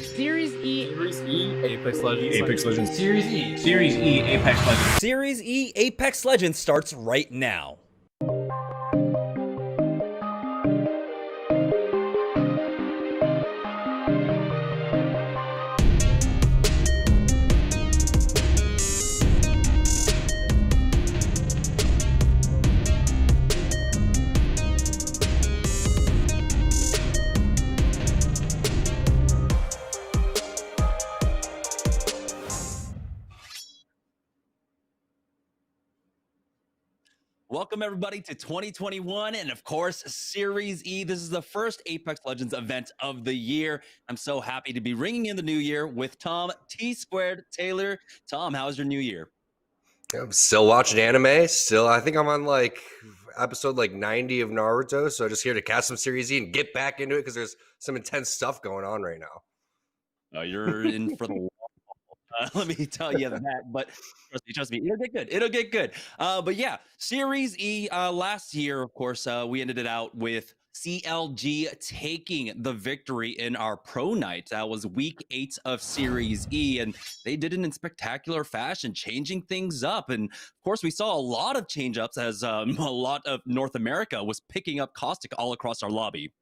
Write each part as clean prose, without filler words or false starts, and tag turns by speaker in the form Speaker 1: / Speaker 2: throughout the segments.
Speaker 1: Series E.
Speaker 2: Series E,
Speaker 3: Apex Legends.
Speaker 2: Apex Legends.
Speaker 1: Series E.
Speaker 2: Series E, Apex Legends.
Speaker 4: Series E Apex Legends starts right now. Welcome everybody to 2021 and of course Series E. This is the first Apex Legends event of the year. I'm so happy to be ringing in the new year with Tom T Squared Taylor. Tom, how's your new year?
Speaker 5: I'm still watching anime. I think I'm on episode 90 of Naruto. So just here to catch some Series E and get back into it because there's some intense stuff going on right now.
Speaker 4: You're in for the let me tell you that, but trust me, it'll get good. But yeah, Series E last year, of course, we ended it out with CLG taking the victory in our pro night. That was week 8 of Series E, and they did it in spectacular fashion, changing things up. And of course, we saw a lot of change ups as a lot of North America was picking up Caustic all across our lobby.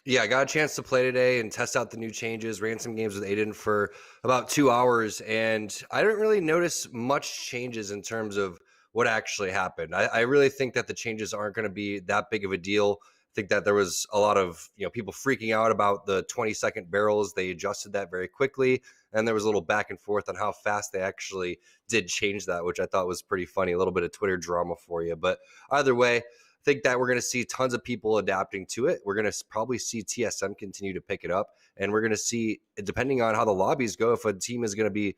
Speaker 5: Yeah, I got a chance to play today and test out the new changes. Ran some games with Aiden for about 2 hours, and I didn't really notice much changes in terms of what actually happened. I really think that the changes aren't going to be that big of a deal. I think that there was a lot of people freaking out about the 20-second barrels. They adjusted that very quickly, and there was a little back and forth on how fast they actually did change that, which I thought was pretty funny. A little bit of Twitter drama for you, but either way, I think that we're going to see tons of people adapting to it. We're going to probably see TSM continue to pick it up. And we're going to see, depending on how the lobbies go, if a team is going to be,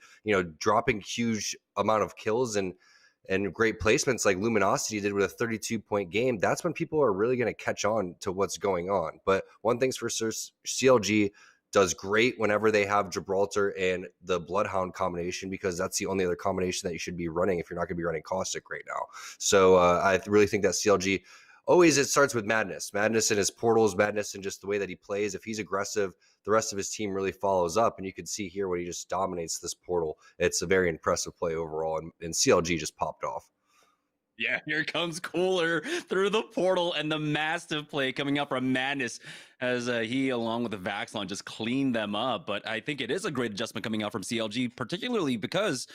Speaker 5: dropping huge amount of kills and great placements like Luminosity did with a 32-point game, that's when people are really going to catch on to what's going on. But one thing's for sure, CLG does great whenever they have Gibraltar and the Bloodhound combination, because that's the only other combination that you should be running if you're not going to be running Caustic right now. So I really think that CLG it starts with Madness and his portals, Madness and just the way that he plays. If he's aggressive, the rest of his team really follows up, and you can see here when he just dominates this portal. It's a very impressive play overall, and CLG just popped off.
Speaker 4: Yeah, here comes Cooler through the portal, and the massive play coming up from Madness as he, along with the Vaxlon, just cleaned them up. But I think it is a great adjustment coming out from CLG, particularly because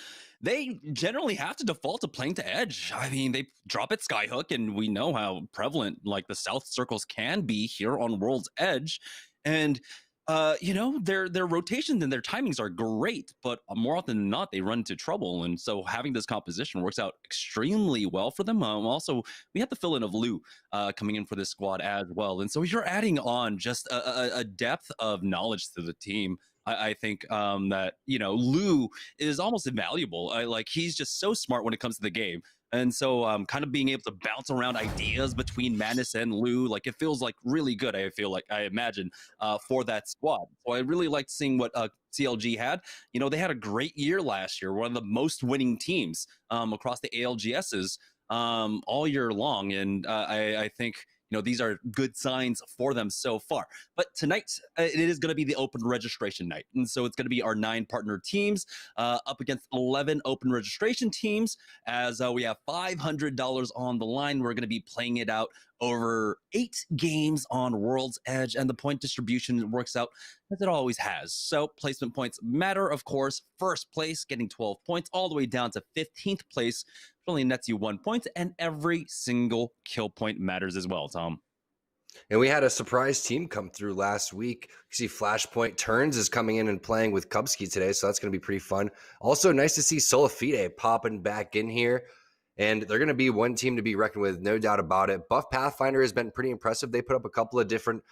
Speaker 4: they generally have to default to playing to edge. I mean, they drop at Skyhook, and we know how prevalent the South circles can be here on World's Edge. And their rotations and their timings are great, but more often than not, they run into trouble. And so having this composition works out extremely well for them. Also, we have the fill-in of Lou coming in for this squad as well. And so you're adding on just a depth of knowledge to the team. I think that, Lou is almost invaluable. He's just so smart when it comes to the game. And so kind of being able to bounce around ideas between Madness and Lou, it feels really good, I imagine, for that squad. So I really liked seeing what CLG had. They had a great year last year, one of the most winning teams across the ALGSs all year long. And I think these are good signs for them so far. But tonight, it is going to be the open registration night. And so it's going to be our 9 partner teams up against 11 open registration teams, as we have $500 on the line. We're going to be playing it out over 8 games on World's Edge, and the point distribution works out as it always has. So placement points matter, of course. First place getting 12 points, all the way down to 15th place, which only nets you 1 point, and every single kill point matters as well, Tom.
Speaker 5: And we had a surprise team come through last week. You see Flashpoint Turns is coming in and playing with Kubsky today, so that's going to be pretty fun. Also, nice to see Solafide popping back in here. And they're going to be one team to be reckoned with, no doubt about it. Buff Pathfinder has been pretty impressive. They put up a couple of different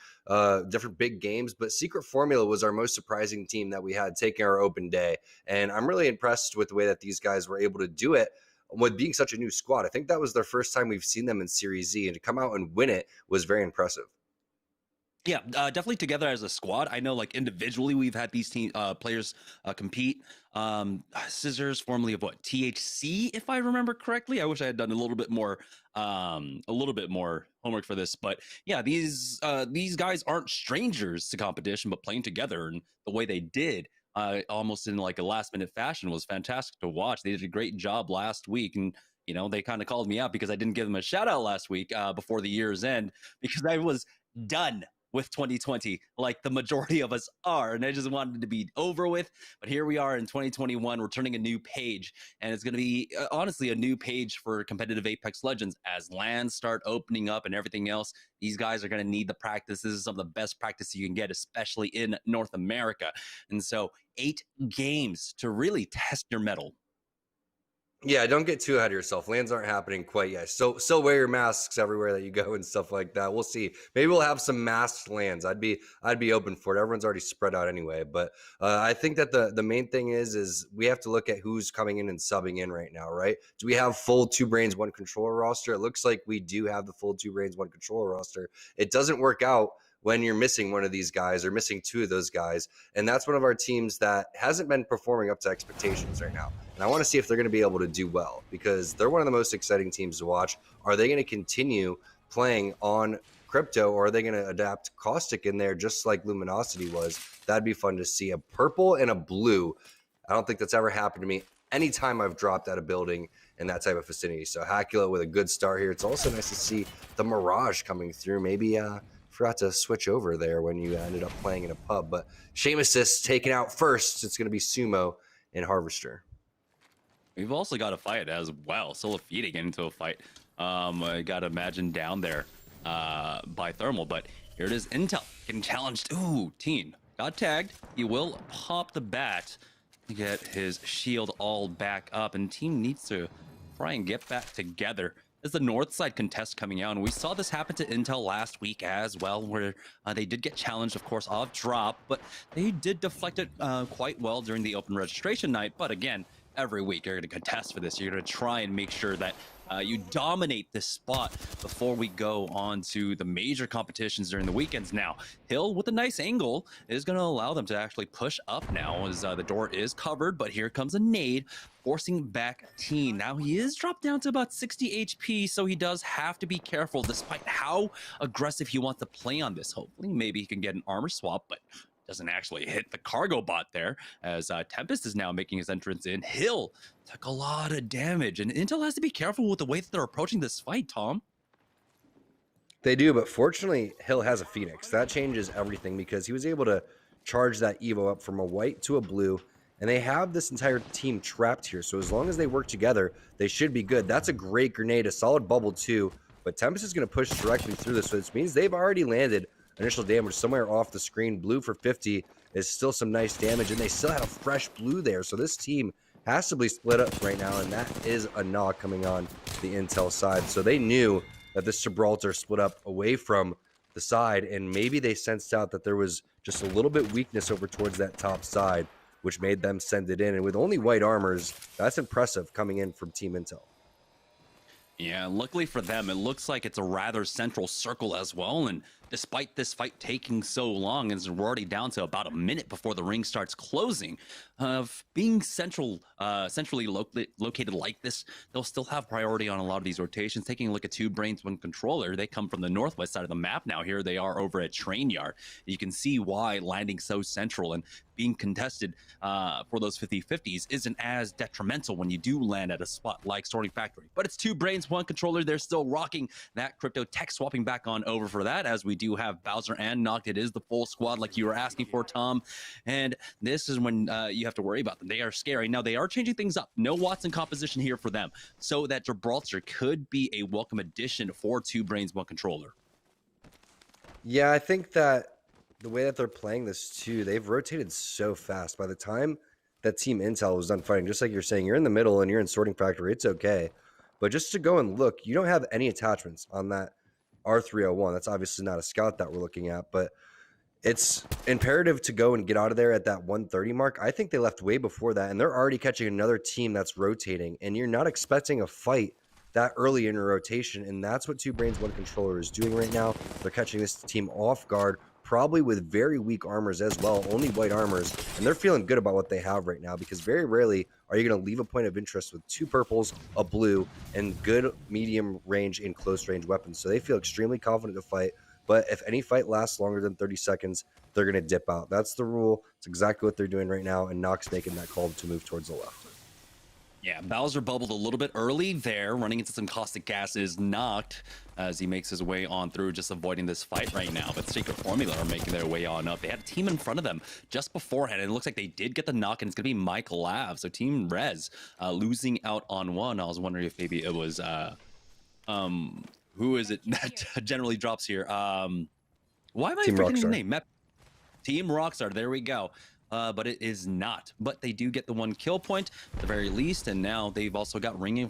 Speaker 5: big games, but Secret Formula was our most surprising team that we had taking our open day. And I'm really impressed with the way that these guys were able to do it with being such a new squad. I think that was their first time we've seen them in Series Z, and to come out and win it was very impressive.
Speaker 4: Yeah, definitely together as a squad. I know, like individually, we've had these team players compete. Scissors, formerly of what, THC, if I remember correctly. I wish I had done a little bit more homework for this. But yeah, these guys aren't strangers to competition, but playing together and the way they did, almost in like a last minute fashion, was fantastic to watch. They did a great job last week, and they kind of called me out because I didn't give them a shout out last week before the year's end because I was done with 2020, like the majority of us are. And I just wanted to be over with. But here we are in 2021. We're turning a new page. And it's going to be, honestly, a new page for competitive Apex Legends as lands start opening up and everything else. These guys are going to need the practice. This is some of the best practice you can get, especially in North America. And so 8 games to really test your mettle.
Speaker 5: Yeah, don't get too ahead of yourself. Lands aren't happening quite yet. So still wear your masks everywhere that you go and stuff like that. We'll see. Maybe we'll have some masked lands. I'd be open for it. Everyone's already spread out anyway. But I think that the main thing is we have to look at who's coming in and subbing in right now, right? Do we have full 2Brains 1 Controller roster? It looks like we do have the full 2Brains 1 Controller roster. It doesn't work out when you're missing one of these guys or missing 2 of those guys. And that's one of our teams that hasn't been performing up to expectations right now. And I want to see if they're going to be able to do well because they're one of the most exciting teams to watch. Are they going to continue playing on crypto, or are they going to adapt Caustic in there just like Luminosity was? That'd be fun to see. A purple and a blue. I don't think that's ever happened to me anytime I've dropped out of building in that type of vicinity. So Hackula with a good start here. It's also nice to see the Mirage coming through. Maybe forgot to switch over there when you ended up playing in a pub. But Seamus is taken out first. It's going to be Sumo and Harvester.
Speaker 4: We've also got a fight as well. Solafita getting into a fight. I got to imagine down there by Thermal. But here it is. Intel getting challenged. Ooh, Teen got tagged. He will pop the bat to get his shield all back up. And team needs to try and get back together. Is the north side contest coming out, and we saw this happen to Intel last week as well, where they did get challenged, of course, off drop, but they did deflect it quite well during the open registration night. But again, every week you're going to contest for this. You're going to try and make sure that you dominate this spot before we go on to the major competitions during the weekends. Now, Hill with a nice angle is going to allow them to actually push up now as the door is covered, but here comes a nade forcing back Teen. Now he is dropped down to about 60 HP, so he does have to be careful despite how aggressive he wants to play on this. Hopefully, maybe he can get an armor swap, but doesn't actually hit the cargo bot there as Tempest is now making his entrance in. Hill took a lot of damage, and Intel has to be careful with the way that they're approaching this fight, Tom.
Speaker 5: They do, but fortunately, Hill has a Phoenix. That changes everything because he was able to charge that Evo up from a white to a blue, and they have this entire team trapped here. So as long as they work together, they should be good. That's a great grenade, a solid bubble too, but Tempest is going to push directly through this, which means they've already landed initial damage somewhere off the screen. Blue for 50 is still some nice damage, and they still had a fresh blue there. So this team has to be split up right now, and that is a knock coming on the Intel side. So they knew that this Gibraltar split up away from the side, and maybe they sensed out that there was just a little bit weakness over towards that top side, which made them send it in. And with only white armors, that's impressive coming in from Team Intel.
Speaker 4: Yeah, luckily for them, it looks like it's a rather central circle as well. And despite this fight taking so long, and we're already down to about a minute before the ring starts closing, being centrally located like this, they'll still have priority on a lot of these rotations. Taking a look at 2Brains 1 Controller, they come from the northwest side of the map now. Here they are over at Train Yard. You can see why landing so central and being contested for those 50-50s isn't as detrimental when you do land at a spot like Sorting Factory. But it's 2Brains 1 Controller. They're still rocking that crypto tech, swapping back on over for that, as we do have Bowser and Noct. It is the full squad like you were asking for, Tom. And this is when you have to worry about them. They are scary. Now, they are changing things up. No Watson composition here for them, so that Gibraltar could be a welcome addition for 2Brains 1 Controller.
Speaker 5: Yeah, I think that the way that they're playing this too, they've rotated so fast. By the time that Team Intel was done fighting, just like you're saying, you're in the middle and you're in Sorting Factory, it's okay. But just to go and look, you don't have any attachments on that R301. That's obviously not a scout that we're looking at, but it's imperative to go and get out of there at that 130 mark. I think they left way before that, and they're already catching another team that's rotating, and you're not expecting a fight that early in your rotation, and that's what 2Brains 1 Controller is doing right now. They're catching this team off guard, probably with very weak armors as well, only white armors, and they're feeling good about what they have right now, because very rarely are you going to leave a point of interest with 2 purples, a blue, and good medium range and close range weapons. So they feel extremely confident to fight, but if any fight lasts longer than 30 seconds, they're going to dip out. That's the rule. It's exactly what they're doing right now, and Nox making that call to move towards the left.
Speaker 4: Yeah, Bowser bubbled a little bit early there, running into some caustic gases, knocked as he makes his way on through, just avoiding this fight right now. But Secret Formula are making their way on up. They had a team in front of them just beforehand, and it looks like they did get the knock, and it's going to be Mike Lav. So Team Rez losing out on one. I was wondering if maybe it was, who is it that generally drops here? Why am I forgetting the name? Team Rockstar, there we go. But it is not. But they do get the 1 kill point at the very least, and now they've also got ringing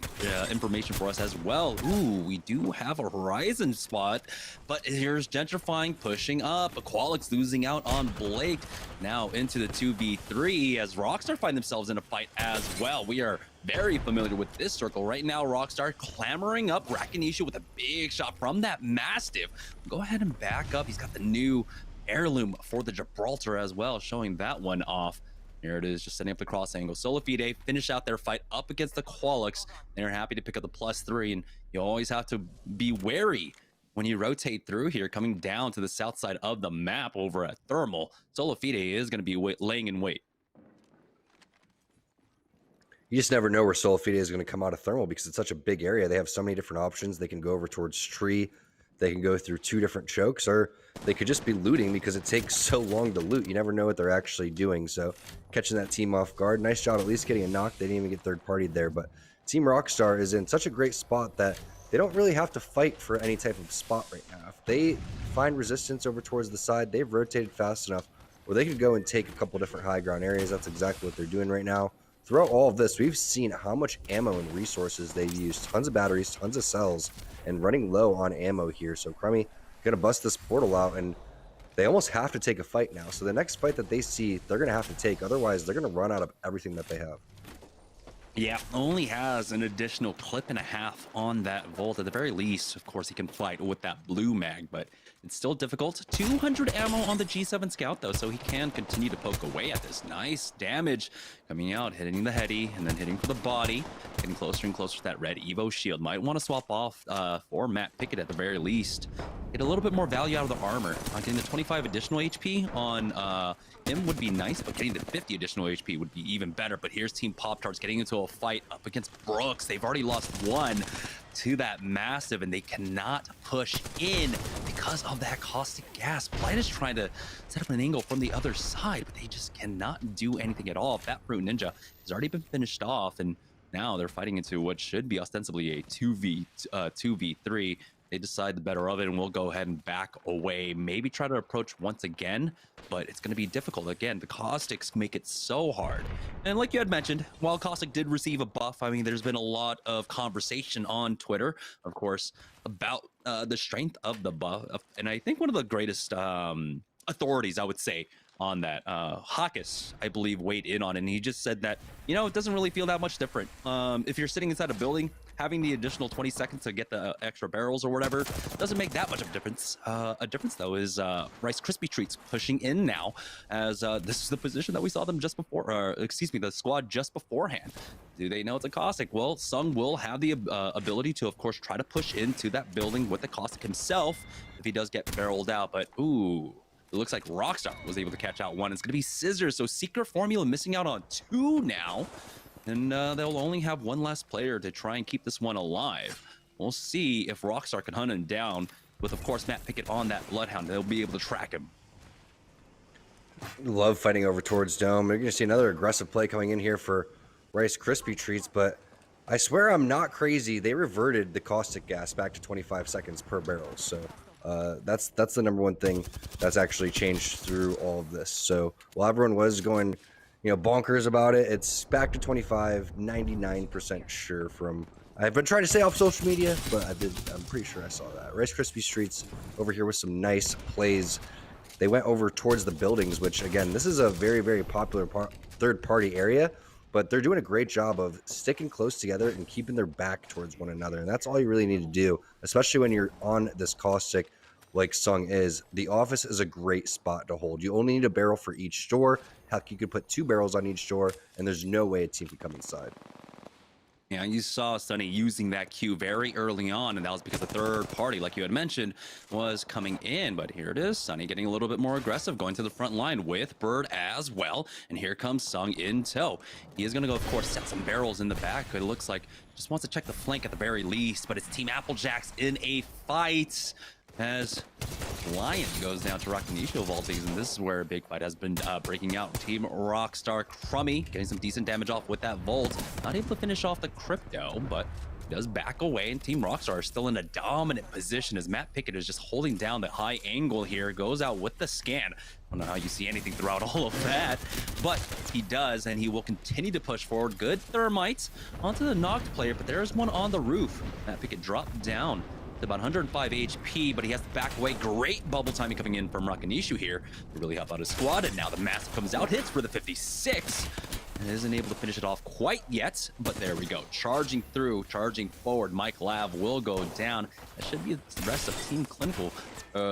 Speaker 4: information for us as well. Ooh, we do have a Horizon spot, but here's Gentrifying pushing up. Aqualix losing out on Blake. Now into the 2v3 as Rockstar find themselves in a fight as well. We are very familiar with this circle right now. Rockstar clamoring up Rakinisha with a big shot from that Mastiff. Go ahead and back up. He's got the new heirloom for the Gibraltar as well, showing that one off. Here it is, just setting up the cross angle. Solifide finish out their fight up against the Qualix. They're happy to pick up the +3, and you always have to be wary when you rotate through here, coming down to the south side of the map over at Thermal. Solifide is going to be laying in wait.
Speaker 5: You just never know where Solifide is going to come out of Thermal, because it's such a big area. They have so many different options. They can go over towards Tree. They can go through 2 different chokes, or they could just be looting because it takes so long to loot. You never know what they're actually doing. So catching that team off guard. Nice job at least getting a knock. They didn't even get third-partied there. But Team Rockstar is in such a great spot that they don't really have to fight for any type of spot right now. If they find resistance over towards the side, they've rotated fast enough where they could go and take a couple different high ground areas. That's exactly what they're doing right now. Throughout all of this, we've seen how much ammo and resources they've used. Tons of batteries, tons of cells, and running low on ammo here. So Crummy gonna bust this portal out, and they almost have to take a fight now. So the next fight that they see, they're gonna have to take. Otherwise, they're gonna run out of everything that they have.
Speaker 4: Yeah, only has an additional clip and a half on that Volt. At the very least, of course, he can fight with that blue mag, but it's still difficult. 200 ammo on the G7 Scout, though, so he can continue to poke away at this. Nice damage coming out, hitting the heady, and then hitting for the body. Getting closer and closer to that red Evo shield. Might want to swap off for Matt Pickett at the very least. Get a little bit more value out of the armor. Getting the 25 additional HP on him would be nice, but getting the 50 additional HP would be even better. But here's Team Pop-Tarts getting into a fight up against Brooks. They've already lost 1 to that Massive, and they cannot push in because of that caustic gas. Blight is trying to set up an angle from the other side, but they just cannot do anything at all. That Fruit Ninja has already been finished off, and now they're fighting into what should be ostensibly a 2v3. They decide the better of it, and we'll go ahead and back away. Maybe try to approach once again, but it's going to be difficult. Again, the Caustics make it so hard. And like you had mentioned, while Caustic did receive a buff, I mean, there's been a lot of conversation on Twitter, of course, about the strength of the buff. And I think one of the greatest authorities, I would say, on that, Hawkus, I believe, weighed in on it, and he just said that, you know, it doesn't really feel that much different. If you're sitting inside a building, having the additional 20 seconds to get the extra barrels or whatever doesn't make that much of a difference. A difference, though, is Rice Krispie Treats pushing in now, as this is the position that we saw them just before, excuse me, the squad just beforehand. Do they know it's a Caustic? Well, Sung will have the ability to, of course, try to push into that building with the Caustic himself if he does get barreled out, but ooh. It looks like Rockstar was able to catch out 1. It's going to be Scissors, so Secret Formula missing out on 2 now. And they'll only have 1 last player to try and keep this one alive. We'll see if Rockstar can hunt him down with, of course, Matt Pickett on that Bloodhound. They'll be able to track him.
Speaker 5: Love fighting over towards Dome. You're going to see another aggressive play coming in here for Rice Krispie Treats, but I swear I'm not crazy. They reverted the caustic gas back to 25 seconds per barrel. So that's the number one thing that's actually changed through all of this. So while everyone was going, you know, bonkers about it, it's back to 25, 99% sure from... I've been trying to stay off social media, but I'm pretty sure I saw that. Rice Krispie Treats over here with some nice plays. They went over towards the buildings, which, again, this is a very, very popular third-party area, but they're doing a great job of sticking close together and keeping their back towards one another. And that's all you really need to do, especially when you're on this caustic like Sung is, the office is a great spot to hold. You only need a barrel for each door. Heck, you could put 2 barrels on each door, and there's no way a team could come inside.
Speaker 4: Yeah, you saw Sunny using that Q very early on, and that was because the third party, like you had mentioned, was coming in. But here it is, Sunny getting a little bit more aggressive, going to the front line with Bird as well. And here comes Sung in tow. He is going to go, of course, set some barrels in the back. It looks like just wants to check the flank at the very least, but it's Team Applejacks in a fight as Lion goes down to Rakanisha of all things, and this is where a big fight has been breaking out. Team Rockstar Crummy getting some decent damage off with that Volt. Not able to finish off the Crypto, but does back away, and Team Rockstar is still in a dominant position as Matt Pickett is just holding down the high angle here, goes out with the scan. I don't know how you see anything throughout all of that, but he does, and he will continue to push forward. Good thermites onto the knocked player, but there's one on the roof. Matt Pickett dropped down to about 105 HP, but he has to back away. Great bubble timing coming in from Rakanishu here to really help out his squad, and now the Massive comes out, hits for the 56, and isn't able to finish it off quite yet, but there we go. Charging through, charging forward, Mike Lav will go down. That should be the rest of Team Clinical.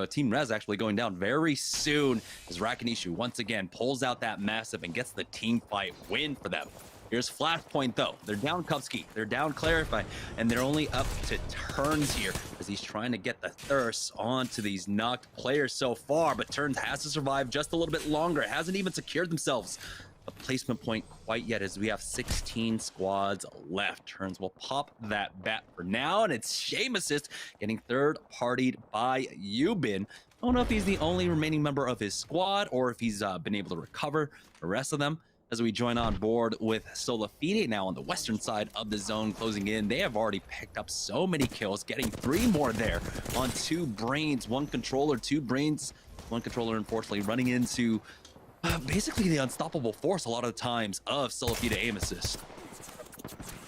Speaker 4: Team Rez actually going down very soon as Rakanishu once again pulls out that Massive and gets the team fight win for them. Here's Flashpoint though. They're down Kupski, they're down Clarify, and they're only up to turns here as he's trying to get the thirst onto these knocked players so far, but Turns has to survive just a little bit longer. It hasn't even secured themselves a placement point quite yet as we have 16 squads left. Turns will pop that bat for now, and it's Shame Assist getting third partied by Yubin. I don't know if he's the only remaining member of his squad or if he's been able to recover the rest of them. As we join on board with Solafide now on the western side of the zone closing in. They have already picked up so many kills, getting 3 more there on 2 brains, 1 controller, 2 brains, 1 controller unfortunately running into basically the unstoppable force a lot of the times of Solafide aim assist.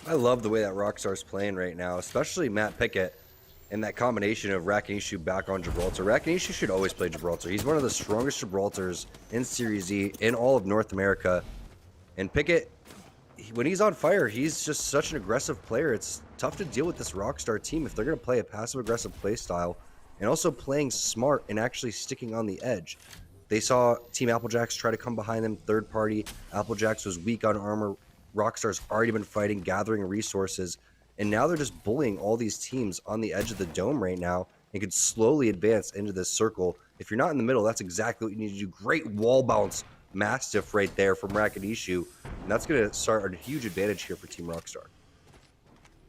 Speaker 5: I love the way that Rockstar's playing right now, especially Matt Pickett and that combination of Rakanishu back on Gibraltar. Rakanishu should always play Gibraltar. He's one of the strongest Gibraltars in Series E in all of North America. And Pickett, when he's on fire, he's just such an aggressive player. It's tough to deal with this Rockstar team if they're going to play a passive-aggressive play style and also playing smart and actually sticking on the edge. They saw Team Applejacks try to come behind them, third party. Applejacks was weak on armor. Rockstar's already been fighting, gathering resources, and now they're just bullying all these teams on the edge of the dome right now and could slowly advance into this circle. If you're not in the middle, that's exactly what you need to do. Great wall bounce Mastiff right there from Rakanishu, and that's going to start a huge advantage here for Team Rockstar.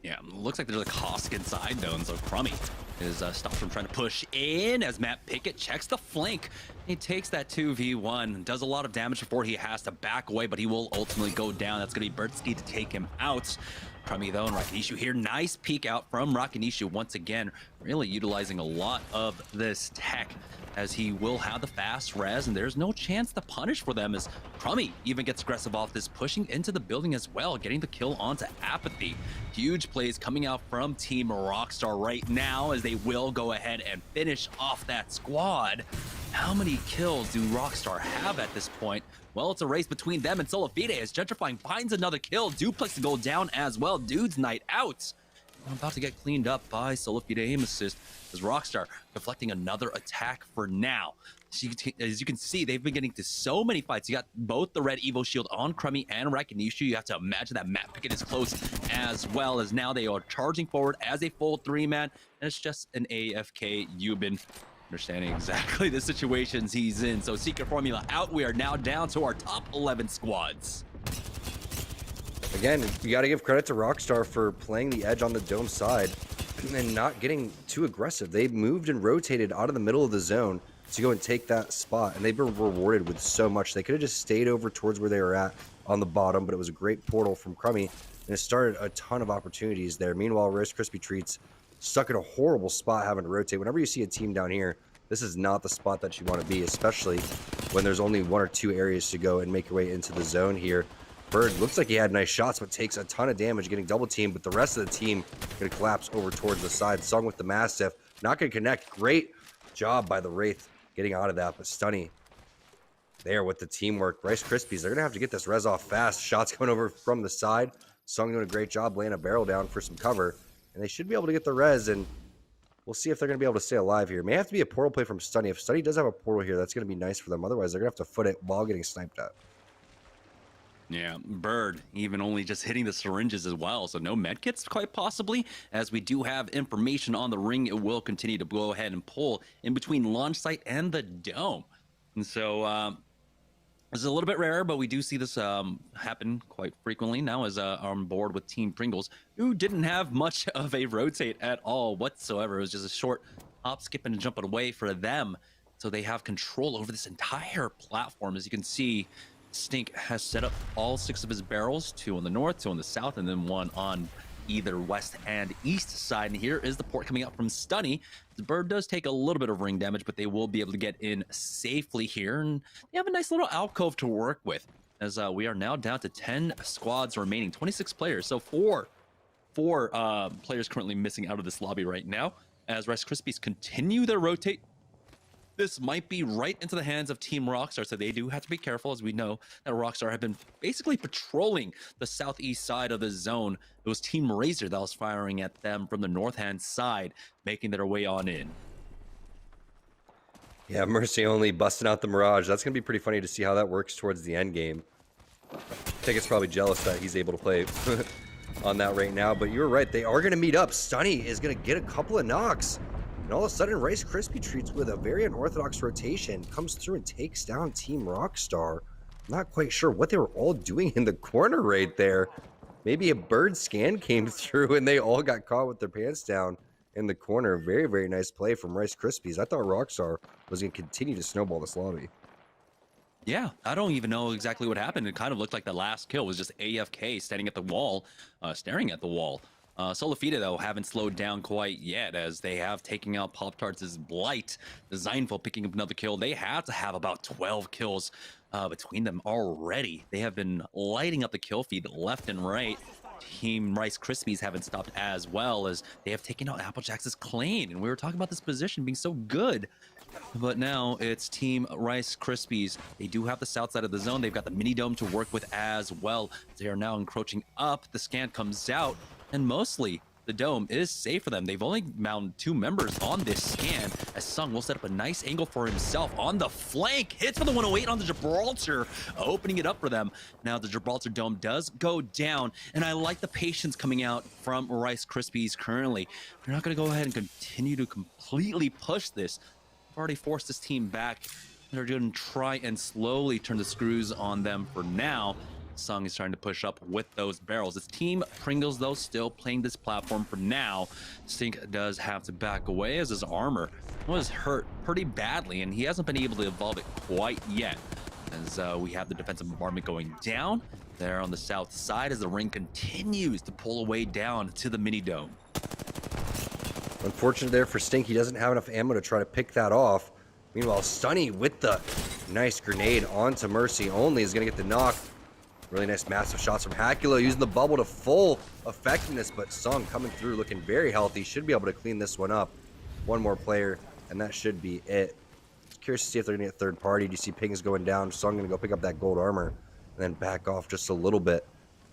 Speaker 4: Yeah, looks like there's a Kosk inside though, and so Crummy is stopped from trying to push in as Matt Pickett checks the flank. He takes that 2v1, does a lot of damage before he has to back away, but he will ultimately go down. That's going to be Bertsky to take him out. Crummy though, and Rakanishu here, nice peek out from Rakanishu once again, really utilizing a lot of this tech as he will have the fast res, and there's no chance to punish for them as Crummy even gets aggressive off this, pushing into the building as well, getting the kill onto Apathy. Huge plays coming out from Team Rockstar right now as they will go ahead and finish off that squad. How many kills do Rockstar have at this point? Well, it's a race between them and Solafide as Gentrifying finds another kill. Duplex to go down as well. Dude's night out. I'm about to get cleaned up by Solafide aim assist as Rockstar deflecting another attack for now. As you can see, they've been getting to so many fights. You got both the red Evo shield on Crummy and Rakanishu. You have to imagine that Matt Pickett is close as well, as now they are charging forward as a full 3-man, and it's just an AFK Yubin. Understanding exactly the situations he's in. So Secret Formula out. We are now down to our top 11 squads.
Speaker 5: Again, you got to give credit to Rockstar for playing the edge on the dome side and not getting too aggressive. They moved and rotated out of the middle of the zone to go and take that spot, and they've been rewarded with so much. They could have just stayed over towards where they were at on the bottom, but it was a great portal from Crummy, and it started a ton of opportunities there. Meanwhile, Rice Krispy Treats stuck in a horrible spot having to rotate. Whenever you see a team down here, this is not the spot that you want to be, especially when there's only 1 or 2 areas to go and make your way into the zone here. Bird looks like he had nice shots, but takes a ton of damage getting double teamed, but the rest of the team going to collapse over towards the side. Sung with the Mastiff, not going to connect. Great job by the Wraith getting out of that, but Stunny there with the teamwork. Rice Krispies, they're going to have to get this res off fast. Shots coming over from the side. Sung doing a great job laying a barrel down for some cover, and they should be able to get the res, and We'll see if they're going to be able to stay alive here. May have to be a portal play from Stunny. If Stunny does have a portal here, that's going to be nice for them. Otherwise, they're going to have to foot it while getting sniped at.
Speaker 4: Yeah, Bird even only just hitting the syringes as well, so no medkits quite possibly. As we do have information on the ring, it will continue to go ahead and pull in between launch site and the dome. And so this is a little bit rare, but we do see this happen quite frequently now as on board with Team Pringles, who didn't have much of a rotate at all whatsoever. It was just a short hop, skipping, and jumping away for them. So they have control over this entire platform. As you can see, Stink has set up all 6 of his barrels, 2 on the north, 2 on the south, and then 1 on either west and east side. And here is the port coming out from Stunny. The Bird does take a little bit of ring damage, but they will be able to get in safely here. And they have a nice little alcove to work with, as we are now down to 10 squads remaining, 26 players. So four players currently missing out of this lobby right now, as Rice Krispies continue their rotate. This might be right into the hands of Team Rockstar, so they do have to be careful, as we know that Rockstar have been basically patrolling the southeast side of the zone. It was Team Razor that was firing at them from the north-hand side, making their way on in.
Speaker 5: Yeah, Mercy only busting out the Mirage. That's going to be pretty funny to see how that works towards the end game. Ticket's probably jealous that he's able to play on that right now, but you're right. They are going to meet up. Stunny is going to get a couple of knocks. And all of a sudden, Rice Krispie Treats with a very unorthodox rotation comes through and takes down Team Rockstar. I'm not quite sure what they were all doing in the corner right there. Maybe a bird scan came through and they all got caught with their pants down in the corner. Very, very nice play from Rice Krispies. I thought Rockstar was going to continue to snowball this lobby.
Speaker 4: Yeah, I don't even know exactly what happened. It kind of looked like the last kill was just AFK standing at the wall, staring at the wall. Solifita, though, haven't slowed down quite yet, as they have taken out Pop-Tarts' Blight. Zeinfeld picking up another kill. They have to have about 12 kills between them already. They have been lighting up the kill feed left and right. Team Rice Krispies haven't stopped as well, as they have taken out Applejack's Clan. And we were talking about this position being so good. But now it's Team Rice Krispies. They do have the south side of the zone. They've got the mini dome to work with as well. They are now encroaching up. The scan comes out. And mostly, the dome is safe for them. They've only mounted 2 members on this scan, as Sung will set up a nice angle for himself on the flank. Hits for the 108 on the Gibraltar, opening it up for them. Now the Gibraltar dome does go down, and I like the patience coming out from Rice Krispies currently. They're not going to go ahead and continue to completely push this. They've already forced this team back. They're going to try and slowly turn the screws on them for now. Sung is trying to push up with those barrels. It's Team Pringles, though, still playing this platform for now. Stink does have to back away, as his armor was hurt pretty badly, and he hasn't been able to evolve it quite yet. As we have the defensive bombardment going down there on the south side, as the ring continues to pull away down to the mini dome.
Speaker 5: Unfortunate there for Stink. He doesn't have enough ammo to try to pick that off. Meanwhile, Stunny with the nice grenade onto Mercy only is going to get the knock. Really nice massive shots from Hakulo, using the bubble to full effectiveness, but Sung coming through looking very healthy. Should be able to clean this one up. One more player, and that should be it. Curious to see if they're going to get third party. Do you see pings going down? Sung going to go pick up that gold armor and then back off just a little bit.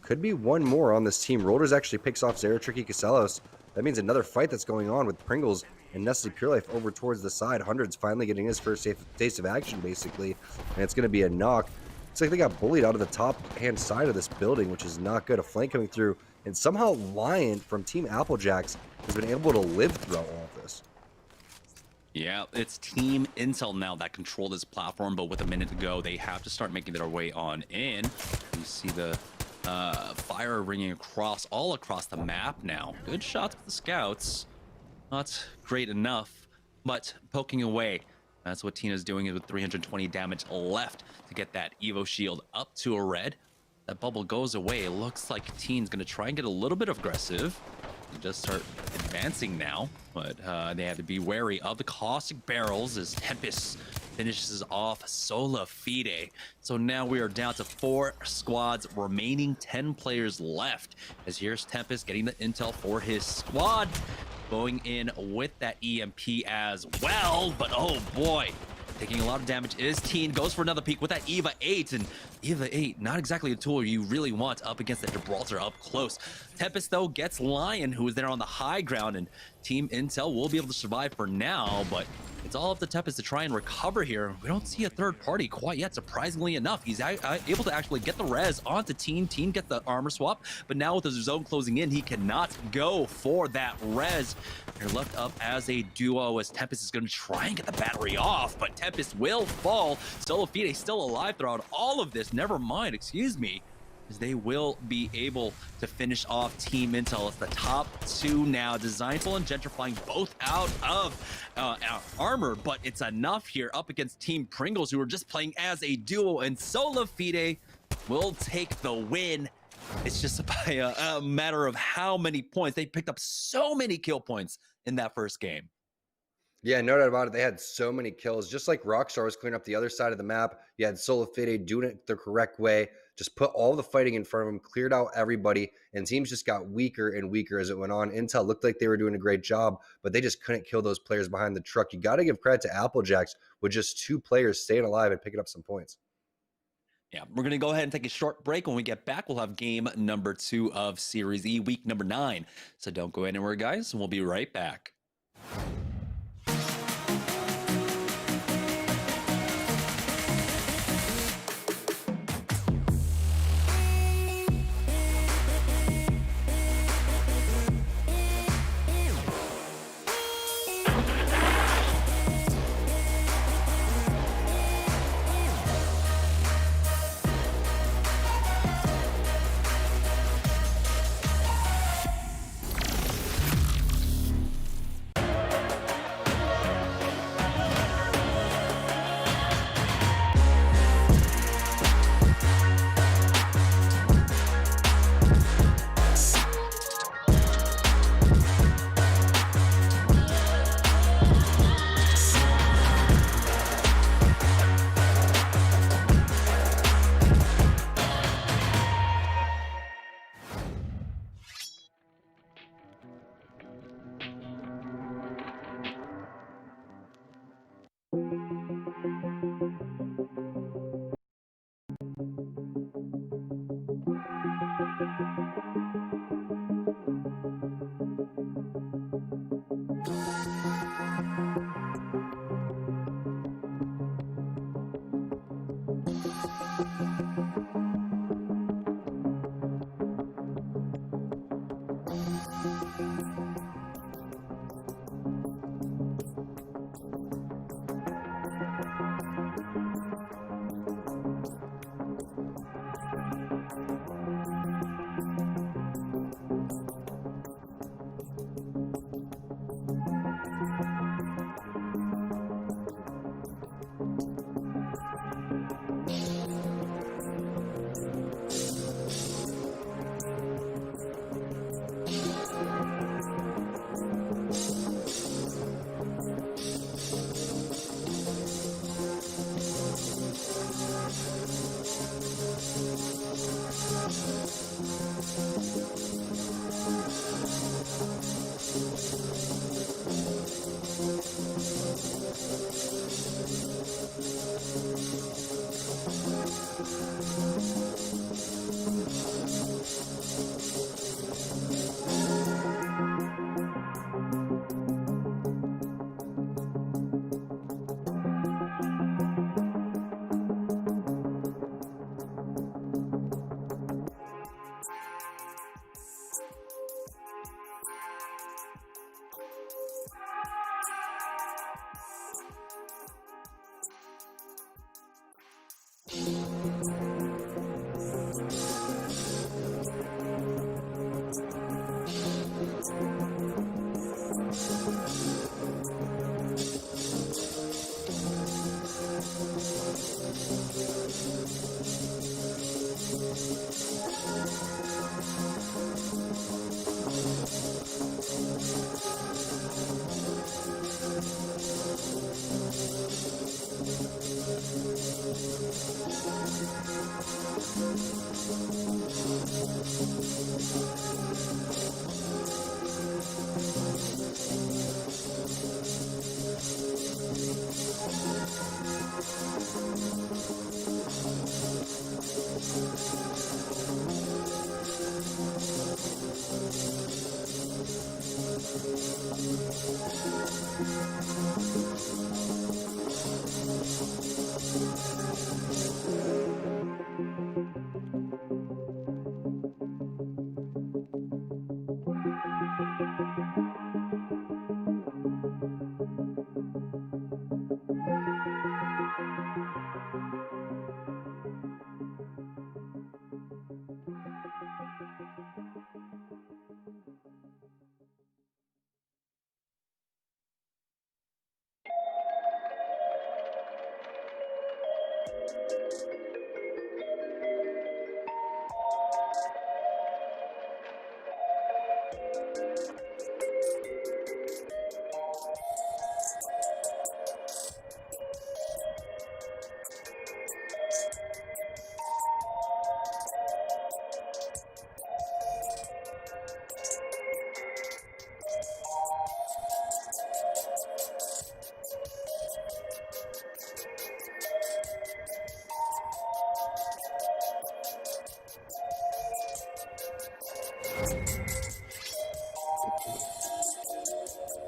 Speaker 5: Could be one more on this team. Rollers actually picks off Zeratricky Casellos. That means another fight that's going on with Pringles and Nestle Pure Life over towards the side. Hundred's finally getting his first taste of action, basically, and it's going to be a knock. Looks like they got bullied out of the top-hand side of this building, which is not good. A flank coming through, and somehow Lion from Team Applejacks has been able to live throughout all of this.
Speaker 4: Yeah, it's Team Intel now that control this platform, but with a minute to go, they have to start making their way on in. You see the fire ringing all across the map now. Good shots with the scouts. Not great enough, but poking away. That's what Tina's doing with 320 damage left to get that Evo shield up to a red. That bubble goes away. It looks like Teen's going to try and get a little bit aggressive. They just start advancing now, but they have to be wary of the caustic barrels as Tempest finishes off Sola Fide. So now we are down to 4 squads remaining, 10 players left. As here's Tempest getting the intel for his squad. Going in with that EMP as well, but oh boy, taking a lot of damage is Teen. Goes for another peek with that Eva 8, and EVA 8, not exactly a tool you really want up against the Gibraltar up close. Tempest, though, gets Lion, who is there on the high ground, and Team Intel will be able to survive for now, but it's all up to Tempest to try and recover here. We don't see a third party quite yet, surprisingly enough. He's able to actually get the res onto Teen. Teen gets the armor swap, but now with the zone closing in, he cannot go for that res. They're left up as a duo as Tempest is going to try and get the battery off, but Tempest will fall. Solofide still alive throughout all of this. Never mind, excuse me. As they will be able to finish off Team Intel. It's the top two now. Designful and Gentrifying both out of armor, but it's enough here up against Team Pringles, who are just playing as a duo, and Solofide will take the win. It's just by a matter of how many points. They picked up so many kill points in that first game.
Speaker 5: Yeah, no doubt about it. They had so many kills. Just like Rockstar was clearing up the other side of the map, you had Solofide doing it the correct way. Just put all the fighting in front of him, cleared out everybody, and teams just got weaker and weaker as it went on. Intel looked like they were doing a great job, but they just couldn't kill those players behind the truck. You got to give credit to Applejacks with just 2 players staying alive and picking up some points.
Speaker 4: Yeah, we're going to go ahead and take a short break. When we get back, we'll have game number 2 of Series E, week number 9. So don't go anywhere, guys, and we'll be right back.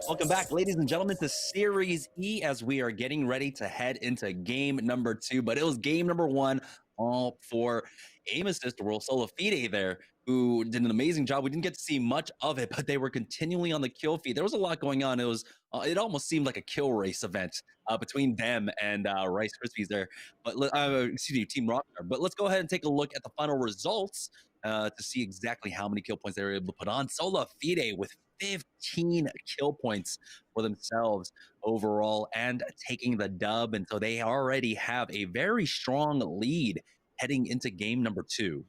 Speaker 4: Welcome back, ladies and gentlemen, to Series E as we are getting ready to head into game number 2. But it was game number 1, all for Aim Assist World Solo Fide there, who did an amazing job. We didn't get to see much of it, but they were continually on the kill feed. There was a lot going on. It almost seemed like a kill race event between them and Rice Krispies there. But excuse me, Team Rockstar. But let's go ahead and take a look at the final results to see exactly how many kill points they were able to put on. Solo Fide with 15 kill points for themselves overall and taking the dub. And so they already have a very strong lead heading into game number 2.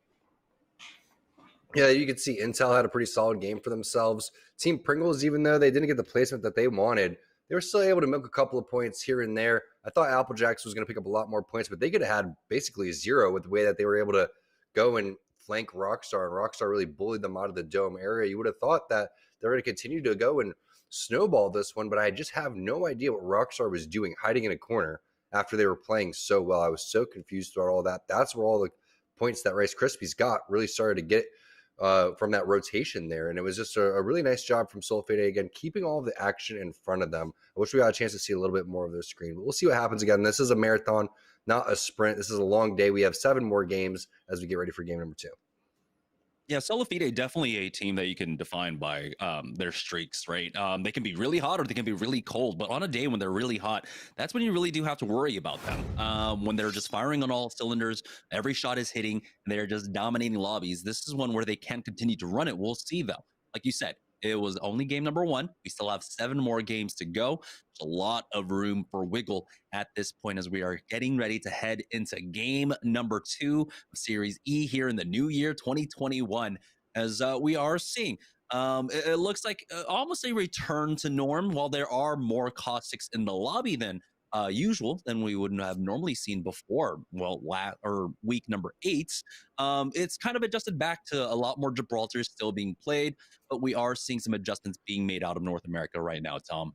Speaker 5: Yeah, you could see Intel had a pretty solid game for themselves. Team Pringles, even though they didn't get the placement that they wanted, they were still able to milk a couple of points here and there. I thought Applejacks was going to pick up a lot more points, but they could have had basically 0 with the way that they were able to go and flank Rockstar, and Rockstar really bullied them out of the dome area. You would have thought that they're going to continue to go and snowball this one, but I just have no idea what Rockstar was doing, hiding in a corner after they were playing so well. I was so confused throughout all that. That's where all the points that Rice Krispies got really started to get from that rotation there. And it was just a really nice job from Solfade, again, keeping all of the action in front of them. I wish we got a chance to see a little bit more of their screen, but we'll see what happens again. This is a marathon, not a sprint. This is a long day. We have 7 more games as we get ready for game number 2.
Speaker 4: Yeah, Solo Fide definitely a team that you can define by their streaks, right? They can be really hot or they can be really cold, but on a day when they're really hot, that's when you really do have to worry about them. When they're just firing on all cylinders, every shot is hitting, and they're just dominating lobbies. This is one where they can't continue to run it. We'll see, though. Like you said, it was only game number 1. We still have 7 more games to go. There's a lot of room for wiggle at this point as we are getting ready to head into game number 2 of Series E here in the new year 2021. As we are seeing, it looks like almost a return to norm. While there are more caustics in the lobby than usual than we wouldn't have normally seen before. Well, week number 8, it's kind of adjusted back to a lot more Gibraltar still being played, but we are seeing some adjustments being made out of North America right now, Tom.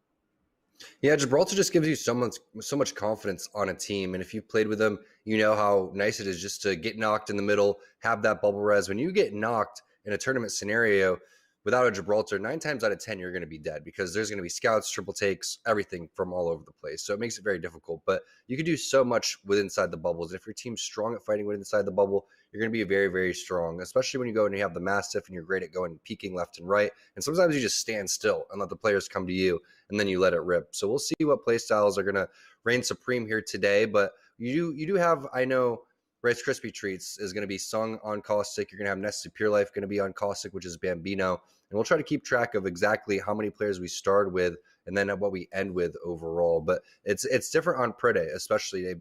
Speaker 5: Yeah, Gibraltar just gives you so much confidence on a team. And if you've played with them, you know how nice it is just to get knocked in the middle, have that bubble res. When you get knocked in a tournament scenario without a Gibraltar, 9 times out of 10, you're going to be dead because there's going to be scouts, triple takes, everything from all over the place. So it makes it very difficult. But you can do so much with inside the bubbles. If your team's strong at fighting with inside the bubble, you're going to be very, very strong, especially when you go and you have the Mastiff and you're great at going peeking left and right. And sometimes you just stand still and let the players come to you, and then you let it rip. So we'll see what play styles are going to reign supreme here today. But you do have, I know, Rice Krispie Treats is going to be sung on Caustic. You're going to have Nestle Pure Life going to be on Caustic, which is Bambino. And we'll try to keep track of exactly how many players we start with and then what we end with overall. But it's different on Pro Day, especially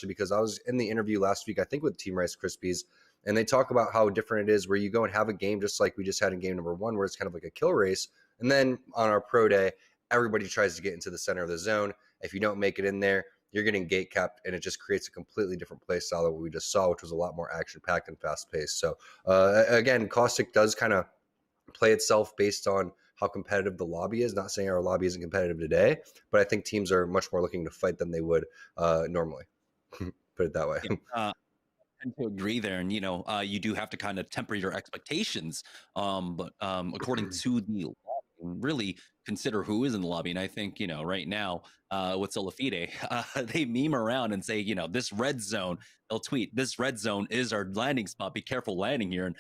Speaker 5: because I was in the interview last week, I think with Team Rice Krispies, and they talk about how different it is where you go and have a game just like we just had in game number 1, where it's kind of like a kill race. And then on our Pro Day, everybody tries to get into the center of the zone. If you don't make it in there, you're getting gate capped, and it just creates a completely different play style than what we just saw, which was a lot more action-packed and fast-paced. So, again, Caustic does kind of play itself based on how competitive the lobby is. Not saying our lobby isn't competitive today, but I think teams are much more looking to fight than they would normally. Put it that way.
Speaker 4: Yeah, I tend to agree there. And, you do have to kind of temper your expectations. But according to the law, really consider who is in the lobby. And I think, right now with Solo Fide, they meme around and say, this red zone, they'll tweet, this red zone is our landing spot. Be careful landing here. And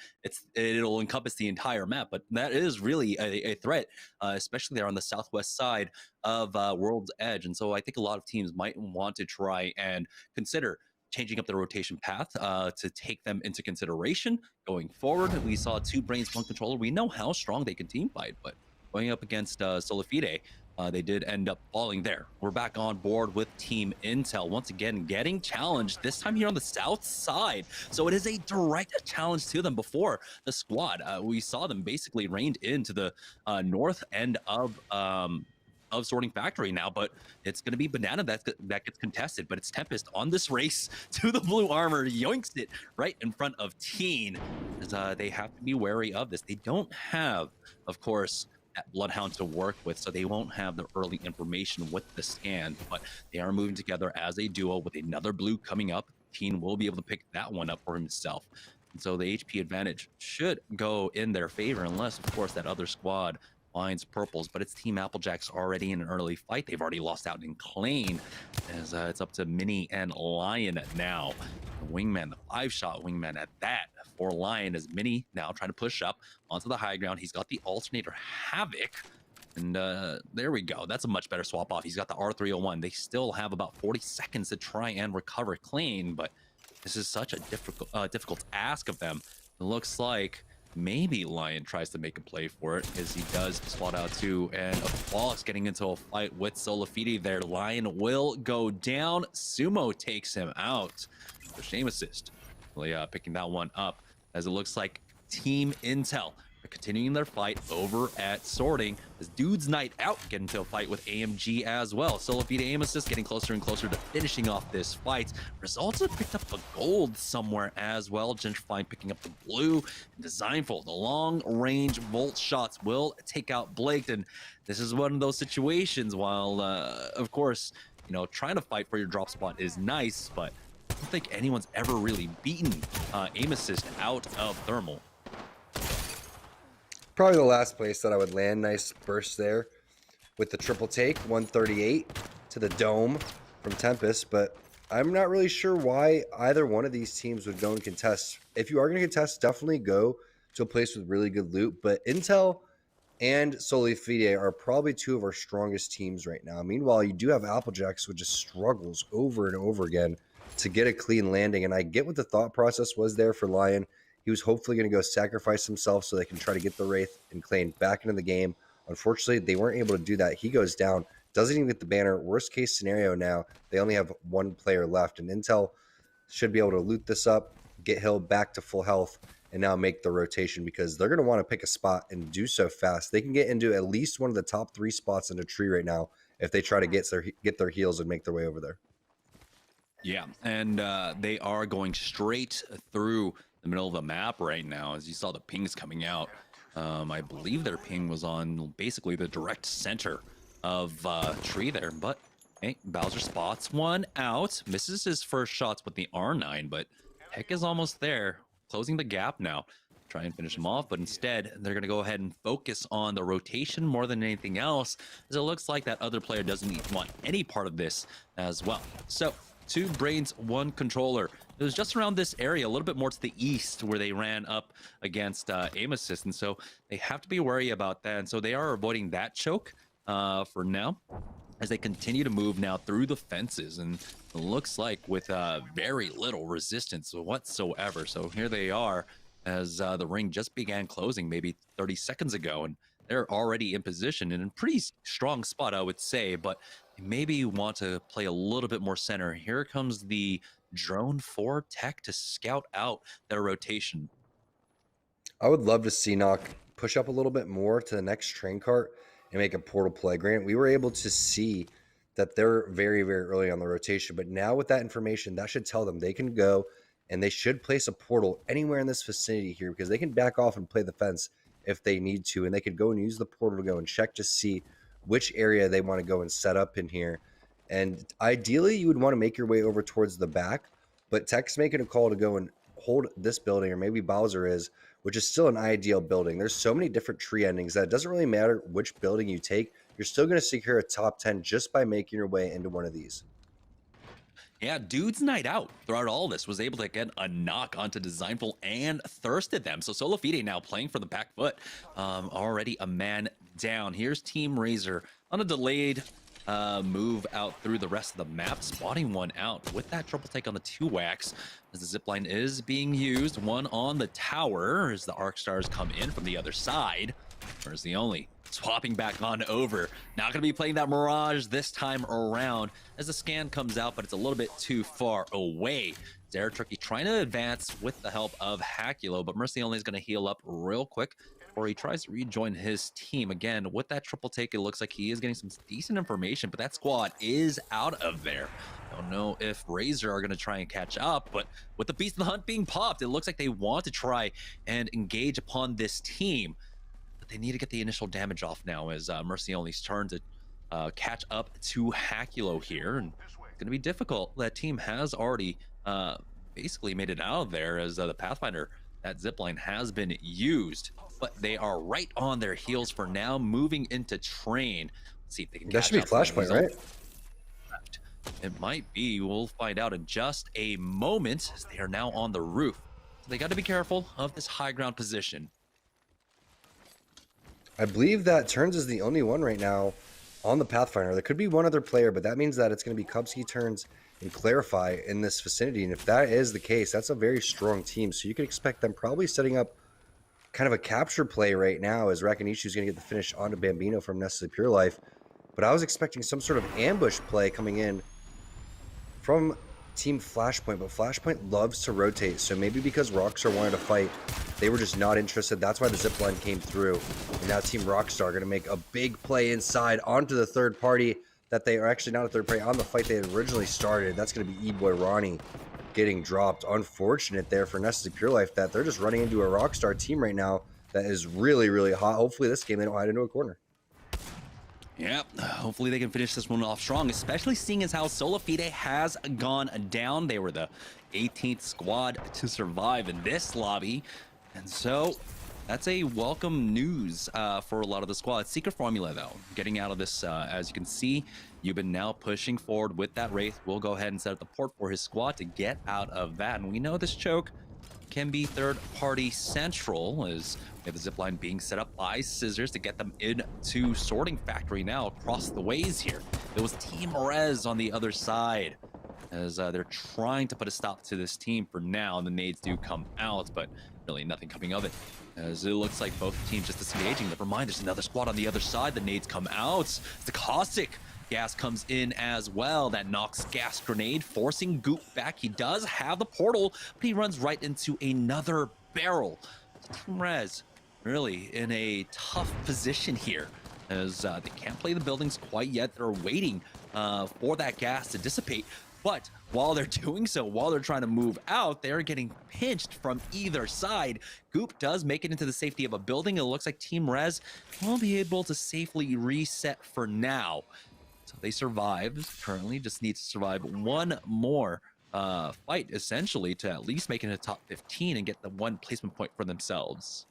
Speaker 4: it'll encompass the entire map. But that is really a threat, especially there on the southwest side of World's Edge. And so I think a lot of teams might want to try and consider changing up the rotation path to take them into consideration going forward. We saw 2 brains, 1 controller. We know how strong they can team fight, but going up against Solo Fide, They did end up falling there. We're back on board with Team Intel once again, getting challenged this time here on the south side. So it is a direct challenge to them. Before the squad, we saw them basically reined into the north end of Sorting Factory now, but it's going to be Banana that gets contested. But it's Tempest on this race to the blue armor, yoinks it right in front of Teen. As, they have to be wary of this. They don't have, of course, that Bloodhound to work with, so they won't have the early information with the scan, but they are moving together as a duo with another blue coming up. Teen will be able to pick that one up for himself. And so the HP advantage should go in their favor, unless, of course, that other squad finds purples, but it's Team Applejacks already in an early fight. They've already lost out in Klein, as it's up to Mini and Lion now. The wingman, the 5-shot wingman at that for Lion, as Mini now trying to push up onto the high ground. He's got the alternator Havoc, and there we go. That's a much better swap off. He's got the R301. They still have about 40 seconds to try and recover Klein, but this is such a difficult ask of them. It looks like maybe Lion tries to make a play for it, as he does spot out too, and a Fox getting into a fight with Solafidi there. Lion will go down. Sumo takes him out. The shame assist. Really picking that one up, as it looks like Team Intel are continuing their fight over at Sorting. As Dude's Night Out get into a fight with AMG as well. Solafidi aim assist getting closer and closer to finishing off this fight. Results have picked up a gold somewhere as well. Gentrifying picking up the blue. And Designful, the long range volt shots will take out Blake. And this is one of those situations, while of course, you know, trying to fight for your drop spot is nice, but I don't think anyone's ever really beaten aim assist out of Thermal.
Speaker 5: Probably the last place that I would land. Nice burst there with the triple take, 138 to the dome from Tempest, but I'm not really sure why either one of these teams would go and contest. If you are going to contest, definitely go to a place with really good loot, but Intel and Solifide are probably two of our strongest teams right now. Meanwhile, you do have Applejacks, which just struggles over and over again to get a clean landing, and I get what the thought process was there for Lion. He was hopefully going to go sacrifice himself so they can try to get the Wraith and Klein back into the game. Unfortunately, they weren't able to do that. He goes down, doesn't even get the banner. Worst case scenario now, they only have one player left, and Intel should be able to loot this up, get Hill back to full health, and now make the rotation, because they're going to want to pick a spot and do so fast. They can get into at least one of the top 3 spots in a tree right now if they try to get their heals and make their way over there.
Speaker 4: Yeah, and they are going straight through the middle of the map right now. As you saw the pings coming out, I believe their ping was on basically the direct center of tree there. But hey, Bowser spots one out, misses his first shots with the R9, but Heck is almost there, closing the gap now. Try and finish him off, but instead they're going to go ahead and focus on the rotation more than anything else, as it looks like that other player doesn't even want any part of this as well. So 2 brains, 1 controller. It was just around this area, a little bit more to the east, where they ran up against aim assist, and so they have to be wary about that. And so they are avoiding that choke for now, as they continue to move now through the fences, and it looks like with very little resistance whatsoever. So here they are, as the ring just began closing maybe 30 seconds ago, and they're already in position in a pretty strong spot, I would say, but maybe you want to play a little bit more center. Here comes the drone 4 tech to scout out their rotation.
Speaker 5: I would love to see Knock push up a little bit more to the next train cart and make a portal play. Grant, we were able to see that they're very, very early on the rotation, but now with that information, that should tell them they can go and they should place a portal anywhere in this vicinity here, because they can back off and play the fence if they need to, and they could go and use the portal to go and check to see which area they want to go and set up in here. And ideally, you would want to make your way over towards the back, but Tech's making a call to go and hold this building, or maybe Bowser is, which is still an ideal building. There's so many different tree endings that it doesn't really matter which building you take. You're still going to secure a top 10 just by making your way into one of these.
Speaker 4: Yeah, Dude's Night Out throughout all this was able to get a knock onto Designful and thirsted them. So Solafide now playing for the back foot, already a man down. Here's Team Razor on a delayed move out through the rest of the map, spotting one out with that triple take on the 2-wax as the zipline is being used. One on the tower as the Arc Stars come in from the other side. Where's the only swapping back on over. Not going to be playing that Mirage this time around as the scan comes out, but it's a little bit too far away. Air Turkey trying to advance with the help of Hakulo, but Mercy Only is going to heal up real quick or he tries to rejoin his team. Again, with that triple take, it looks like he is getting some decent information, but that squad is out of there. I don't know if Razor are going to try and catch up, but with the Beast of the Hunt being popped, it looks like they want to try and engage upon this team. But they need to get the initial damage off now as Mercy Only's turn to catch up to Hakulo here. And it's going to be difficult. That team has already basically made it out of there as the Pathfinder, that zipline has been used, but they are right on their heels for now, moving into train. Let's see if they can
Speaker 5: that
Speaker 4: catch
Speaker 5: should be
Speaker 4: up.
Speaker 5: Flashpoint, right?
Speaker 4: It might be. We'll find out in just a moment as they are now on the roof. So they got to be careful of this high ground position.
Speaker 5: I believe that Turns is the only one right now on the Pathfinder. There could be one other player, but that means that it's going to be Kubsky, Turns, and Clarify in this vicinity. And if that is the case, that's a very strong team. So you can expect them probably setting up kind of a capture play right now as Rakanishu is going to get the finish onto Bambino from Nestle Pure Life. But I was expecting some sort of ambush play coming in from Team Flashpoint, but Flashpoint loves to rotate. So maybe because Rockstar wanted to fight, they were just not interested. That's why the zipline came through. And now Team Rockstar are going to make a big play inside onto the third party that they are actually not a third party on the fight they had originally started. That's going to be E-Boy Ronnie getting dropped. Unfortunate there for Nestle Pure Life that they're just running into a Rockstar team right now that is really, really hot. Hopefully this game they don't hide into a corner.
Speaker 4: Yeah, hopefully they can finish this one off strong, especially seeing as how Solafide has gone down. They were the 18th squad to survive in this lobby. And so that's a welcome news for a lot of the squad. Secret Formula, though, getting out of this, as you can see, you've been now pushing forward with that Wraith. We'll go ahead and set up the port for his squad to get out of that. And we know this choke can be third-party central, as we have the zipline being set up by Scissors to get them into Sorting Factory now across the ways here. It was Team Rez on the other side, as they're trying to put a stop to this team for now, and the nades do come out, but really nothing coming of it, as it looks like both teams just disengaging. Never mind, there's another squad on the other side. The nades come out. The Caustic gas comes in as well. That knocks gas grenade, forcing Goop back. He does have the portal, but he runs right into another barrel. Team Rez really in a tough position here, as they can't play the buildings quite yet. They're waiting for that gas to dissipate. But while they're doing so, while they're trying to move out, they're getting pinched from either side. Goop does make it into the safety of a building. It looks like Team Rez will be able to safely reset for now. So they survived. Currently just need to survive one more fight, essentially, to at least make it a top 15 and get the one placement point for themselves.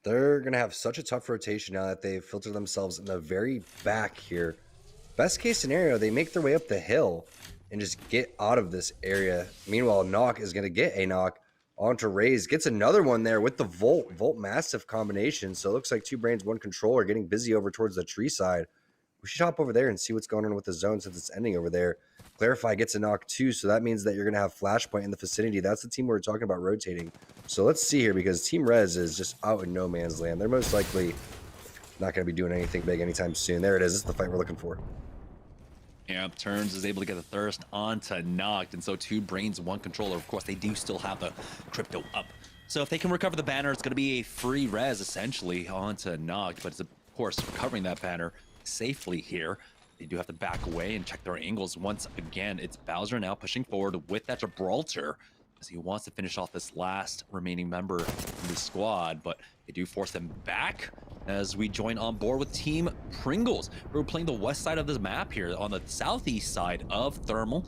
Speaker 5: They're going to have such a tough rotation now that they've filtered themselves in the very back here. Best case scenario, they make their way up the hill and just get out of this area. Meanwhile, Knock is going to get a knock onto Raze. Gets another one there with the Volt. Volt massive combination. So it looks like Two Brains, One Controller getting busy over towards the tree side. We should hop over there and see what's going on with the zone since it's ending over there. Clarify gets a knock too, so that means that you're going to have Flashpoint in the vicinity. That's the team we're talking about rotating. So let's see here, because Team Rez is just out in no man's land. They're most likely not going to be doing anything big anytime soon. There it is. This is the fight we're looking for.
Speaker 4: Yeah, Turns is able to get the thirst onto Knocked, and so Two Brains, One Controller. Of course, they do still have the crypto up. So if they can recover the banner, it's going to be a free res, essentially, onto Knocked. But it's, of course, recovering that banner safely here. They do have to back away and check their angles once again. It's Bowser now pushing forward with that Gibraltar, as he wants to finish off this last remaining member in the squad, but they do force them back as we join on board with Team Pringles. We're playing the west side of this map here on the southeast side of Thermal,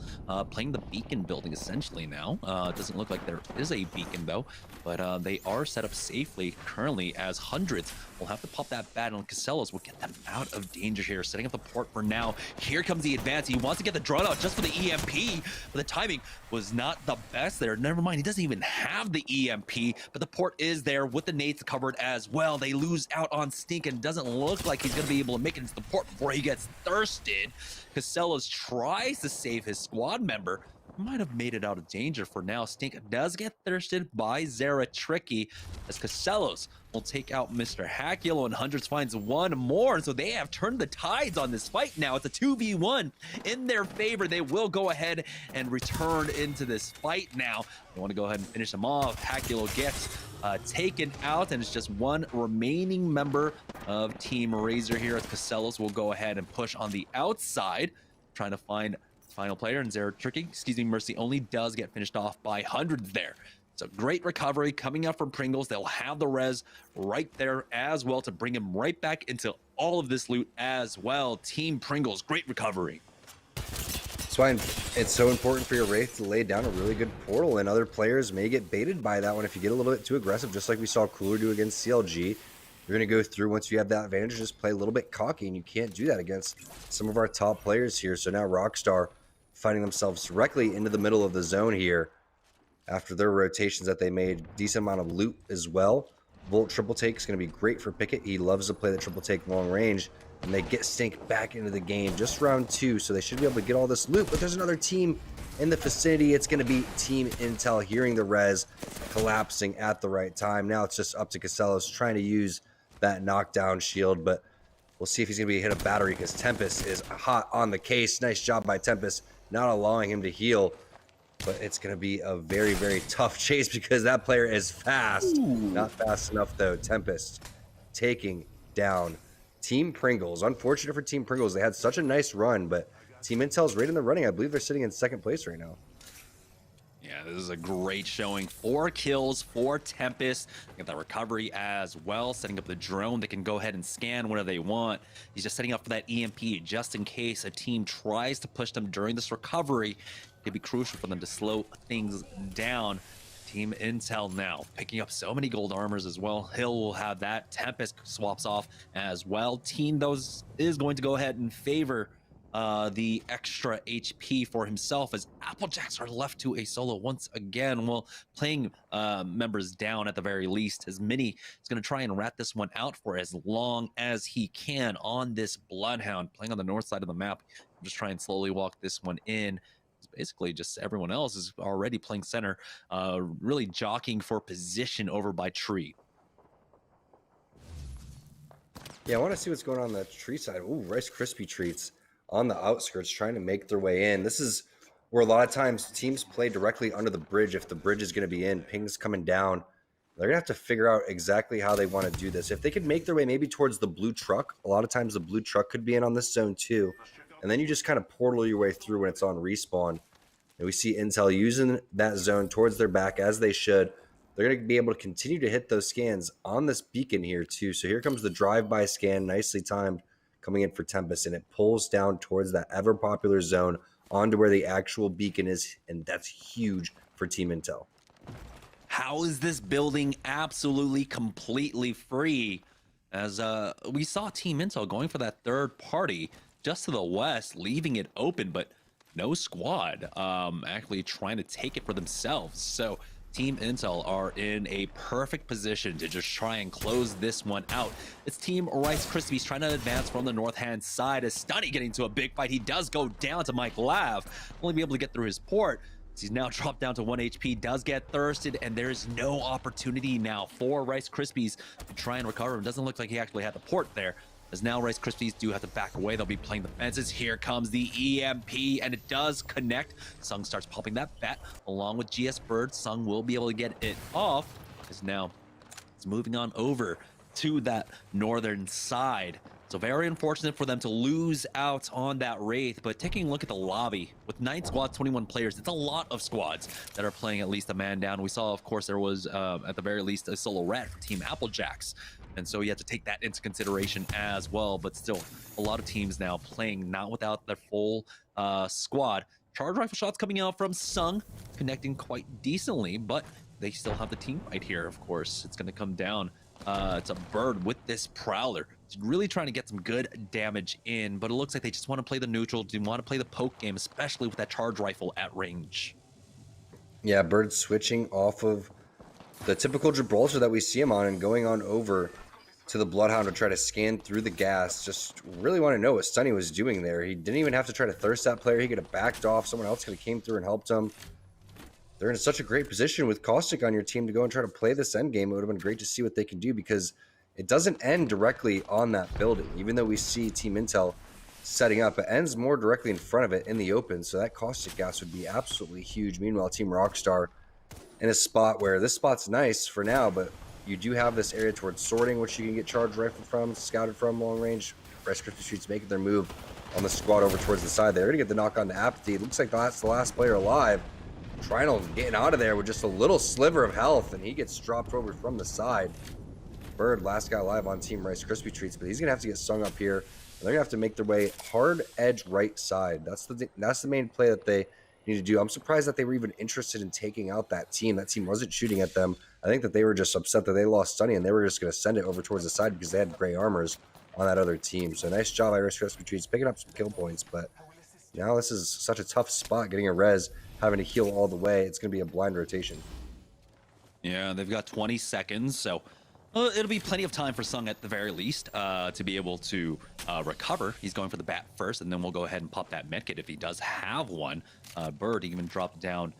Speaker 4: playing the beacon building essentially now. It doesn't look like there is a beacon though, but they are set up safely currently, as Hundreds will have to pop that bat on Casellas. Will get them out of danger here, setting up the port for now. Here comes the advance. He wants to get the drone out just for the EMP, but the timing was not the best there. Never mind, he doesn't even have the EMP, but the port is there with the nades to cover covered as well. They lose out on Stink, and doesn't look like he's going to be able to make it into the port before he gets thirsted. Casellas tries to save his squad member. Might have made it out of danger for now. Stink does get thirsted by Zera Tricky, as Casellas will take out Mr. Hack. Yellow and Hundreds finds one more, and so they have turned the tides on this fight now. It's a 2v1 in their favor. They will go ahead and return into this fight now. They want to go ahead and finish them off. Hack Yellow gets taken out, and it's just one remaining member of Team Razor here, as Casellas will go ahead and push on the outside, trying to find final player, and Zera Tricky, Mercy only does get finished off by Hundreds there. It's a great recovery coming out from Pringles. They'll have the res right there as well to bring him right back into all of this loot as well. Team Pringles, great recovery.
Speaker 5: That's why it's so important for your Wraith to lay down a really good portal, and other players may get baited by that one if you get a little bit too aggressive, just like we saw Cooler do against CLG. You're going to go through, once you have that advantage, just play a little bit cocky, and you can't do that against some of our top players here. So now Rockstar finding themselves directly into the middle of the zone here after their rotations that they made. Decent amount of loot as well. Volt triple take is going to be great for Pickett. He loves to play the triple take long range, and they get Stink back into the game just round 2, so they should be able to get all this loot. But there's another team in the vicinity. It's going to be Team Intel hearing the res, collapsing at the right time. Now it's just up to Casellas trying to use that knockdown shield, but we'll see if he's going to be hit a battery, because Tempest is hot on the case. Nice job by Tempest, not allowing him to heal, but it's going to be a very, very tough chase because that player is fast. Ooh. Not fast enough, though. Tempest taking down Team Pringles. Unfortunate for Team Pringles. They had such a nice run, but Team Intel's right in the running. I believe they're sitting in second place right now.
Speaker 4: Yeah, this is a great showing. 4 kills for Tempest. Get that recovery as well, setting up the drone. They can go ahead and scan whenever they want. He's just setting up for that EMP just in case a team tries to push them during this recovery. It could be crucial for them to slow things down. Team Intel now picking up so many gold armors as well. Hill will have that. Tempest swaps off as well. Team those is going to go ahead and favor the extra HP for himself, as Applejacks are left to a solo once again. Well, playing members down at the very least, as Mini is going to try and rat this one out for as long as he can on this Bloodhound, playing on the north side of the map. Just try and slowly walk this one in. It's basically just everyone else is already playing center, really jockeying for position over by Tree.
Speaker 5: Yeah, I want to see what's going on the tree side. Ooh, Rice Krispie treats on the outskirts trying to make their way in. This is where a lot of times teams play directly under the bridge. If the bridge is going to be in, ping's coming down, they're going to have to figure out exactly how they want to do this. If they could make their way maybe towards the blue truck, a lot of times the blue truck could be in on this zone too. And then you just kind of portal your way through when it's on respawn. And we see Intel using that zone towards their back, as they should. They're going to be able to continue to hit those scans on this beacon here too. So here comes the drive-by scan, nicely timed, coming in for Tempest, and it pulls down towards that ever popular zone onto where the actual beacon is, and that's huge for Team Intel.
Speaker 4: How is this building absolutely completely free? As we saw Team Intel going for that third party just to the west, leaving it open, but no squad actually trying to take it for themselves. So Team Intel are in a perfect position to just try and close this one out. It's Team Rice Krispies trying to advance from the north-hand side. As Stunny getting into a big fight, he does go down to Mike Lav, only be able to get through his port. He's now dropped down to 1 HP, does get thirsted, and there's no opportunity now for Rice Krispies to try and recover him. Doesn't look like he actually had the port there, as now Rice Krispies do have to back away. They'll be playing the fences. Here comes the EMP, and it does connect. Sung starts popping that bat along with GS Bird. Sung will be able to get it off, as now it's moving on over to that northern side. So very unfortunate for them to lose out on that Wraith, but taking a look at the lobby, with 9 squads, 21 players, it's a lot of squads that are playing at least a man down. We saw, of course, there was, at the very least, a solo rat for Team Applejacks. And so you have to take that into consideration as well, but still, a lot of teams now playing not without their full squad. Charge rifle shots coming out from Sung, connecting quite decently, but they still have the team fight here, of course. It's going to come down to Bird with this Prowler. It's really trying to get some good damage in, but it looks like they just want to play the neutral, do want to play the poke game, especially with that charge rifle at range.
Speaker 5: Yeah, Bird switching off of the typical Gibraltar that we see him on, and going on over to the Bloodhound to try to scan through the gas. Just really want to know what Sunny was doing there. He didn't even have to try to thirst that player. He could have backed off. Someone else could have came through and helped him. They're in such a great position with Caustic on your team to go and try to play this end game. It would have been great to see what they can do, because it doesn't end directly on that building. Even though we see Team Intel setting up, it ends more directly in front of it in the open. So that Caustic gas would be absolutely huge. Meanwhile, Team Rockstar in a spot where this spot's nice for now, but you do have this area towards sorting, which you can get charged rifle from, scouted from long range. Rice Krispies Treats making their move on the squad over towards the side. They're going to get the knock on to Apathy. It looks like that's the last player alive. Trinal's getting out of there with just a little sliver of health, and he gets dropped over from the side. Bird, last guy alive on Team Rice Krispie Treats, but he's going to have to get sung up here. And they're going to have to make their way hard edge right side. That's the main play that they need to do. I'm surprised that they were even interested in taking out that team. That team wasn't shooting at them. I think that they were just upset that they lost Sunny, and they were just going to send it over towards the side because they had gray armors on that other team. So nice job, Rice Krispie Treats, picking up some kill points. But now this is such a tough spot, getting a res, having to heal all the way. It's going to be a blind rotation.
Speaker 4: Yeah, they've got 20 seconds, so it'll be plenty of time for Sung at the very least to be able to recover. He's going for the bat first, and then we'll go ahead and pop that medkit if he does have one. Bird even dropped down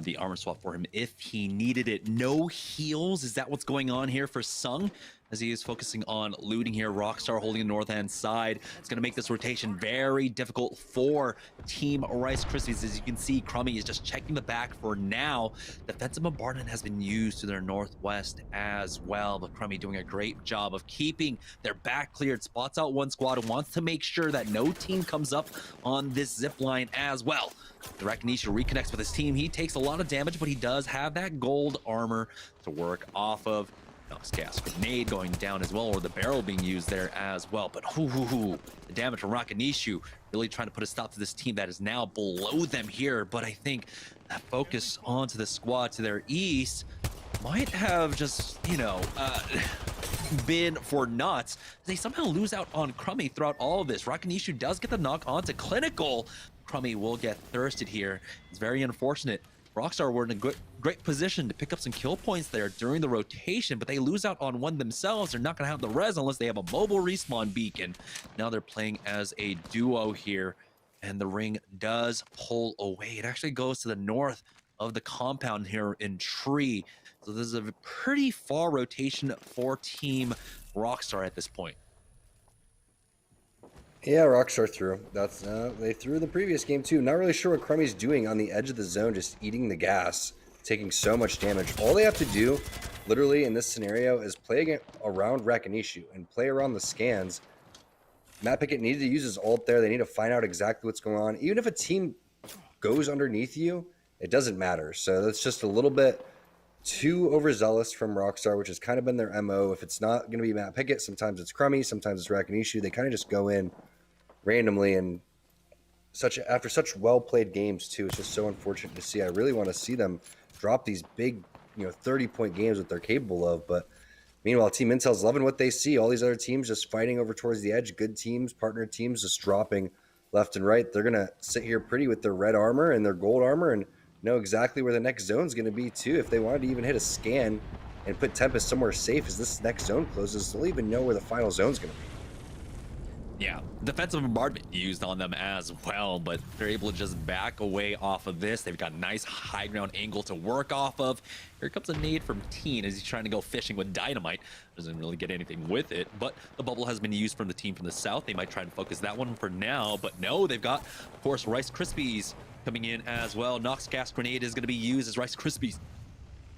Speaker 4: the armor swap for him if he needed it. No heals. Is that what's going on here for Sung? As he is focusing on looting here. Rockstar holding the north-hand side. It's going to make this rotation very difficult for Team Rice Krispies. As you can see, Crummy is just checking the back for now. Defensive bombardment has been used to their northwest as well, but Crummy doing a great job of keeping their back cleared. Spots out one squad and wants to make sure that no team comes up on this zip line as well. The Rakinisha reconnects with his team. He takes a lot of damage, but he does have that gold armor to work off of. Nox Gas grenade going down as well, or the barrel being used there as well. But the damage from Rakinishu really trying to put a stop to this team that is now below them here. But I think that focus onto the squad to their east might have just, been for nuts. They somehow lose out on Crummy throughout all of this. Rakinishu does get the knock onto Clinical. Crummy will get thirsted here. It's very unfortunate. Rockstar were in a great position to pick up some kill points there during the rotation, but they lose out on one themselves. They're not going to have the res unless they have a mobile respawn beacon. Now they're playing as a duo here, and the ring does pull away. It actually goes to the north of the compound here in Tree. So this is a pretty far rotation for Team Rockstar at this point.
Speaker 5: Yeah, Rockstar threw. That's they threw the previous game too. Not really sure what Crummy's doing on the edge of the zone, just eating the gas, taking so much damage. All they have to do, literally in this scenario, is play around Rakinishu and play around the scans. Matt Pickett needed to use his ult there. They need to find out exactly what's going on. Even if a team goes underneath you, it doesn't matter. So that's just a little bit too overzealous from Rockstar, which has kind of been their MO. If it's not going to be Matt Pickett, sometimes it's Crummy, sometimes it's Rakinishu. They kind of just go in randomly, and after such well-played games too, it's just so unfortunate to see. I really want to see them drop these big, 30-point games that they're capable of. But meanwhile, Team Intel's loving what they see. All these other teams just fighting over towards the edge. Good teams, partner teams just dropping left and right. They're going to sit here pretty with their red armor and their gold armor and know exactly where the next zone's going to be too. If they wanted to even hit a scan and put Tempest somewhere safe as this next zone closes, they'll even know where the final zone's going to be.
Speaker 4: Yeah, defensive bombardment used on them as well, but they're able to just back away off of this. They've got a nice high ground angle to work off of. Here comes a nade from Teen as he's trying to go fishing with dynamite. Doesn't really get anything with it, but the bubble has been used from the team from the south. They might try and focus that one for now, but no, they've got, of course, Rice Krispies coming in as well. Nox Gas grenade is going to be used as Rice Krispies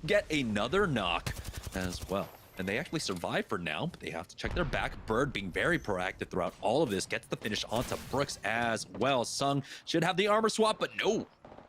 Speaker 4: get another knock as well. And they actually survive for now, but they have to check their back. Bird being very proactive throughout all of this. Gets the finish onto Brooks as well. Sung should have the armor swap, but no.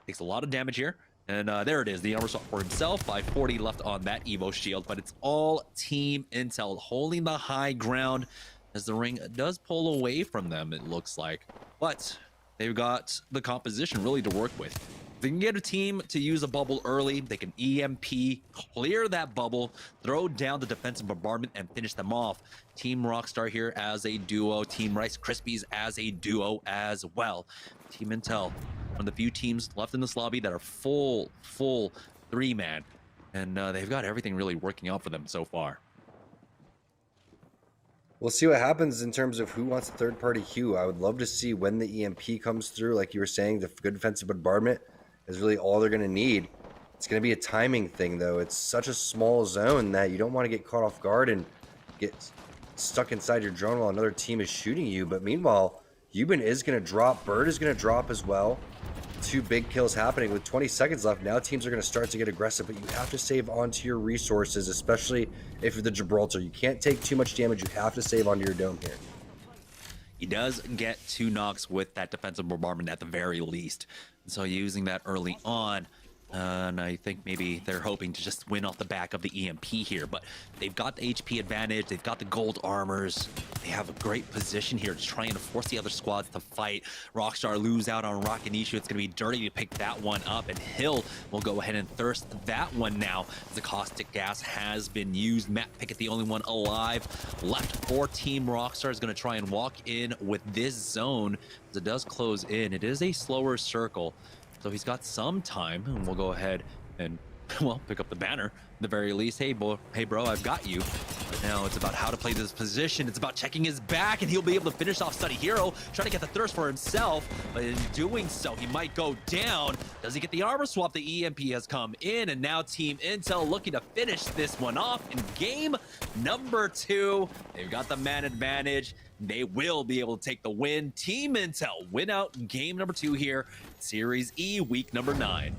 Speaker 4: Takes a lot of damage here. And there it is, the armor swap for himself. 540 left on that Evo shield, but it's all Team Intel holding the high ground as the ring does pull away from them, it looks like. But they've got the composition really to work with. They can get a team to use a bubble early. They can EMP, clear that bubble, throw down the defensive bombardment, and finish them off. Team Rockstar here as a duo. Team Rice Krispies as a duo as well. Team Intel, one of the few teams left in this lobby that are full three-man. and they've got everything really working out for them so far.
Speaker 5: We'll see what happens in terms of who wants a third-party queue. I would love to see when the EMP comes through. Like you were saying, the good defensive bombardment is really all they're going to need. It's going to be a timing thing, though. It's such a small zone that you don't want to get caught off guard and get stuck inside your drone while another team is shooting you. But meanwhile, Yuban is going to drop. Bird is going to drop as well. 2 big kills happening with 20 seconds left. Now teams are going to start to get aggressive, but you have to save onto your resources, especially if you're the Gibraltar. You can't take too much damage. You have to save onto your dome here.
Speaker 4: He does get 2 knocks with that defensive bombardment at the very least. So using that early on, and I think maybe they're hoping to just win off the back of the EMP here, but they've got the HP advantage, they've got the gold armors, they have a great position here to try and force the other squads to fight. Rockstar lose out on Rockanishu. It's going to be dirty to pick that one up, and Hill will go ahead and thirst that one now as the caustic gas has been used. Matt Pickett, the only one alive left for Team Rockstar, is going to try and walk in with this zone as it does close in. It is a slower circle, so he's got some time, and we'll go ahead and, well, pick up the banner at the very least. Hey, bro, I've got you. But now it's about how to play this position. It's about checking his back, and he'll be able to finish off Study Hero, trying to get the thirst for himself. But in doing so, he might go down. Does he get the armor swap? The EMP has come in, and now Team Intel looking to finish this one off in game number 2. They've got the man advantage. They will be able to take the win. Team Intel win out game number 2 here, Series E, week number 9.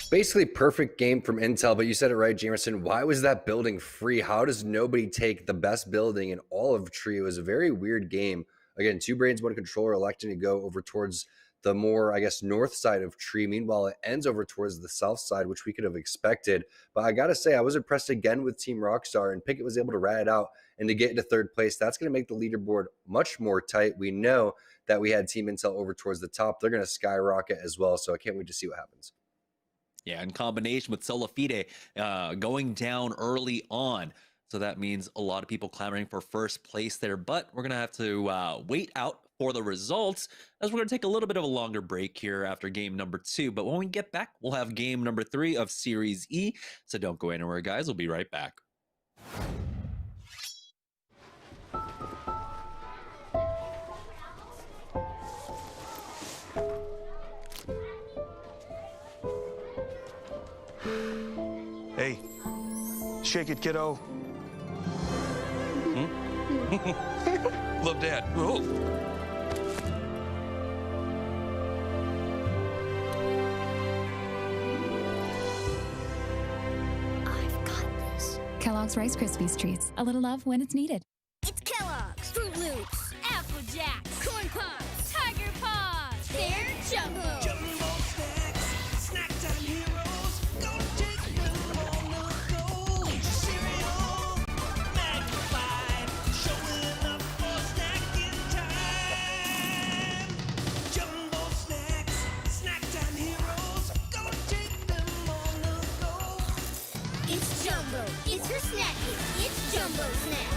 Speaker 5: Basically perfect game from Intel, but you said it right, Jamerson. Why was that building free? How does nobody take the best building in all of Tree? It was a very weird game. Again, 2 brains, 1 controller electing to go over towards the more, I guess, north side of Tree. Meanwhile, it ends over towards the south side, which we could have expected. But I got to say, I was impressed again with Team Rockstar, and Pickett was able to rat it out and to get into 3rd place. That's going to make the leaderboard much more tight. We know that we had Team Intel over towards the top. They're going to skyrocket as well, so I can't wait to see what happens.
Speaker 4: Yeah, in combination with Solafide going down early on. So that means a lot of people clamoring for first place there. But we're going to have to wait out for the results, as we're going to take a little bit of a longer break here after game number 2. But when we get back, we'll have game number 3 of Series E. So don't go anywhere, guys. We'll be right back.
Speaker 1: Hey, shake it, kiddo. Love Dad. Oh.
Speaker 2: I've got this.
Speaker 3: Kellogg's Rice Krispies Treats. A little love when it's needed.
Speaker 2: It's Kellogg's, Fruit Loops, Apple Jacks, Corn Pops, Tiger Paws. They're Jumbo.
Speaker 6: Jumbo snacks, snack time heroes. Go take them on the go. Cereal, magnified, showing up for snacking time. Jumbo snacks, snack time heroes. Go take them on the go.
Speaker 2: It's Jumbo. It's for snacking. It's Jumbo Snacks.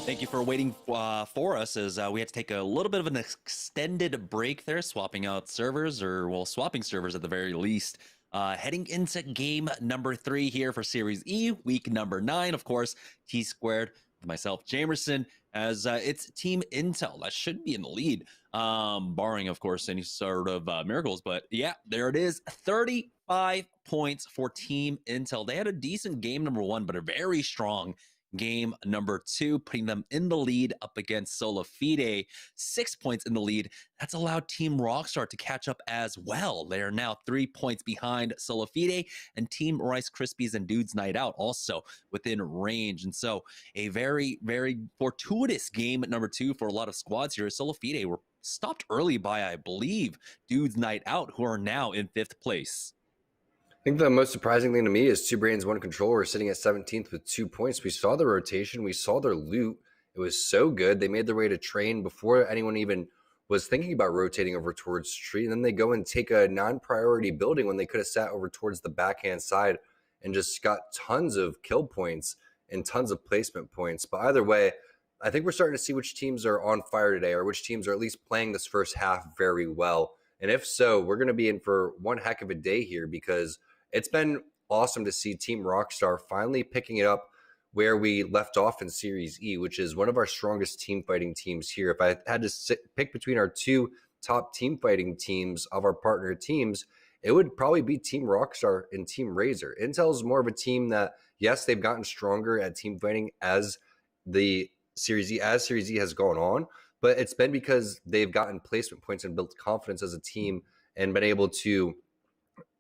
Speaker 4: Thank you for waiting for us as we had to take a little bit of an extended break there, swapping out servers, or well, swapping servers at the very least. Heading into game number 3 here for Series E, week number 9, of course, T Squared with myself, Jamerson, as it's Team Intel that should be in the lead, barring, of course, any sort of miracles. But yeah, there it is, 35 points for Team Intel. They had a decent game number 1, but a very strong game number 2, putting them in the lead up against Sola Fide, 6 points in the lead. That's allowed Team Rockstar to catch up as well. They are now 3 points behind Sola Fide, and Team Rice Krispies and Dudes Night Out also within range. And so a very, very fortuitous game number 2 for a lot of squads here. Sola Fide were stopped early by, I believe, Dudes Night Out, who are now in 5th place.
Speaker 5: I think the most surprising thing to me is Two Brains, One Controller sitting at 17th with 2 points. We saw the rotation. We saw their loot. It was so good. They made their way to train before anyone even was thinking about rotating over towards street. And then they go and take a non-priority building when they could have sat over towards the backhand side and just got tons of kill points and tons of placement points. But either way, I think we're starting to see which teams are on fire today, or which teams are at least playing this first half very well. And if so, we're going to be in for one heck of a day here, because it's been awesome to see Team Rockstar finally picking it up where we left off in Series E, which is one of our strongest team fighting teams here. If I had to pick between our 2 top team fighting teams of our partner teams, it would probably be Team Rockstar and Team Razer. Intel is more of a team that, yes, they've gotten stronger at team fighting as the Series E has gone on, but it's been because they've gotten placement points and built confidence as a team and been able to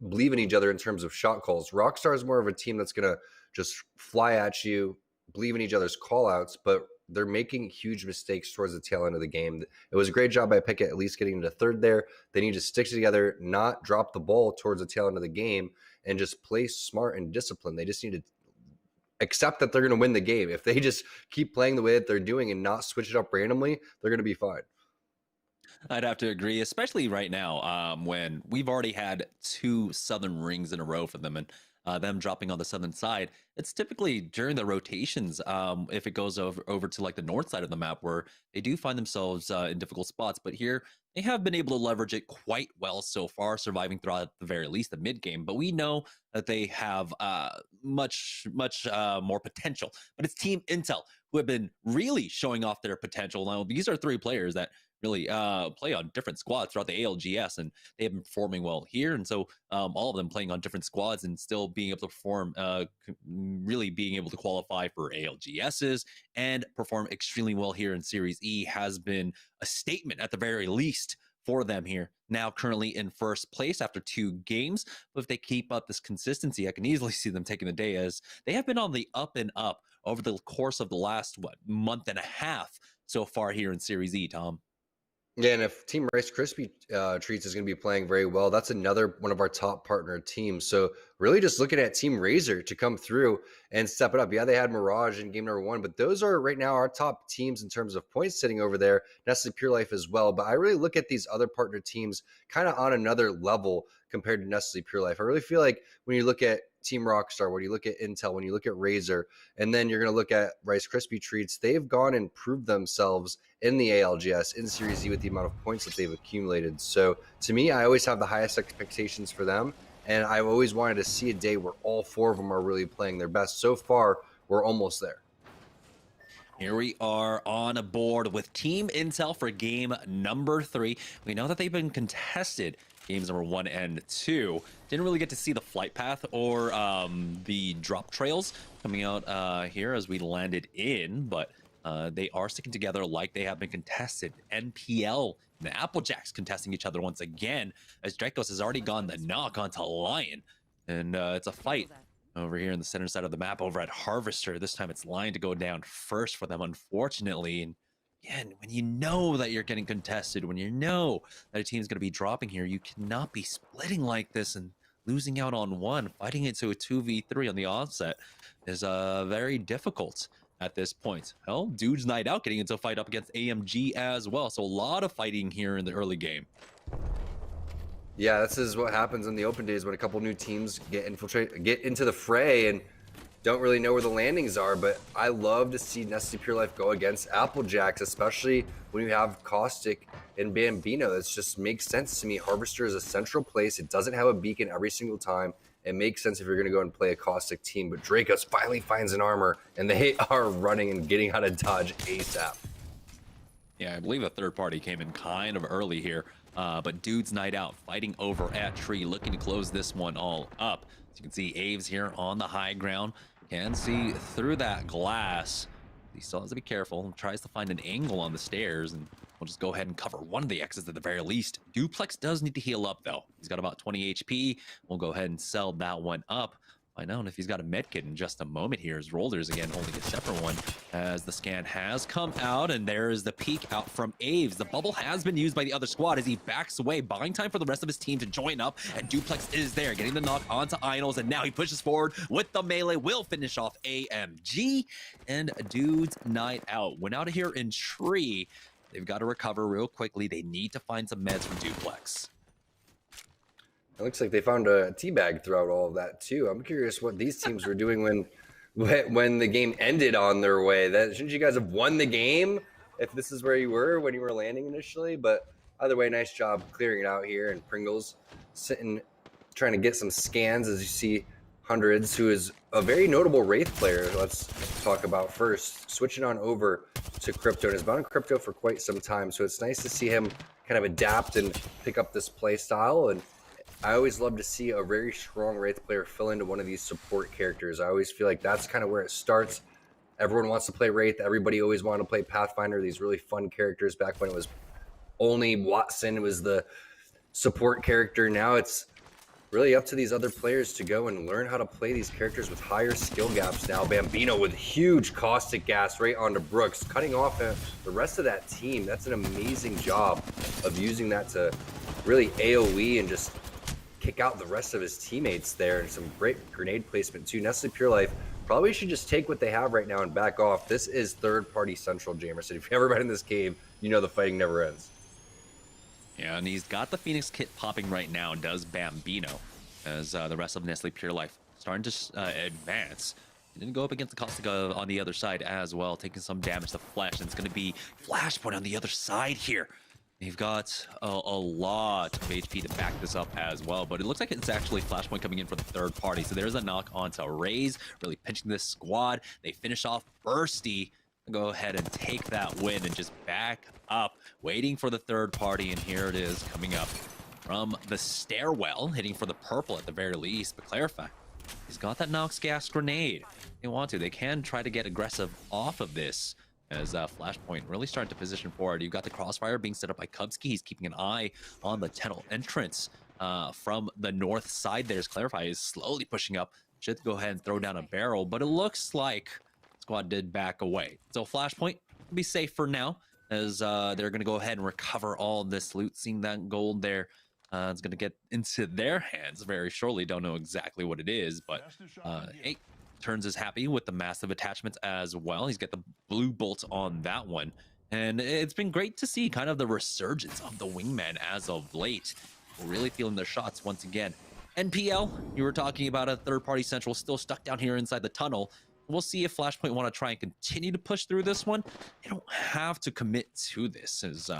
Speaker 5: believe in each other in terms of shot calls. Rockstar is more of a team that's going to just fly at you, believe in each other's call outs, but they're making huge mistakes towards the tail end of the game. It was a great job by Pickett at least getting into 3rd there. They need to stick together, not drop the ball towards the tail end of the game, and just play smart and disciplined. They just need to accept that they're going to win the game. If they just keep playing the way that they're doing and not switch it up randomly, they're going to be fine.
Speaker 4: I'd have to agree, especially right now, when we've already had 2 Southern rings in a row for them, and them dropping on the Southern side. It's typically during the rotations, if it goes over to like the north side of the map, where they do find themselves in difficult spots. But here, they have been able to leverage it quite well so far, surviving throughout at the very least the mid game. But we know that they have much more potential. But it's Team Intel who have been really showing off their potential. Now, these are 3 players that really play on different squads throughout the ALGS, and they have been performing well here. And so all of them playing on different squads and still being able to perform, really being able to qualify for ALGSs and perform extremely well here in Series E has been a statement at the very least for them here. Now currently in first place after 2 games. But if they keep up this consistency, I can easily see them taking the day, as they have been on the up and up over the course of the last, month and a half so far here in Series E, Tom.
Speaker 5: Yeah, and if Team Rice Krispie Treats is going to be playing very well, that's another one of our top partner teams. So really just looking at Team Razor to come through and step it up. Yeah, they had Mirage in game number 1, but those are right now our top teams in terms of points sitting over there. Nestle Pure Life as well. But I really look at these other partner teams kind of on another level compared to Nestle Pure Life. I really feel like when you look at Team Rockstar, when you look at Intel, when you look at Razor, and then you're going to look at Rice Krispie Treats, they've gone and proved themselves in the ALGS, in Series E, with the amount of points that they've accumulated. So to me, I always have the highest expectations for them, and I've always wanted to see a day where all 4 of them are really playing their best. So far, we're almost there.
Speaker 4: Here we are on a board with Team Intel for game number 3. We know that they've been contested games number 1 and 2. Didn't really get to see the flight path or the drop trails coming out here as we landed in, but they are sticking together like they have been contested. NPL and the Applejacks contesting each other once again, as Dracos has already gone the knock onto Lion. And it's a fight over here in the center side of the map over at Harvester. This time it's Lion to go down first for them, unfortunately. And again, when you know that you're getting contested, when you know that a team's going to be dropping here, you cannot be splitting like this and losing out on one. Fighting it to a 2v3 on the onset is very difficult at this point. Hell, Dude's Night Out getting into a fight up against AMG as well. So a lot of fighting here in the early game.
Speaker 5: Yeah, this is what happens in the open days when a couple new teams get into the fray and don't really know where the landings are. But I love to see Nestle Pure Life go against Applejacks, especially when you have Caustic and Bambino. That just makes sense to me. Harvester is a central place. It doesn't have a beacon every single time. It makes sense if you're going to go and play a Caustic team. But Dracos finally finds an armor, and they are running and getting out of dodge ASAP.
Speaker 4: Yeah, I believe a third party came in kind of early here. But Dude's Night Out fighting over at Tree, looking to close this one all up. As you can see, Aves here on the high ground. Can see through that glass. He still has to be careful. Tries to find an angle on the stairs, and we'll just go ahead and cover one of the exits at the very least. Duplex does need to heal up, though. He's got about 20 HP. We'll go ahead and sell that one up. Find out if he's got a medkit in just a moment here, as Rollers again holding a separate one as the scan has come out, and there is the peek out from Aves. The bubble has been used by the other squad as he backs away, buying time for the rest of his team to join up, and Duplex is there, getting the knock onto Inos, and now he pushes forward with the melee, will finish off AMG, and Dude's Night Out. Went out of here in Tree. They've got to recover real quickly. They need to find some meds from Duplex.
Speaker 5: It looks like they found a teabag throughout all of that too. I'm curious what these teams were doing when the game ended on their way. Shouldn't you guys have won the game if this is where you were when you were landing initially? But either way, nice job clearing it out here. And Pringles sitting, trying to get some scans, as you see Hundreds, who is a very notable Wraith player. Let's talk about first. Switching on over to Crypto, and has been on Crypto for quite some time. So it's nice to see him kind of adapt and pick up this play style. And I always love to see a very strong Wraith player fill into one of these support characters. I always feel like that's kind of where it starts. Everyone wants to play Wraith. Everybody always wanted to play Pathfinder, these really fun characters back when it was only Watson was the support character. Now it's really up to these other players to go and learn how to play these characters with higher skill gaps. Now Bambino with huge caustic gas right onto Brooks, cutting off the rest of that team. That's an amazing job of using that to really AoE and just kick out the rest of his teammates there, and some great grenade placement too. Nestle Pure Life probably should just take what they have right now and back off. This is third-party Central Jamerson. If you've ever been in this game, you know the fighting never ends.
Speaker 4: Yeah, and he's got the Phoenix kit popping right now, and does Bambino, as the rest of Nestle Pure Life starting to advance. He didn't go up against the Caustica on the other side as well, taking some damage to Flash, and it's going to be Flashpoint on the other side here. They've got a lot of HP to back this up as well, but it looks like it's actually Flashpoint coming in for the third party. So there's a knock onto Raze, really pinching this squad. They finish off Bursty. Go ahead and take that win and just back up, waiting for the third party, and here it is coming up from the stairwell, hitting for the purple at the very least. But Clarify, he's got that Nox gas grenade. They want to. They can try to get aggressive off of this, as Flashpoint really starting to position forward. You've got the crossfire being set up by Kubsky. He's keeping an eye on the tunnel entrance from the north side. There's Clarify is slowly pushing up. Should go ahead and throw down a barrel, but it looks like squad did back away. So Flashpoint will be safe for now, as they're going to go ahead and recover all this loot. Seeing that gold there, it's going to get into their hands very shortly. Don't know exactly what it is, but hey, Turns is happy with the massive attachments as well. He's got the blue bolt on that one. And it's been great to see kind of the resurgence of the wingman as of late. We're really feeling their shots once again. NPL, you were talking about a third-party Central still stuck down here inside the tunnel. We'll see if Flashpoint want to try and continue to push through this one. They don't have to commit to this, as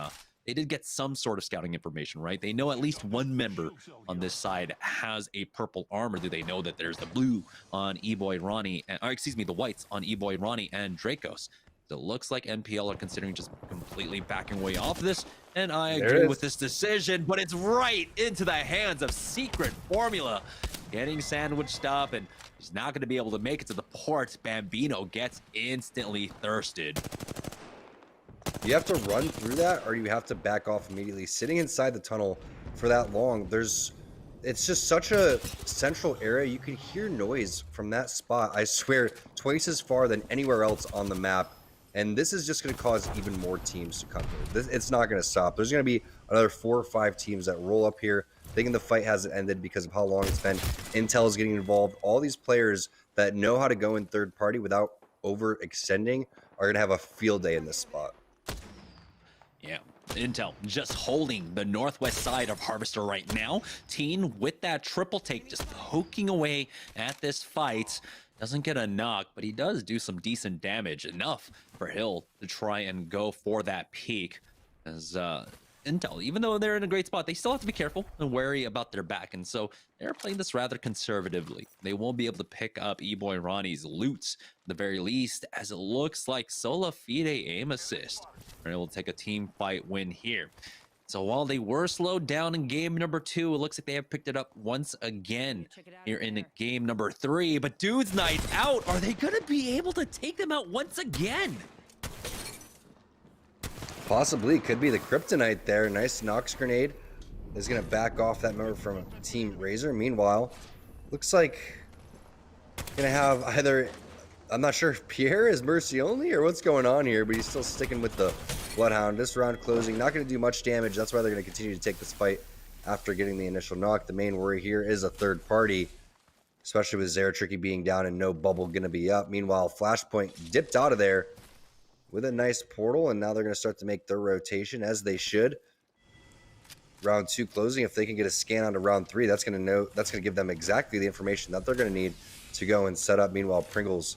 Speaker 4: they did get some sort of scouting information, right? They know at least one member on this side has a purple armor. Do they know that there's the blue on E-Boy Ronnie, or excuse me, the whites on E-Boy Ronnie and Dracos? So it looks like NPL are considering just completely backing away off this, and I agree with this decision, but it's right into the hands of Secret Formula, getting sandwiched up, and he's not going to be able to make it to the port. Bambino gets instantly thirsted.
Speaker 5: You have to run through that, or you have to back off immediately. Sitting inside the tunnel for that long, it's just such a central area. You can hear noise from that spot, I swear, twice as far than anywhere else on the map. And this is just going to cause even more teams to come here. It's not going to stop. There's going to be another 4 or 5 teams that roll up here, thinking the fight hasn't ended because of how long it's been. Intel is getting involved. All these players that know how to go in third party without overextending are going to have a field day in this spot.
Speaker 4: Yeah, Intel just holding the northwest side of Harvester right now. Teen with that triple take, just poking away at this fight. Doesn't get a knock, but he does do some decent damage, enough for Hill to try and go for that peak. As Intel, even though they're in a great spot, they still have to be careful and wary about their back, and so they're playing this rather conservatively. They won't be able to pick up E-Boy Ronnie's loot, at the very least, as it looks like Sola Fide aim assist. They're able to take a team fight win here. So while they were slowed down in game number 2, it looks like they have picked it up once again here in game number 3. But Dude's Night Out, are they going to be able to take them out once again?
Speaker 5: Possibly. Could be the Kryptonite there. Nice Nox grenade. Is going to back off that member from Team Razor. Meanwhile, looks like going to have either... I'm not sure if Pierre is mercy only or what's going on here, but he's still sticking with the Bloodhound. This round closing, not going to do much damage. That's why they're going to continue to take this fight after getting the initial knock. The main worry here is a third party, especially with Zeratricky being down and no bubble going to be up. Meanwhile, Flashpoint dipped out of there with a nice portal, and now they're going to start to make their rotation, as they should. Round 2 closing. If they can get a scan onto round 3, that's going to give them exactly the information that they're going to need to go and set up. Meanwhile, Pringles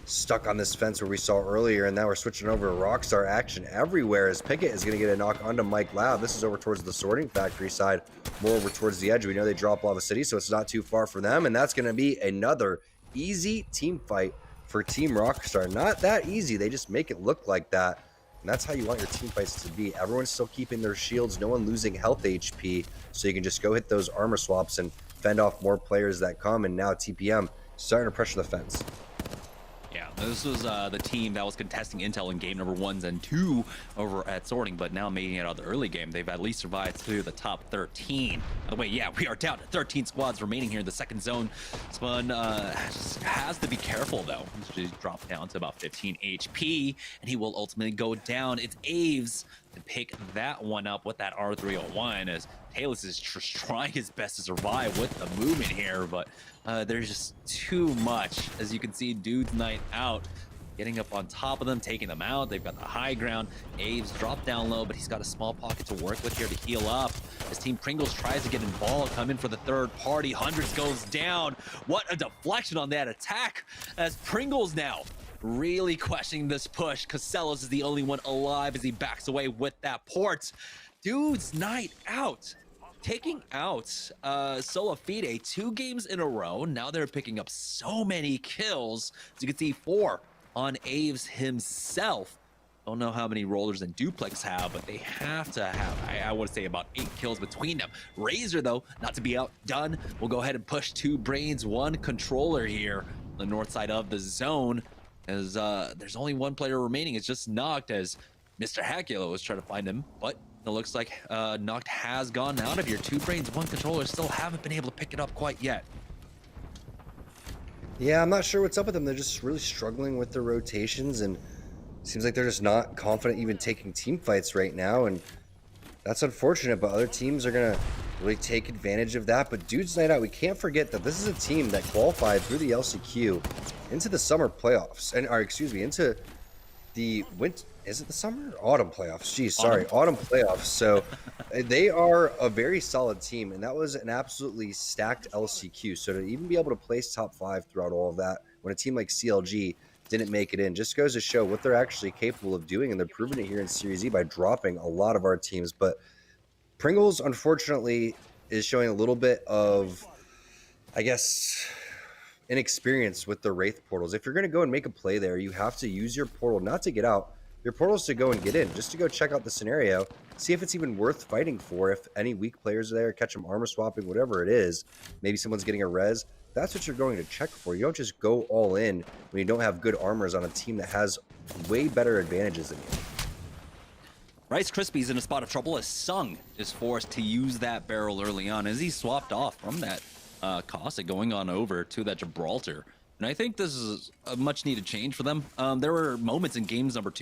Speaker 5: stuck on this fence where we saw earlier, and now we're switching over to Rockstar action everywhere, as Pickett is going to get a knock onto Mike Loud. This is over towards the sorting factory side, more over towards the edge. We know they drop Lava City, so it's not too far for them, and that's going to be another easy team fight for Team Rockstar. Not that easy, they just make it look like that, and that's how you want your team fights to be. Everyone's still keeping their shields, no one losing health HP, so you can just go hit those armor swaps and fend off more players that come. And now TPM starting to pressure the fence.
Speaker 4: Yeah, this was the team that was contesting Intel in game number 1 and 2 over at Sorting, but now making it out of the early game. They've at least survived through the top 13. By the way, yeah, we are down to 13 squads remaining here in the second zone. Spun has to be careful, though. He's dropped down to about 15 HP, and he will ultimately go down. It's Aves and pick that one up with that R301, as Talus is just trying his best to survive with the movement here, but there's just too much. As you can see, Dude's Night Out getting up on top of them, taking them out. They've got the high ground. Aves dropped down low, but he's got a small pocket to work with here to heal up. As Team Pringles tries to get involved, come in for the third party. Hundreds goes down. What a deflection on that attack, as Pringles now really questioning this push. Casellas is the only one alive as he backs away with that port. Dude's Night Out taking out Solafide 2 games in a row. Now they're picking up so many kills. As you can see, 4 on Aves himself. Don't know how many rollers and Duplex have, but they have to have, I would say, about 8 kills between them. Razor, though, not to be outdone, will go ahead and push 2 brains, 1 controller here on the north side of the zone, as there's only 1 player remaining. It's just Noct, as Mr. Hackula was trying to find him, but it looks like Noct has gone out of here. 2 brains, 1 controller, still haven't been able to pick it up quite yet.
Speaker 5: Yeah, I'm not sure what's up with them. They're just really struggling with their rotations, and seems like they're just not confident even taking team fights right now, and that's unfortunate, but other teams are going to really take advantage of that. But Dude's Night Out, we can't forget that this is a team that qualified through the LCQ into the summer playoffs, into the winter, is it the summer or autumn playoffs? Jeez, sorry, autumn playoffs. So they are a very solid team, and that was an absolutely stacked LCQ. So to even be able to place top 5 throughout all of that, when a team like CLG didn't make it in, just goes to show what they're actually capable of doing, and they're proving it here in Series E by dropping a lot of our teams. But Pringles, unfortunately, is showing a little bit of, I guess, inexperience with the Wraith portals. If you're going to go and make a play there, you have to use your portal not to get out, your portals to go and get in, just to go check out the scenario, see if it's even worth fighting for, if any weak players are there, catch them armor swapping, whatever it is. Maybe someone's getting a res. That's what you're going to check for. You don't just go all in when you don't have good armors on a team that has way better advantages than you.
Speaker 4: Rice Krispies in a spot of trouble as Sung is forced to use that barrel early on as he swapped off from that Cossack going on over to that Gibraltar. And I think this is a much needed change for them. There were moments in games number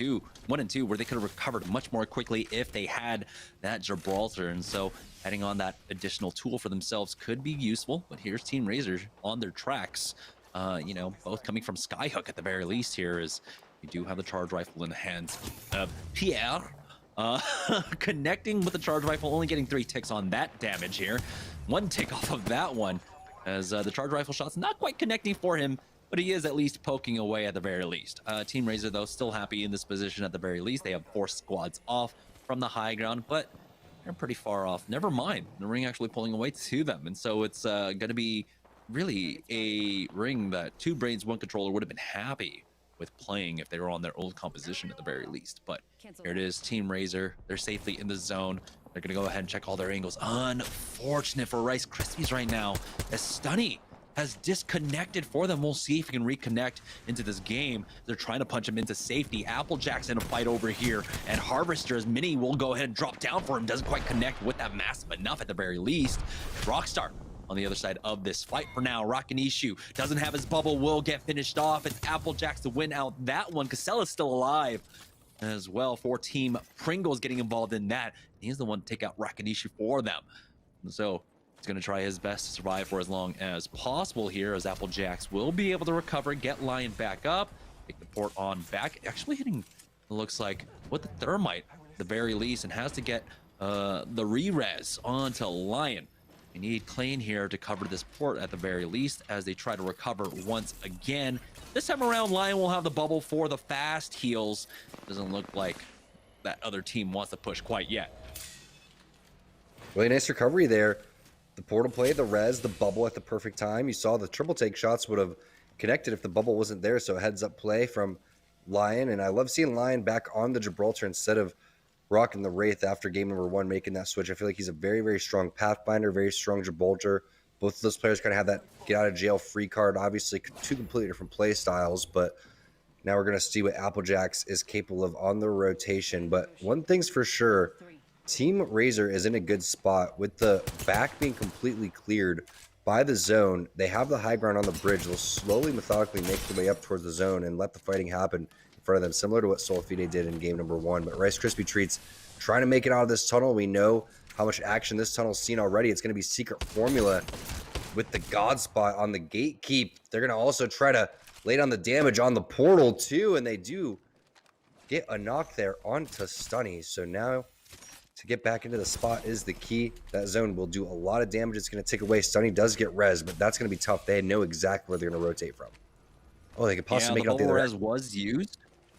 Speaker 4: 1 and 2, where they could have recovered much more quickly if they had that Gibraltar. And so adding on that additional tool for themselves could be useful. But here's Team Razor on their tracks, you know, both coming from Skyhook at the very least here, as you do have the charge rifle in the hands of Pierre. Connecting with the charge rifle, only getting 3 ticks on that damage here. 1 tick off of that one, as the charge rifle shot's not quite connecting for him, but he is at least poking away at the very least. Team Razor, though, still happy in this position at the very least. They have 4 squads off from the high ground, but they're pretty far off. Never mind, the ring actually pulling away to them, and so it's going to be really a ring that 2 brains, 1 controller would have been happy with playing if they were on their old composition at the very least. But here it is, Team Razor. They're safely in the zone. They're gonna go ahead and check all their angles. Unfortunate for Rice Krispies right now, as Stunny has disconnected for them. We'll see if he can reconnect into this game. They're trying to punch him into safety. Applejack's in a fight over here, and Harvester's Mini will go ahead and drop down for him. Doesn't quite connect with that massive enough at the very least. Rockstar on the other side of this fight for now. Rakanishu doesn't have his bubble, will get finished off. It's Applejacks to win out that one. Casella's still alive as well for Team Pringles, getting involved in that. He's the one to take out Rakanishu for them. And so he's going to try his best to survive for as long as possible here, as Applejacks will be able to recover, get Lion back up, take the port on back. Actually hitting, it looks like, with the Thermite at the very least, and has to get the re-res onto Lion. They need Klein here to cover this port at the very least as they try to recover once again. This time around, Lion will have the bubble for the fast heals. Doesn't look like that other team wants to push quite yet.
Speaker 5: Really nice recovery there. The portal play, the res, the bubble at the perfect time. You saw the triple take shots would have connected if the bubble wasn't there, so a heads up play from Lion. And I love seeing Lion back on the Gibraltar instead of rocking the Wraith after game number 1, making that switch. I feel like he's a very, very strong Pathfinder, very strong Gibraltar. Both of those players kind of have that get out of jail free card. Obviously, 2 completely different play styles, but now we're going to see what Applejacks is capable of on the rotation. But one thing's for sure, Team Razor is in a good spot with the back being completely cleared by the zone. They have the high ground on the bridge. They'll slowly, methodically make their way up towards the zone and let the fighting happen. front of them, similar to what Solfide did in game number 1. But Rice Krispie Treats trying to make it out of this tunnel. We know how much action this tunnel's seen already. It's going to be Secret Formula with the God Spot on the Gatekeep. They're going to also try to lay down the damage on the portal too, and they do get a knock there onto Stunny. So now to get back into the spot is the key. That zone will do a lot of damage. It's going to take away. Stunny does get res, but that's going to be tough. They know exactly where they're going to rotate from. Oh, they could possibly make it out the other
Speaker 4: res
Speaker 5: end.
Speaker 4: was used,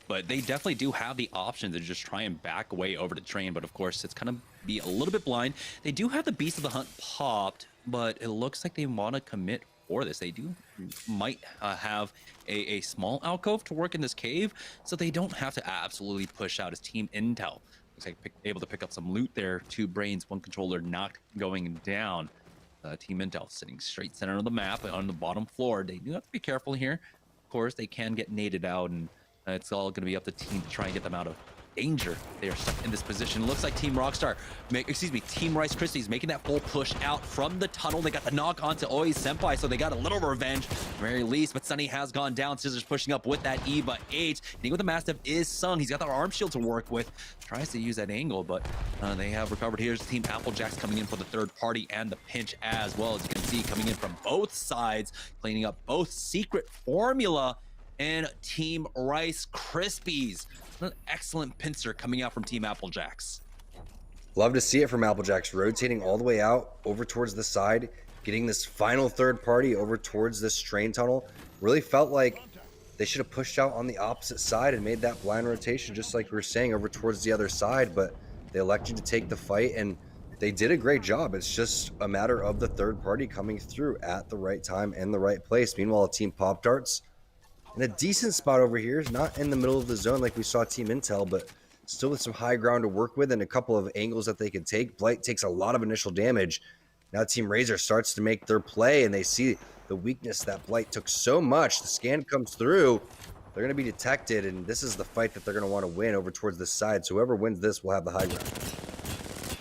Speaker 4: but they definitely do have the option to just try and back away over the train. But of course, it's kind of be a little bit blind. They do have the Beast of the Hunt popped, but it looks like they want to commit for this. They might have a small alcove to work in this cave, so they don't have to absolutely push out as Team Intel. Looks like able to pick up some loot there. 2 brains, 1 controller not going down. Team Intel sitting straight center of the map on the bottom floor. They do have to be careful here. Of course, they can get naded out, and it's all going to be up to team to try and get them out of danger. They are stuck in this position. Looks like Team Rockstar, Team Rice Krispies making that full push out from the tunnel. They got the knock onto Oi Senpai, so they got a little revenge, at the very least. But Sunny has gone down. Scissors pushing up with that Eva 8. Hitting with the Mastiff is Sung. He's got the arm shield to work with. Tries to use that angle, but they have recovered. Here's Team Applejacks coming in for the third party and the pinch as well. As you can see, coming in from both sides, cleaning up both Secret Formula and Team Rice Krispies. An excellent pincer coming out from Team Applejacks.
Speaker 5: Love to see it from Applejacks, rotating all the way out over towards the side, getting this final third party over towards this train tunnel. Really felt like they should have pushed out on the opposite side and made that blind rotation, just like we were saying, over towards the other side, but they elected to take the fight, and they did a great job. It's just a matter of the third party coming through at the right time and the right place. Meanwhile, Team Pop Darts in a decent spot over here, not in the middle of the zone like we saw Team Intel, but still with some high ground to work with and a couple of angles that they could take. Blight takes a lot of initial damage. Now Team Razor starts to make their play, and they see the weakness that Blight took so much. The scan comes through. They're going to be detected, and this is the fight that they're going to want to win over towards this side. So whoever wins this will have the high ground.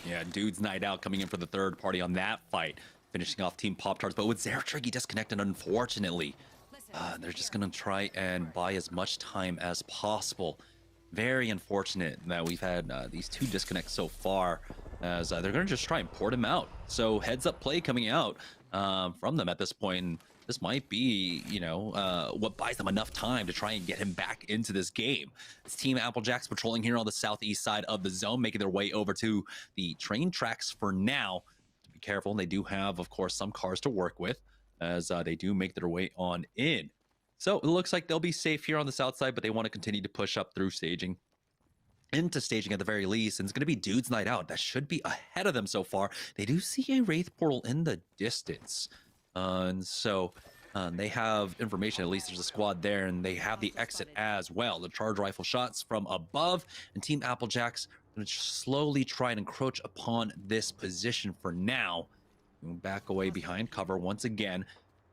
Speaker 4: Yeah, Dude's Night Out coming in for the third party on that fight, finishing off Team Pop-Tarts. But with Zeratrick, he disconnected, unfortunately. They're just going to try and buy as much time as possible. Very unfortunate that we've had these 2 disconnects so far, as they're going to just try and port him out. So heads up play coming out from them at this point. And this might be, what buys them enough time to try and get him back into this game. It's Team Applejacks patrolling here on the southeast side of the zone, making their way over to the train tracks for now. To be careful, they do have, of course, some cars to work with, as they do make their way on in. So it looks like they'll be safe here on the south side, but they want to continue to push up through staging. Into staging at the very least, and it's going to be Dude's Night Out. That should be ahead of them so far. They do see a Wraith portal in the distance. And so they have information, at least there's a squad there, and they have the exit as well. The charge rifle shots from above, and Team Applejacks going to slowly try and encroach upon this position for now. Back away behind cover once again,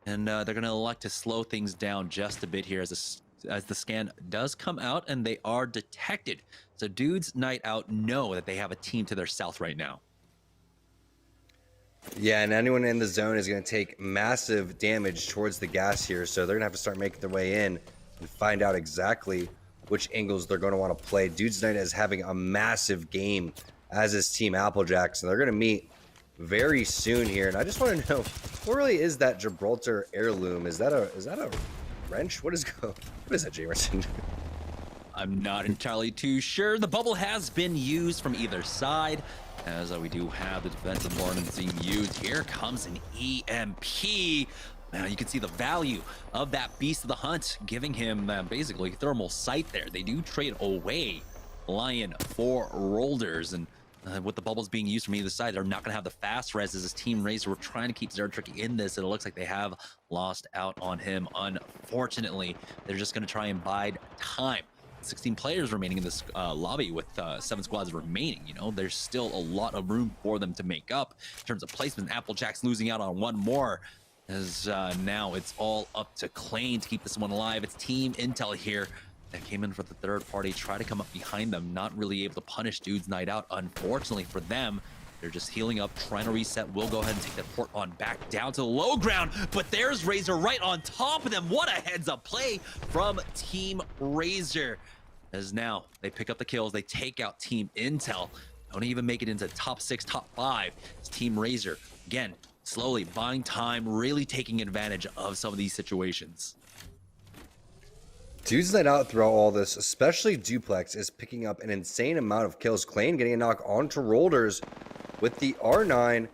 Speaker 4: and they're going to elect to slow things down just a bit here as the scan does come out, and they are detected. So Dude's Night Out know that they have a team to their south right now.
Speaker 5: Yeah, and anyone in the zone is going to take massive damage towards the gas here, so they're going to have to start making their way in and find out exactly which angles they're going to want to play. Dude's Night is having a massive game, as is Team Applejacks, and they're going to meet very soon here. And I just want to know, what really is that Gibraltar heirloom? Is that a wrench? What is that, Jamerson?
Speaker 4: I'm not entirely too sure. The bubble has been used from either side, as we do have the defensive ordnance being used. Here comes an EMP. Now you can see the value of that Beast of the Hunt, giving him basically thermal sight there. They do trade away Lion for Rolders, and with the bubbles being used from either side, they're not going to have the fast res as Team Razor were trying to keep Zeratrick in this, and it looks like they have lost out on him. Unfortunately, they're just going to try and bide time. 16 players remaining in this lobby with 7 squads remaining. There's still a lot of room for them to make up in terms of placement. Applejacks losing out on 1 more, as now it's all up to Clane to keep this one alive. It's Team Intel here that came in for the third party, try to come up behind them, not really able to punish Dude's Night Out. Unfortunately for them, they're just healing up, trying to reset. We'll go ahead and take that port on back down to the low ground, but there's Razor right on top of them. What a heads up play from Team Razor. as now they pick up the kills. They take out Team Intel. Don't even make it into top 6, top 5. It's Team Razor. Again, slowly buying time, really taking advantage of some of these situations.
Speaker 5: Dudes let out throughout all this, especially Duplex, is picking up an insane amount of kills. Klain getting a knock onto Rolders with the R9.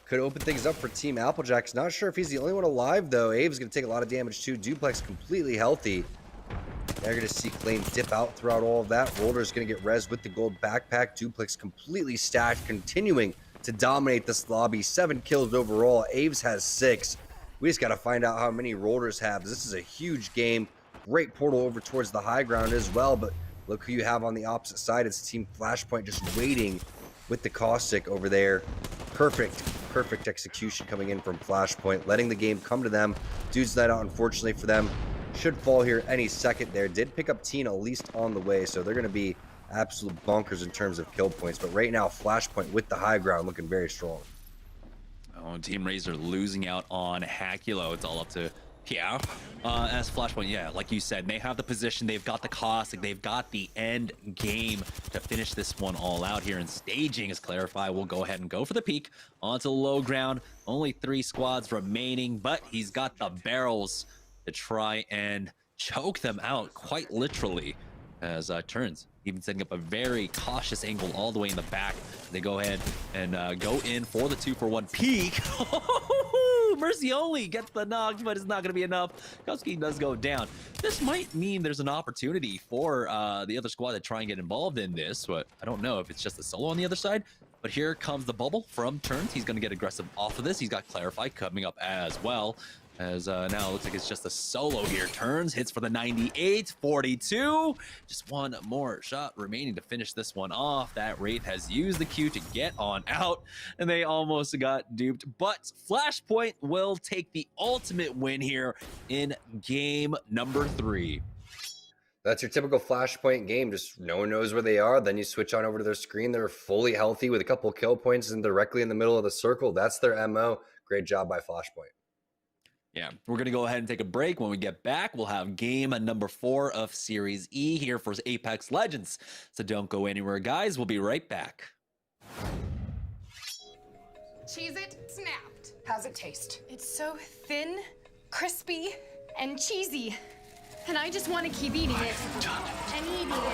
Speaker 5: Could open things up for Team Applejacks. Not sure if he's the only one alive, though. Abe's going to take a lot of damage, too. Duplex completely healthy. They're going to see Klain dip out throughout all of that. Rolders going to get res with the gold backpack. Duplex completely stacked, continuing to dominate this lobby. 7 kills overall. Aves has 6. We just got to find out how many Rolders have. This is a huge game. Great portal over towards the high ground as well, but look who you have on the opposite side. It's Team Flashpoint just waiting with the Caustic over there. Perfect execution coming in from Flashpoint, letting the game come to them. Dudes let out, unfortunately for them, should fall here any second there. Did pick up Teen at least on the way, so they're going to be absolute bonkers in terms of kill points. But right now, Flashpoint with the high ground looking very strong.
Speaker 4: Oh, Team Razor losing out on Hakulo. It's all up to as Flashpoint, yeah, like you said, they have the position, they've got the Caustic, they've got the end game to finish this one all out here. And staging is clarified. We'll go ahead and go for the peak onto the low ground. Only 3 squads remaining, but he's got the barrels to try and choke them out, quite literally, as turns. Even setting up a very cautious angle all the way in the back. They go ahead and go in for the 2-for-1 peak. Mercy only gets the knock, but it's not going to be enough. Koski does go down. This might mean there's an opportunity for the other squad to try and get involved in this, but I don't know if it's just a solo on the other side. But here comes the bubble from Turns. He's going to get aggressive off of this. He's got Clarify coming up as well. As now it looks like it's just a solo here. Turns, hits for the 98, 42. Just one more shot remaining to finish this one off. That Wraith has used the Q to get on out, and they almost got duped. But Flashpoint will take the ultimate win here in game number 3.
Speaker 5: That's your typical Flashpoint game. Just no one knows where they are. Then you switch on over to their screen. They're fully healthy with a couple kill points and directly in the middle of the circle. That's their MO. Great job by Flashpoint.
Speaker 4: Yeah, we're going to go ahead and take a break. When we get back, we'll have game number 4 of Series E here for Apex Legends. So don't go anywhere, guys. We'll be right back.
Speaker 7: Cheez-It snapped.
Speaker 8: How's it taste?
Speaker 7: It's so thin, crispy, and cheesy. And I just want to keep eating it. And eating it.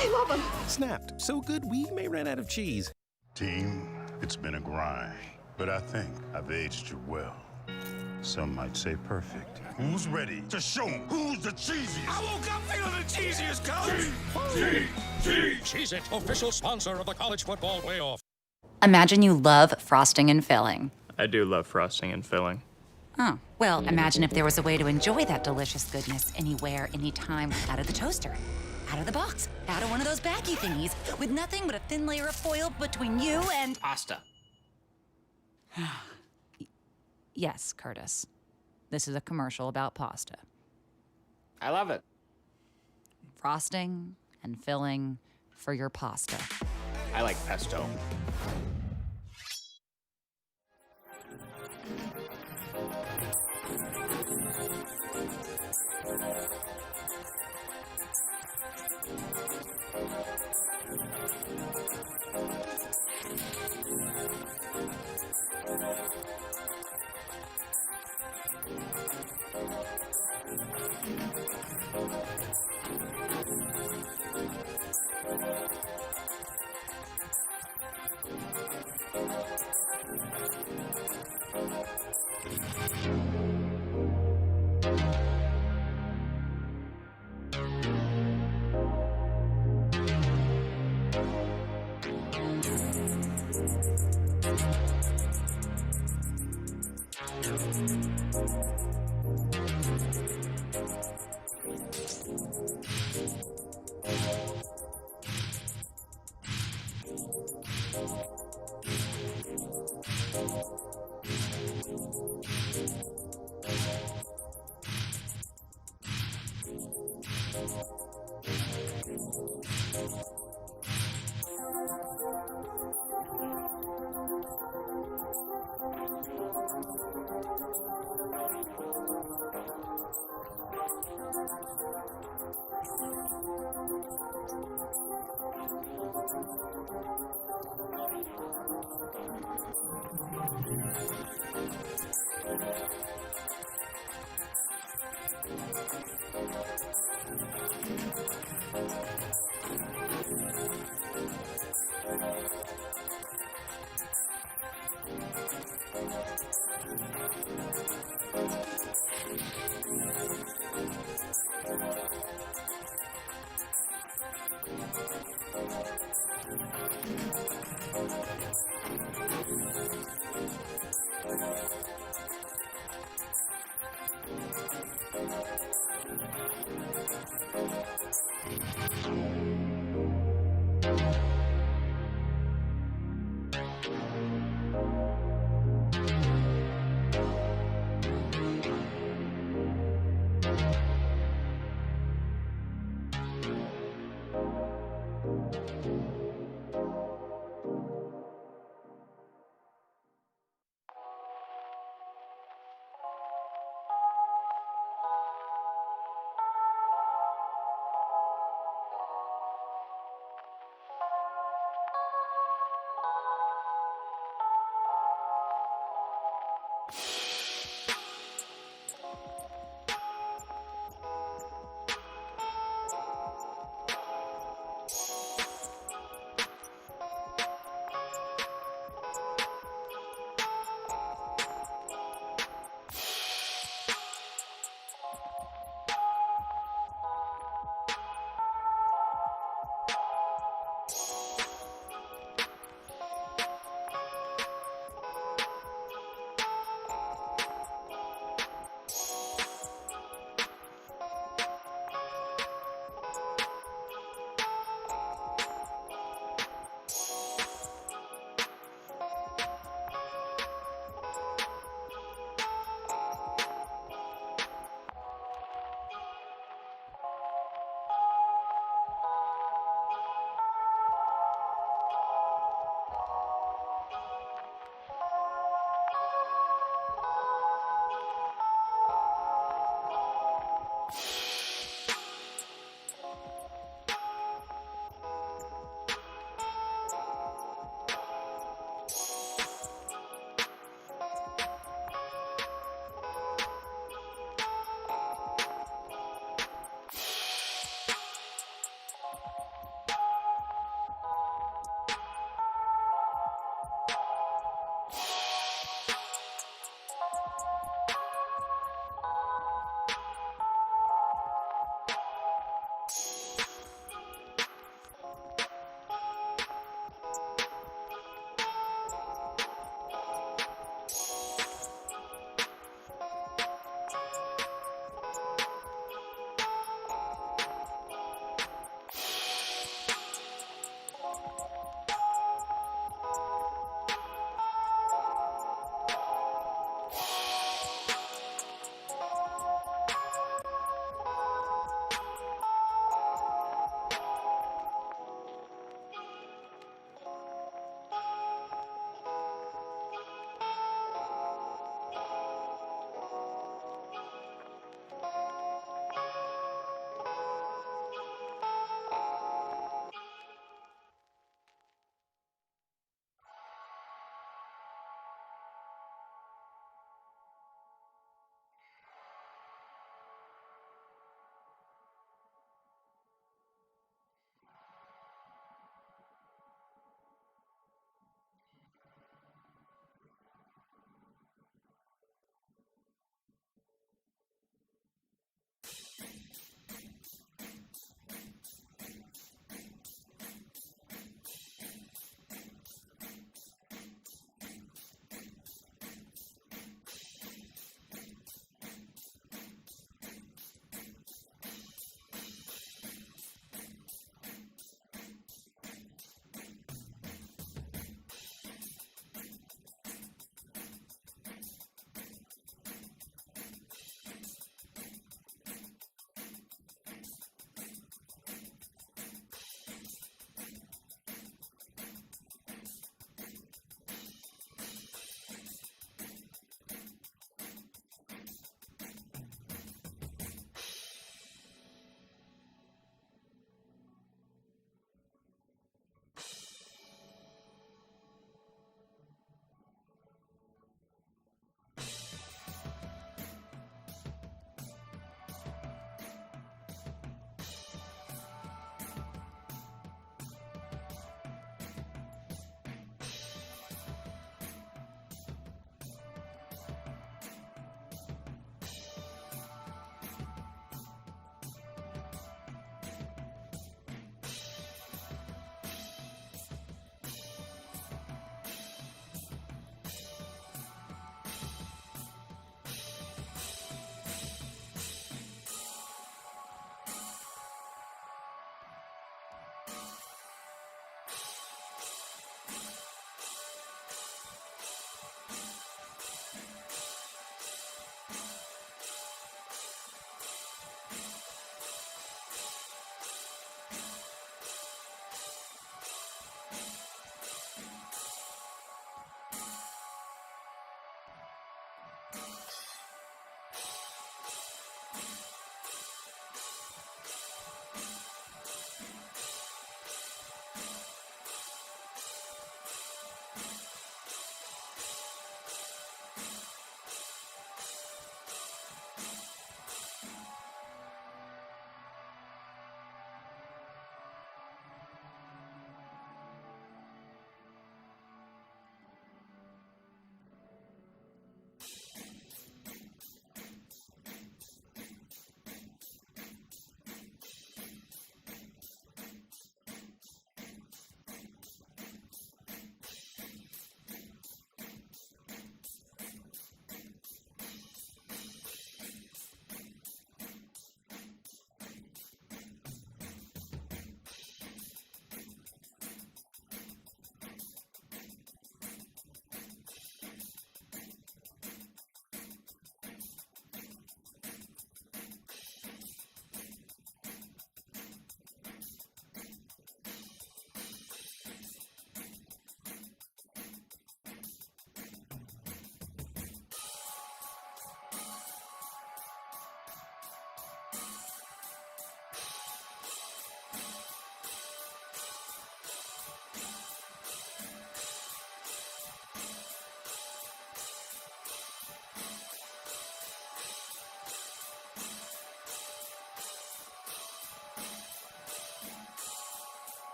Speaker 7: They love them.
Speaker 9: Snapped. So good we may run out of cheese.
Speaker 10: Team, it's been a grind, but I think I've aged you well. Some might say perfect. Who's ready to show 'em who's the cheesiest?
Speaker 9: I woke up feeling the cheesiest, coach! Cheez-It, official sponsor of the college football playoff.
Speaker 11: Imagine you love frosting and filling.
Speaker 12: I do love frosting and filling.
Speaker 11: Oh, well, imagine if there was a way to enjoy that delicious goodness anywhere, anytime, out of the toaster, out of the box, out of one of those baggy thingies, with nothing but a thin layer of foil between you and...
Speaker 12: Pasta.
Speaker 11: Yes, Curtis. This is a commercial about pasta.
Speaker 12: I love it.
Speaker 11: Frosting and filling for your pasta.
Speaker 12: I like pesto.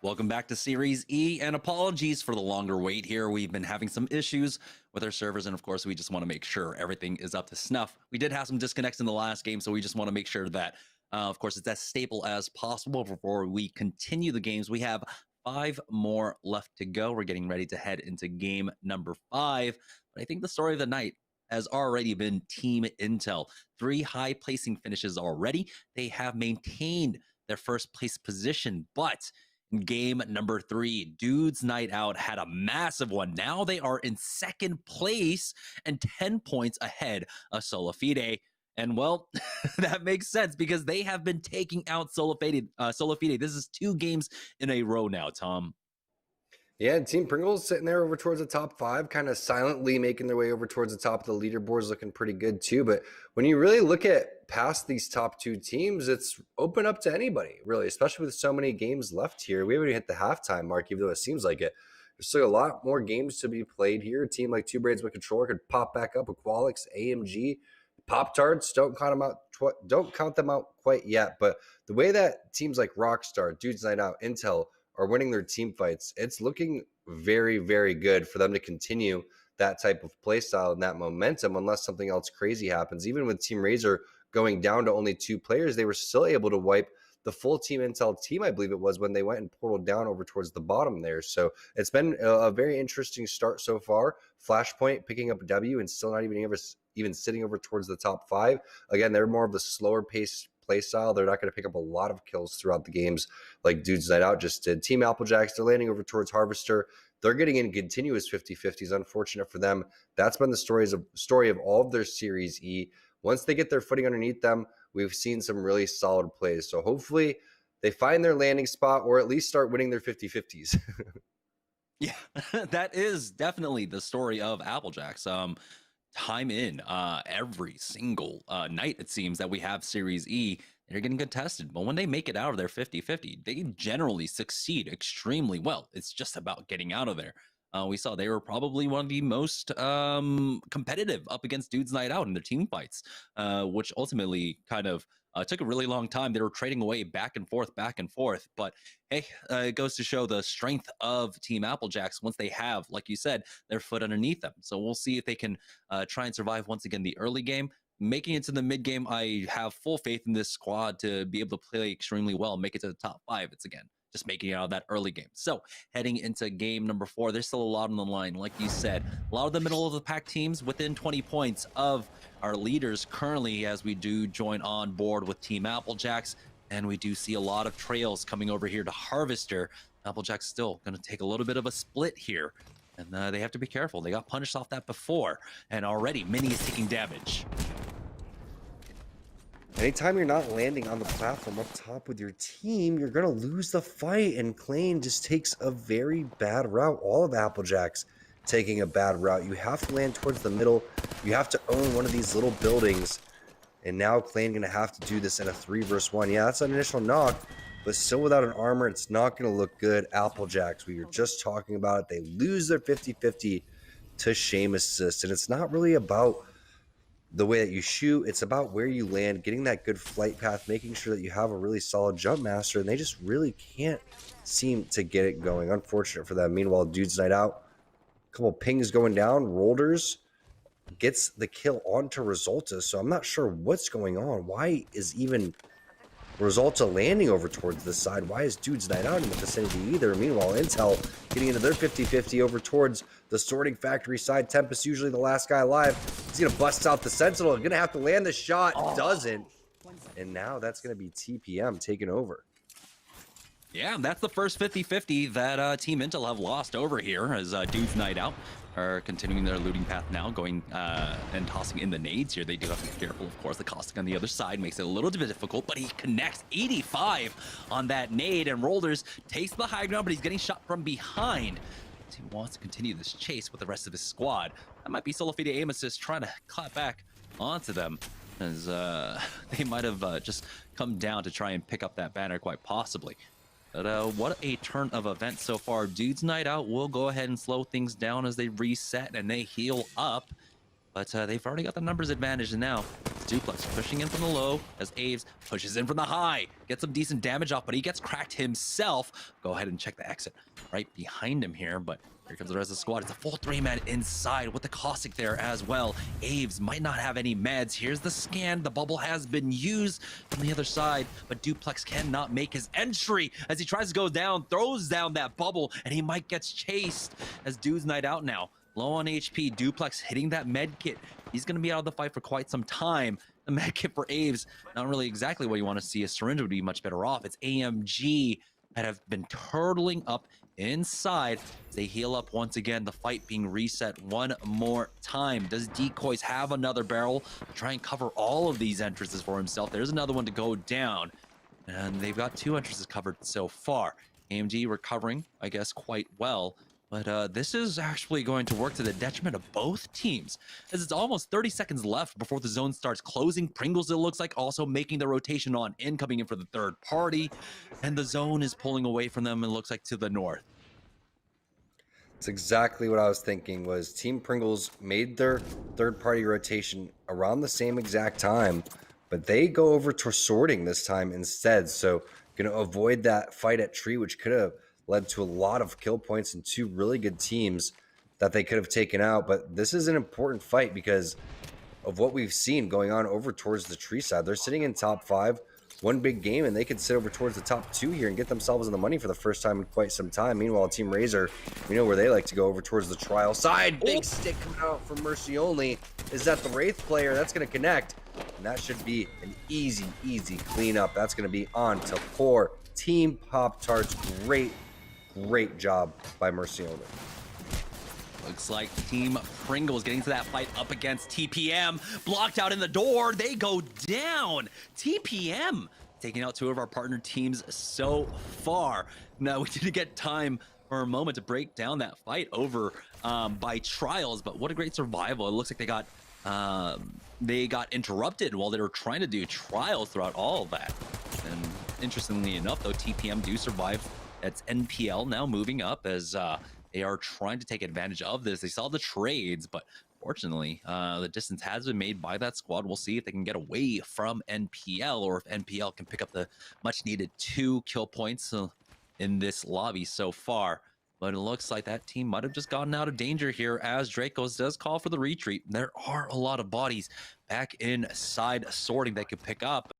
Speaker 4: Welcome back to Series E, and apologies for the longer wait here. We've been having some issues with our servers, and of course, we just want to make sure everything is up to snuff. We did have some disconnects in the last game, so we just want to make sure that, of course, it's as stable as possible before we continue the games. We have 5 more left to go. We're getting ready to head into game number 5, but I think the story of the night has already been Team Intel. 3 high placing finishes already. They have maintained their first place position, but in game number 3, Dudes Night Out had a massive one. Now they are in second place and 10 points ahead of Solafide. And well, that makes sense because they have been taking out Solafide. This is 2 games in a row now, Tom.
Speaker 5: Yeah, Team Pringles sitting there over towards the top 5, kind of silently making their way over towards the top of the leaderboards, looking pretty good too. But when you really look at past these top 2 teams, it's open up to anybody, really, especially with so many games left here. We haven't even hit the halftime mark, even though it seems like it. There's still a lot more games to be played here. A team like Two Braids with Controller could pop back up with Qualix, AMG, Pop-Tarts. Don't count them out quite yet. But the way that teams like Rockstar, Dudes Night Out, Intel are winning their team fights, it's looking very, very good for them to continue that type of play style and that momentum unless something else crazy happens. Even with Team Razor going down to only 2 players, they were still able to wipe the full Team Intel team, I believe it was, when they went and portaled down over towards the bottom there. So it's been a very interesting start so far. Flashpoint picking up a W and still not even sitting over towards the top 5. Again, they're more of the slower pace play style. They're not going to pick up a lot of kills throughout the games like Dudes Night Out just did. Team Applejacks, they're landing over towards Harvester. They're getting in continuous 50-50s. Unfortunate for them. That's been the story of all of their Series E. Once they get their footing underneath them, we've seen some really solid plays. So hopefully they find their landing spot or at least start winning their 50-50s.
Speaker 4: Yeah, that is definitely the story of Applejacks. Time in every single night, it seems that we have Series E, they're getting contested. But when they make it out of their 50-50, they generally succeed extremely well. It's just about getting out of there. We saw they were probably one of the most competitive up against Dudes Night Out in their team fights, which ultimately kind of took a really long time. They were trading away back and forth. But hey, it goes to show the strength of Team Applejacks once they have, like you said, their foot underneath them. So we'll see if they can try and survive once again the early game. Making it to the mid game, I have full faith in this squad to be able to play extremely well, make it to the top 5. It's again just making it out of that early game. So heading into game number 4, there's still a lot on the line. Like you said, a lot of the middle of the pack teams within 20 points of our leaders currently, as we do join on board with Team Applejacks. And we do see a lot of trails coming over here to Harvester. Applejack's still going to take a little bit of a split here. And they have to be careful. They got punished off that before. And already, Mini is taking damage.
Speaker 5: Anytime you're not landing on the platform up top with your team, you're going to lose the fight. And Klain just takes a very bad route. All of Applejack's taking a bad route. You have to land towards the middle. You have to own one of these little buildings. And now Klain going to have to do this in a 3 versus 1. Yeah, that's an initial knock, but still without an armor, it's not going to look good. Applejacks, we were just talking about it. They lose their 50-50 to Shame Assist. And it's not really about the way that you shoot. It's about where you land, getting that good flight path, making sure that you have a really solid jump master. And they just really can't seem to get it going. Unfortunate for them. Meanwhile, Dude's Night Out, a couple pings going down. Rolders gets the kill onto Resulta. So I'm not sure what's going on. Why is even Resulta landing over towards this side? Why is Dude's Night Out in the vicinity either? Meanwhile, Intel getting into their 50-50 over towards the sorting factory side. Tempest usually the last guy alive. He's going to bust out the Sentinel. Going to have to land the shot. Doesn't. And now that's going to be TPM taking over.
Speaker 4: Yeah, that's the first 50-50 that Team Intel have lost over here as Dude's Night Out are continuing their looting path now, going and tossing in the nades here. They do have to be careful, of course. The caustic on the other side makes it a little bit difficult, but he connects 85 on that nade, and Rolders takes the high ground, but he's getting shot from behind. He wants to continue this chase with the rest of his squad. That might be Solofida aim assist trying to clap back onto them, as they might have just come down to try and pick up that banner quite possibly. But what a turn of events so far. Dude's Night Out will go ahead and slow things down as they reset and they heal up. But they've already got the numbers advantage now. Duplex pushing in from the low as Aves pushes in from the high. Gets some decent damage off, but he gets cracked himself. Go ahead and check the exit right behind him here, but here comes the rest of the squad. It's a full 3-man inside with the caustic there as well. Aves might not have any meds. Here's the scan. The bubble has been used from the other side, but Duplex cannot make his entry as he tries to go down, throws down that bubble, and he might get chased as Dude's Night Out now. Low on HP, Duplex hitting that med kit. He's going to be out of the fight for quite some time. The med kit for Aves, not really exactly what you want to see. A syringe would be much better off. It's AMG that have been turtling up inside. They heal up once again, the fight being reset one more time. Does Decoys have another barrel to try and cover all of these entrances for himself? There's another one to go down, and they've got 2 entrances covered so far. AMG recovering, I guess, quite well. But this is actually going to work to the detriment of both teams, as it's almost 30 seconds left before the zone starts closing. Pringles, it looks like, also making the rotation on in, coming in for the third party, and the zone is pulling away from them, it looks like, to the north.
Speaker 5: It's exactly what I was thinking. Was Team Pringles made their third-party rotation around the same exact time, but they go over to sorting this time instead, so going to avoid that fight at tree, which could have led to a lot of kill points and 2 really good teams that they could have taken out. But this is an important fight because of what we've seen going on over towards the tree side. They're sitting in top 5, 1 big game, and they could sit over towards the top 2 here and get themselves in the money for the first time in quite some time. Meanwhile, Team Razor, we know where they like to go, over towards the trial side. Big stick coming out from Mercy Only. Is that the Wraith player? That's going to connect, and that should be an easy cleanup. That's going to be on to poor Team Pop-Tarts. Great job by Mercy Only.
Speaker 4: Looks like Team Pringles getting to that fight up against TPM. Blocked out in the door. They go down. TPM taking out 2 of our partner teams so far. Now, we didn't get time for a moment to break down that fight over by Trials, but what a great survival. It looks like they got interrupted while they were trying to do Trials throughout all of that. And interestingly enough, though, TPM do survive. That's NPL now moving up as they are trying to take advantage of this. They saw the trades, but fortunately, the distance has been made by that squad. We'll see if they can get away from NPL or if NPL can pick up the much-needed 2 kill points in this lobby so far. But it looks like that team might have just gotten out of danger here as Dracos does call for the retreat. There are a lot of bodies back inside sorting they could pick up.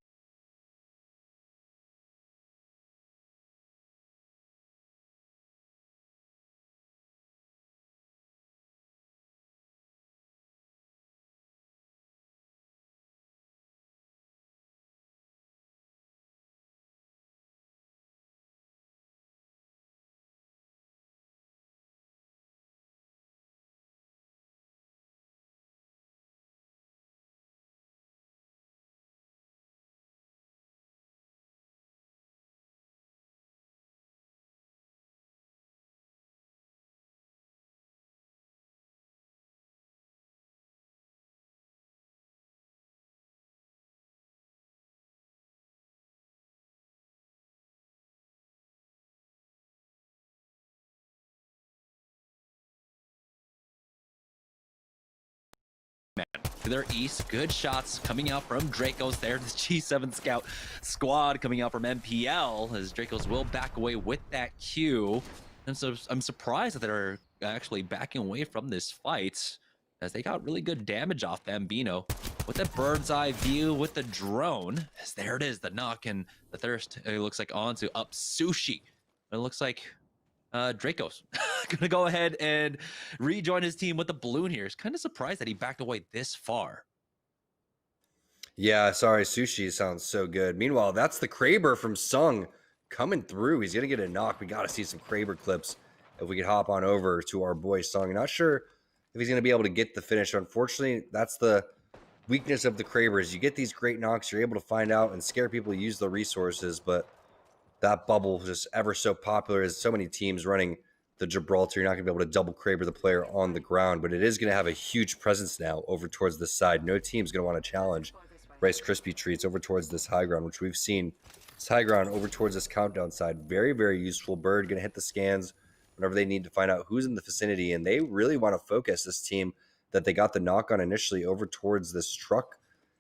Speaker 4: to their east. Good shots coming out from Dracos there. The G7 Scout squad coming out from MPL as Dracos will back away with that Q. And so I'm surprised that they're actually backing away from this fight as they got really good damage off Bambino with the bird's eye view with the drone. As there it is, the knock and the thirst. It looks like onto up Sushi. It looks like Dracos gonna go ahead and rejoin his team with the balloon here. It's kind of surprised that he backed away this far.
Speaker 5: Yeah, sorry, Sushi sounds so good. Meanwhile, that's the Kraber from Sung coming through. He's gonna get a knock. We gotta see some Kraber clips if we could hop on over to our boy Sung. Not sure if he's gonna be able to get the finish. Unfortunately, that's the weakness of the Krabers. You get these great knocks, you're able to find out and scare people, use the resources, but that bubble is just ever so popular as so many teams running the Gibraltar. You're not going to be able to double Kraber the player on the ground, but it is going to have a huge presence now over towards this side. No team's going to want to challenge Rice Krispie Treats over towards this high ground, which we've seen. This high ground over towards this countdown side. Very, very useful. Bird going to hit the scans whenever they need to find out who's in the vicinity, and they really want to focus this team that they got the knock on initially over towards this truck.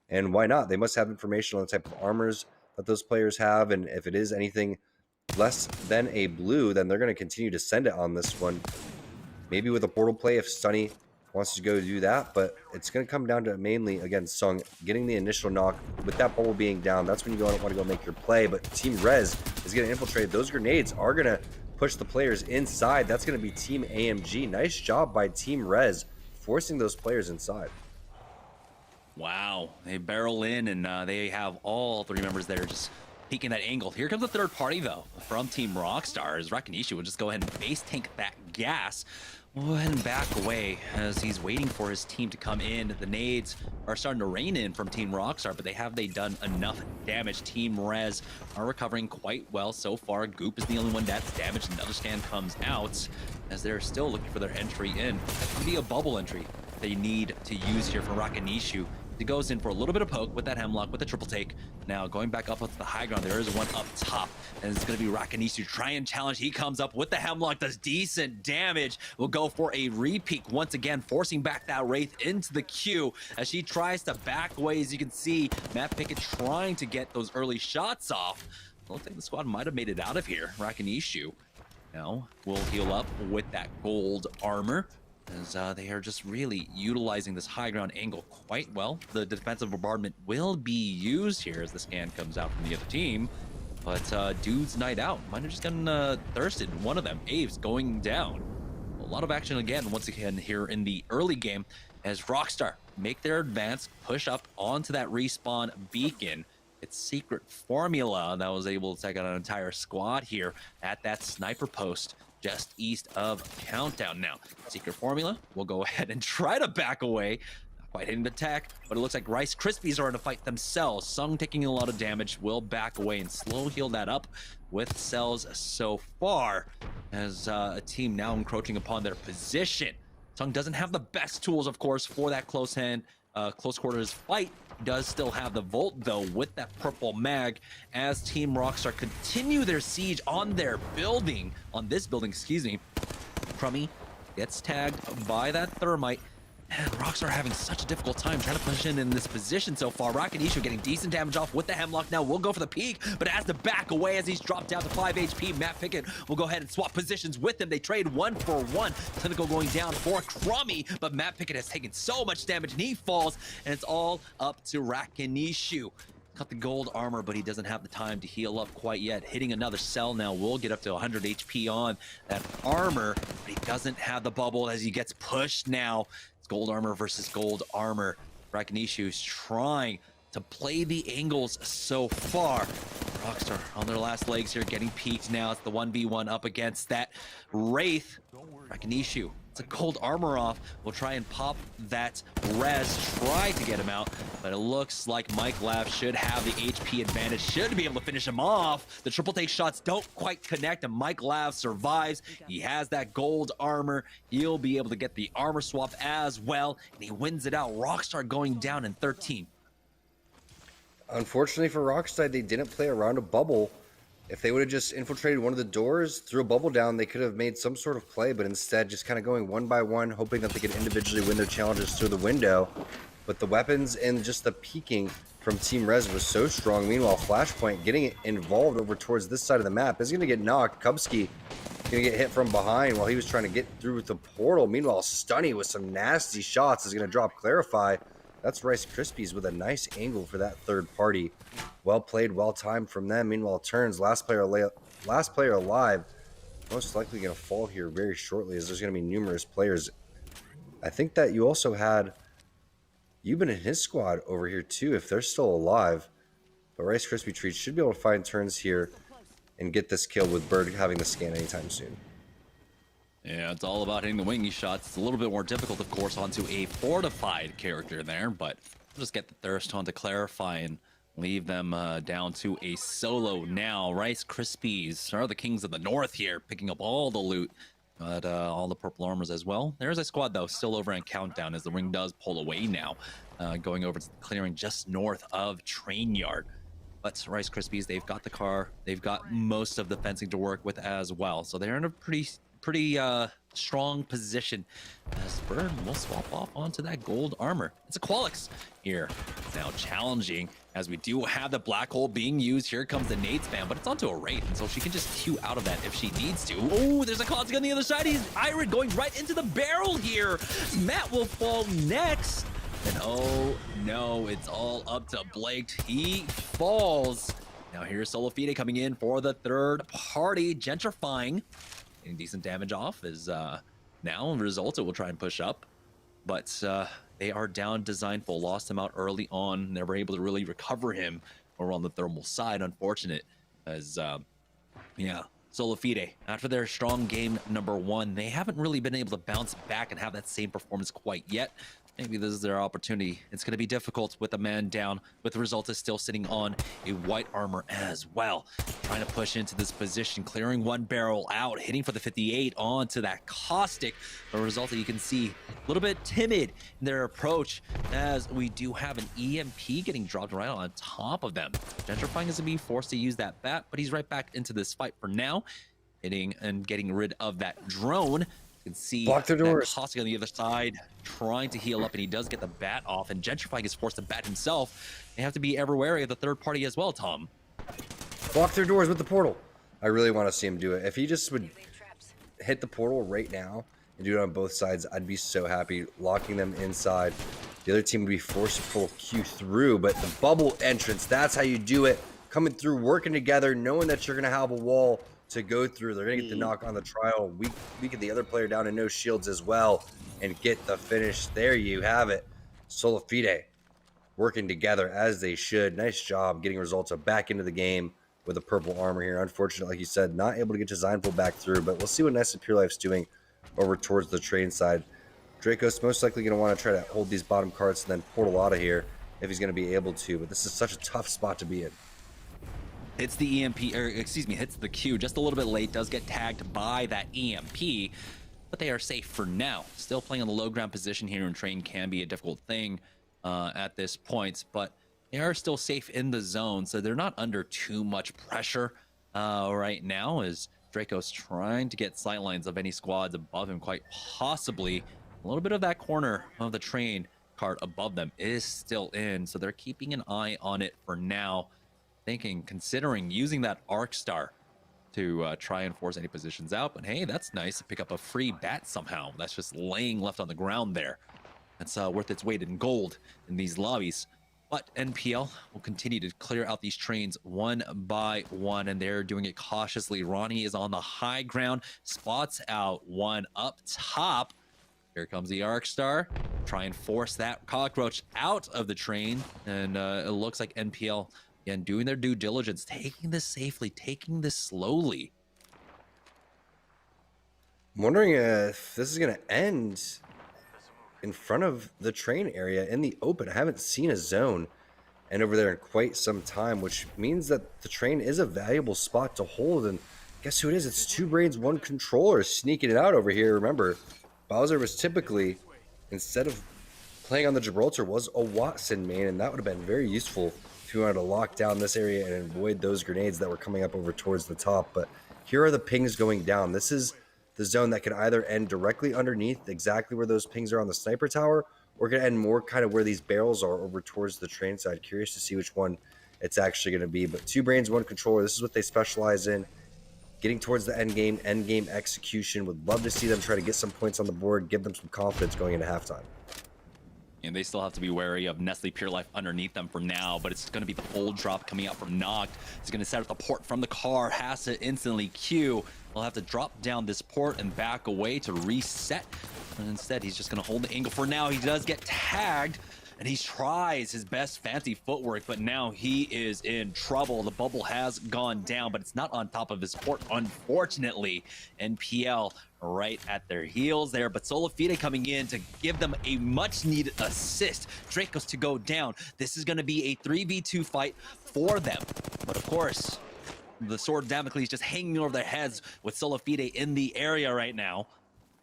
Speaker 5: And why not? They must have information on the type of armors that those players have, and if it is anything less than a blue, then they're going to continue to send it on this one. Maybe with a portal play if Sunny wants to go do that, but it's going to come down to mainly, again, Sung getting the initial knock. With that bubble being down, that's when you want to go make your play, but Team Rez is going to infiltrate. Those grenades are going to push the players inside. That's going to be Team AMG. Nice job by Team Rez forcing those players inside.
Speaker 4: Wow, they barrel in and they have all three members there just peeking that angle. Here comes the third party though from Team Rockstar as Rakinishu will just go ahead and base tank that gas. We'll go ahead and back away as he's waiting for his team to come in. The nades are starting to rain in from Team Rockstar, but have they done enough damage? Team Rez are recovering quite well so far. Goop is the only one that's damaged. Another scan comes out as they're still looking for their entry in. That could be a bubble entry they need to use here for Rakinishu. He goes in for a little bit of poke with that hemlock, with the triple take. Now going back up onto the high ground, there is one up top, and it's going to be Rakinishu try and challenge. He comes up with the hemlock, does decent damage. Will go for a repeat once again, forcing back that Wraith into the queue as she tries to back away. As you can see, Matt Pickett trying to get those early shots off. I don't think the squad might have made it out of here. Rakinishu now will heal up with that gold armor, as they are just really utilizing this high ground angle quite well. The defensive bombardment will be used here as the scan comes out from the other team. But Dude's night out might have just gotten thirsted. One of them, Aves, going down. A lot of action again, once again, here in the early game as Rockstar make their advance, push up onto that respawn beacon. It's Secret Formula that was able to take out an entire squad here at that sniper post just east of Countdown. Now, Secret Formula will go ahead and try to back away. Not quite hitting the tech, but it looks like Rice Krispies are in a fight themselves. Sung taking a lot of damage, will back away and slow heal that up with cells so far, as a team now encroaching upon their position. Sung doesn't have the best tools, of course, for that close quarters fight. Does still have the Volt though with that purple mag as Team Rockstar continue their siege on their building, on this building, excuse me. Crummy gets tagged by that thermite, and Rockstar having such a difficult time trying to push in this position so far. Rakinishu getting decent damage off with the hemlock. Now will go for the peak, but has to back away as he's dropped down to 5 HP. Matt Pickett will go ahead and swap positions with him. They trade 1-for-1. Clinical going down for Crummy, but Matt Pickett has taken so much damage and he falls, and it's all up to Rakinishu. Got the gold armor, but he doesn't have the time to heal up quite yet. Hitting another cell now will get up to 100 HP on that armor, but he doesn't have the bubble as he gets pushed now. Gold armor versus gold armor. Rakinishu's trying to play the angles so far. Rockstar on their last legs here, getting peaked now. It's the 1v1 up against that Wraith. Rakinishu, it's a gold armor off. We'll try and pop that Rez, try to get him out, but it looks like Mike Lav should have the HP advantage, should be able to finish him off. The triple take shots don't quite connect, and Mike Lav survives. He has that gold armor. He'll be able to get the armor swap as well, and he wins it out. Rockstar going down in 13.
Speaker 5: Unfortunately for Rockstar, they didn't play around a bubble. If they would have just infiltrated one of the doors, threw a bubble down, they could have made some sort of play, but instead just kind of going one by one, hoping that they could individually win their challenges through the window. but the weapons and just the peeking from Team Res was so strong. Meanwhile, Flashpoint getting involved over towards this side of the map is going to get knocked. Kubsky going to get hit from behind while he was trying to get through with the portal. Meanwhile, Stunny with some nasty shots is going to drop Clarify. That's Rice Krispies with a nice angle for that third party. Well played, well timed from them. Meanwhile, Turns, last player alive, most likely going to fall here very shortly as there's going to be numerous players. I think that you also had Euban and his squad over here too, if they're still alive. But Rice Krispie Treats should be able to find Turns here and get this kill with Bird having the scan anytime soon.
Speaker 4: Yeah, it's all about hitting the wingy shots. It's a little bit more difficult, of course, onto a fortified character there, but we'll just get the Thirst on to Clarify and leave them down to a solo now. Rice Krispies are the kings of the north here, picking up all the loot, but all the purple armors as well. There's a squad, though, still over in Countdown as the ring does pull away now, going over to the clearing just north of Train Yard. But Rice Krispies, they've got the car. They've got most of the fencing to work with as well, so they're in a pretty strong position as Bird will swap off onto that gold armor. It's a Qualix here. It's now challenging as we do have the black hole being used. Here comes the nade spam, but it's onto a Wraith, and so she can just queue out of that if she needs to. Oh, there's a Caustic on the other side. He's Iron going right into the barrel here. Matt will fall next. And oh no, it's all up to Blake. He falls. Now here's Solofide coming in for the third party, gentrifying. Getting decent damage off is now result. It will try and push up, but they are down Designful. Lost him out early on. Never able to really recover him over on the thermal side. Unfortunate, as yeah, Solofide, after their strong game number one, they haven't really been able to bounce back and have that same performance quite yet. Maybe this is their opportunity. It's going to be difficult with a man down, with Resulta still sitting on a white armor as well. Trying to push into this position, clearing one barrel out, hitting for the 58 onto that Caustic. The Resulta, you can see, a little bit timid in their approach as we do have an EMP getting dropped right on top of them. Gentrifying is going to be forced to use that bat, but he's right back into this fight for now, hitting and getting rid of that drone. You can see
Speaker 5: Block their doors.
Speaker 4: Caustic on the other side trying to heal up, and he does get the bat off, and Gentrifying is forced to bat himself. They have to be ever wary of the third party as well, Tom.
Speaker 5: Block their doors with the portal. I really want to see him do it. If he just would hit the portal right now and do it on both sides, I'd be so happy. Locking them inside. The other team would be forced to pull Q through, but the bubble entrance, that's how you do it. Coming through, working together, knowing that you're going to have a wall to go through. They're going to get the knock on the trial, weaken the other player down and no shields as well, and get the finish. There you have it. Solofide working together as they should. Nice job getting Results back into the game with the purple armor here. Unfortunately, like you said, not able to get Designful back through, but we'll see what Nest of Pure Life's doing over towards the train side. Draco's most likely going to want to try to hold these bottom carts and then portal out of here if he's going to be able to, but this is such a tough spot to be in.
Speaker 4: Hits the EMP, or excuse me, hits the Q just a little bit late, does get tagged by that EMP, but they are safe for now. Still playing on the low ground position here in train can be a difficult thing at this point, but they are still safe in the zone, so they're not under too much pressure right now as Draco's trying to get sightlines of any squads above him, quite possibly. A little bit of that corner of the train cart above them is still in, so they're keeping an eye on it for now. Considering using that Arc Star to try and force any positions out, but hey, that's nice to pick up a free bat somehow. That's just laying left on the ground there. That's worth its weight in gold in these lobbies. But NPL will continue to clear out these trains one by one, and they're doing it cautiously. Ronnie is on the high ground, spots out one up top. Here comes the Arc Star. Try and force that cockroach out of the train, and it looks like NPL, again, doing their due diligence, taking this safely, taking this slowly.
Speaker 5: I'm wondering if this is going to end in front of the train area in the open. I haven't seen a zone end over there in quite some time, which means that the train is a valuable spot to hold. And guess who it is? It's Two Brains, One Controller sneaking it out over here. Remember, Bowser was typically, instead of playing on the Gibraltar, was a Watson main, and that would have been very useful if you wanted to lock down this area and avoid those grenades that were coming up over towards the top. But here are the pings going down. This is the zone that can either end directly underneath exactly where those pings are on the sniper tower, or going to end more kind of where these barrels are over towards the train side. Curious to see which one it's actually going to be. But 2 brains, 1 controller. This is what they specialize in. Getting towards the end game execution. Would love to see them try to get some points on the board, give them some confidence going into halftime.
Speaker 4: And they still have to be wary of Nestle Pure Life underneath them for now, but it's going to be the full drop coming out from Noct. He's going to set up the port from the car, has to instantly queue. He'll have to drop down this port and back away to reset. And instead, he's just going to hold the angle for now. He does get tagged, and he tries his best fancy footwork, but now he is in trouble. The bubble has gone down, but it's not on top of his port, unfortunately. NPL right at their heels there, but Solafide coming in to give them a much needed assist. Dracos to go down. This is going to be a 3v2 fight for them, but of course the sword of Damocles just hanging over their heads with Solafide in the area right now,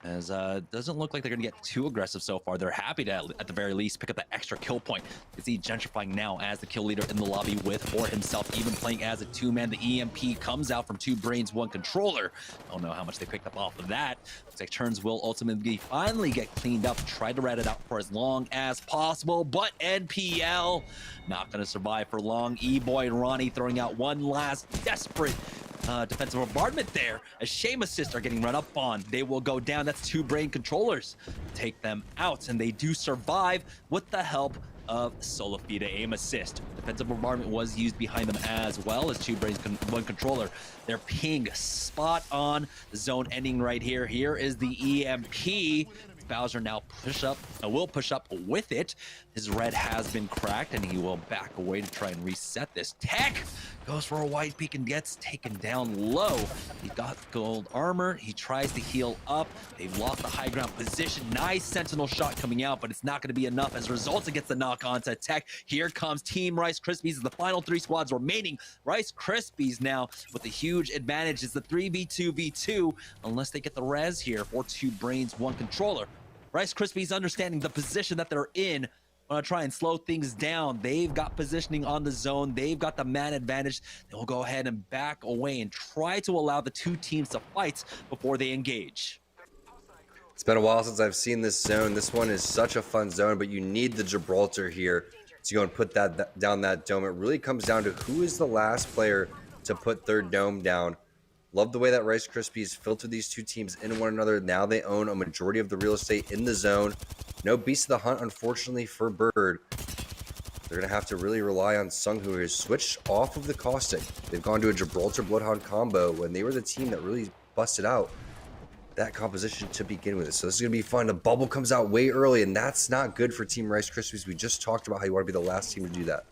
Speaker 4: as doesn't look like they're going to get too aggressive so far. They're happy to, at the very least, pick up that extra kill point. You see Gentrifying now as the kill leader in the lobby with for himself, even playing as a 2-man. The EMP comes out from 2 brains, 1 controller. Don't know how much they picked up off of that. Looks like turns will ultimately finally get cleaned up. Try to rat it out for as long as possible, but NPL not going to survive for long. E-Boy and Ronnie throwing out one last desperate defensive bombardment there as Shame Assist are getting run up on. They will go down. That's 2 brain controllers. Take them out, and they do survive with the help of Solafide aim assist. Defensive bombardment was used behind them as well as 2 brains, 1 controller. Their ping spot on. The zone ending right here. Here is the EMP. Bowser now will push up with it. His red has been cracked, and he will back away to try and reset this. Tech goes for a wide peek and gets taken down low. He got gold armor. He tries to heal up. They've lost the high ground position. Nice sentinel shot coming out, but it's not going to be enough. As a result, it gets the knock on to Tech. Here comes Team Rice Krispies as the final 3 squads remaining. Rice Krispies now with a huge advantage. It's the 3v2v2 unless they get the res here for 2 brains, 1 controller. Rice Krispies understanding the position that they're in. Want to try and slow things down. They've got positioning on the zone. They've got the man advantage. They'll go ahead and back away and try to allow the 2 teams to fight before they engage.
Speaker 5: It's been a while since I've seen this zone. This one is such a fun zone, but you need the Gibraltar here to go and put that down that dome. It really comes down to who is the last player to put their dome down. Love the way that Rice Krispies filtered these 2 teams in one another. Now they own a majority of the real estate in the zone. No Beast of the Hunt, unfortunately, for Bird. They're going to have to really rely on Sung, who has switched off of the Caustic. They've gone to a Gibraltar Bloodhound combo when they were the team that really busted out that composition to begin with. So this is going to be fun. The bubble comes out way early, and that's not good for Team Rice Krispies. We just talked about how you want to be the last team to do that.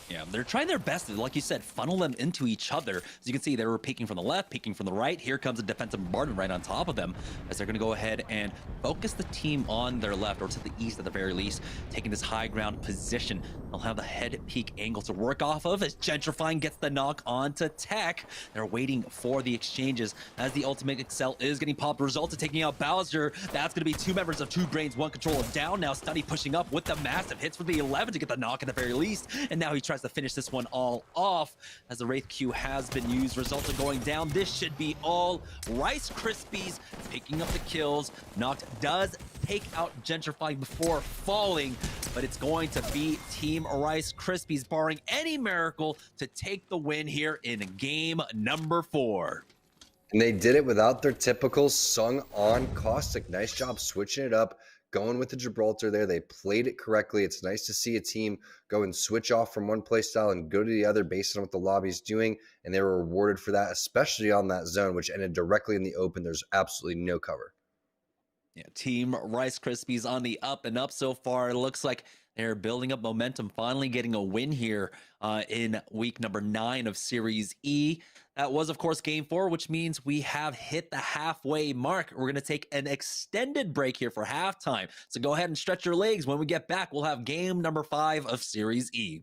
Speaker 4: Yeah, they're trying their best to, like you said, funnel them into each other. As you can see, they were peeking from the left, peeking from the right. Here comes a defensive bombardment right on top of them as they're going to go ahead and focus the team on their left, or to the east at the very least, taking this high ground position. They'll have the head peak angle to work off of as Gentrifying gets the knock onto Tech. They're waiting for the exchanges as the Ultimate Excel is getting popped. Result of taking out Bowser. That's going to be 2 members of 2 brains, 1 controller down. Now Stunny pushing up with the massive hits for the 11 to get the knock at the very least. And now he tries to finish this one all off as the Wraith Q has been used. Results are going down. This should be all Rice Krispies picking up the kills. Noct does take out Gentrifying before falling, but it's going to be Team Rice Krispies, barring any miracle, to take the win here in game number 4.
Speaker 5: And they did it without their typical Sung on Caustic. Nice job switching it up, going with the Gibraltar there. They played it correctly. It's nice to see a team go and switch off from one play style and go to the other based on what the lobby's doing, and they were rewarded for that, especially on that zone, which ended directly in the open. There's absolutely no cover.
Speaker 4: Yeah, Team Rice Krispies on the up and up so far. It looks like they're building up momentum, finally getting a win here in week number 9 of Series E. That was, of course, game 4, which means we have hit the halfway mark. We're going to take an extended break here for halftime. So go ahead and stretch your legs. When we get back, we'll have game number 5 of Series E.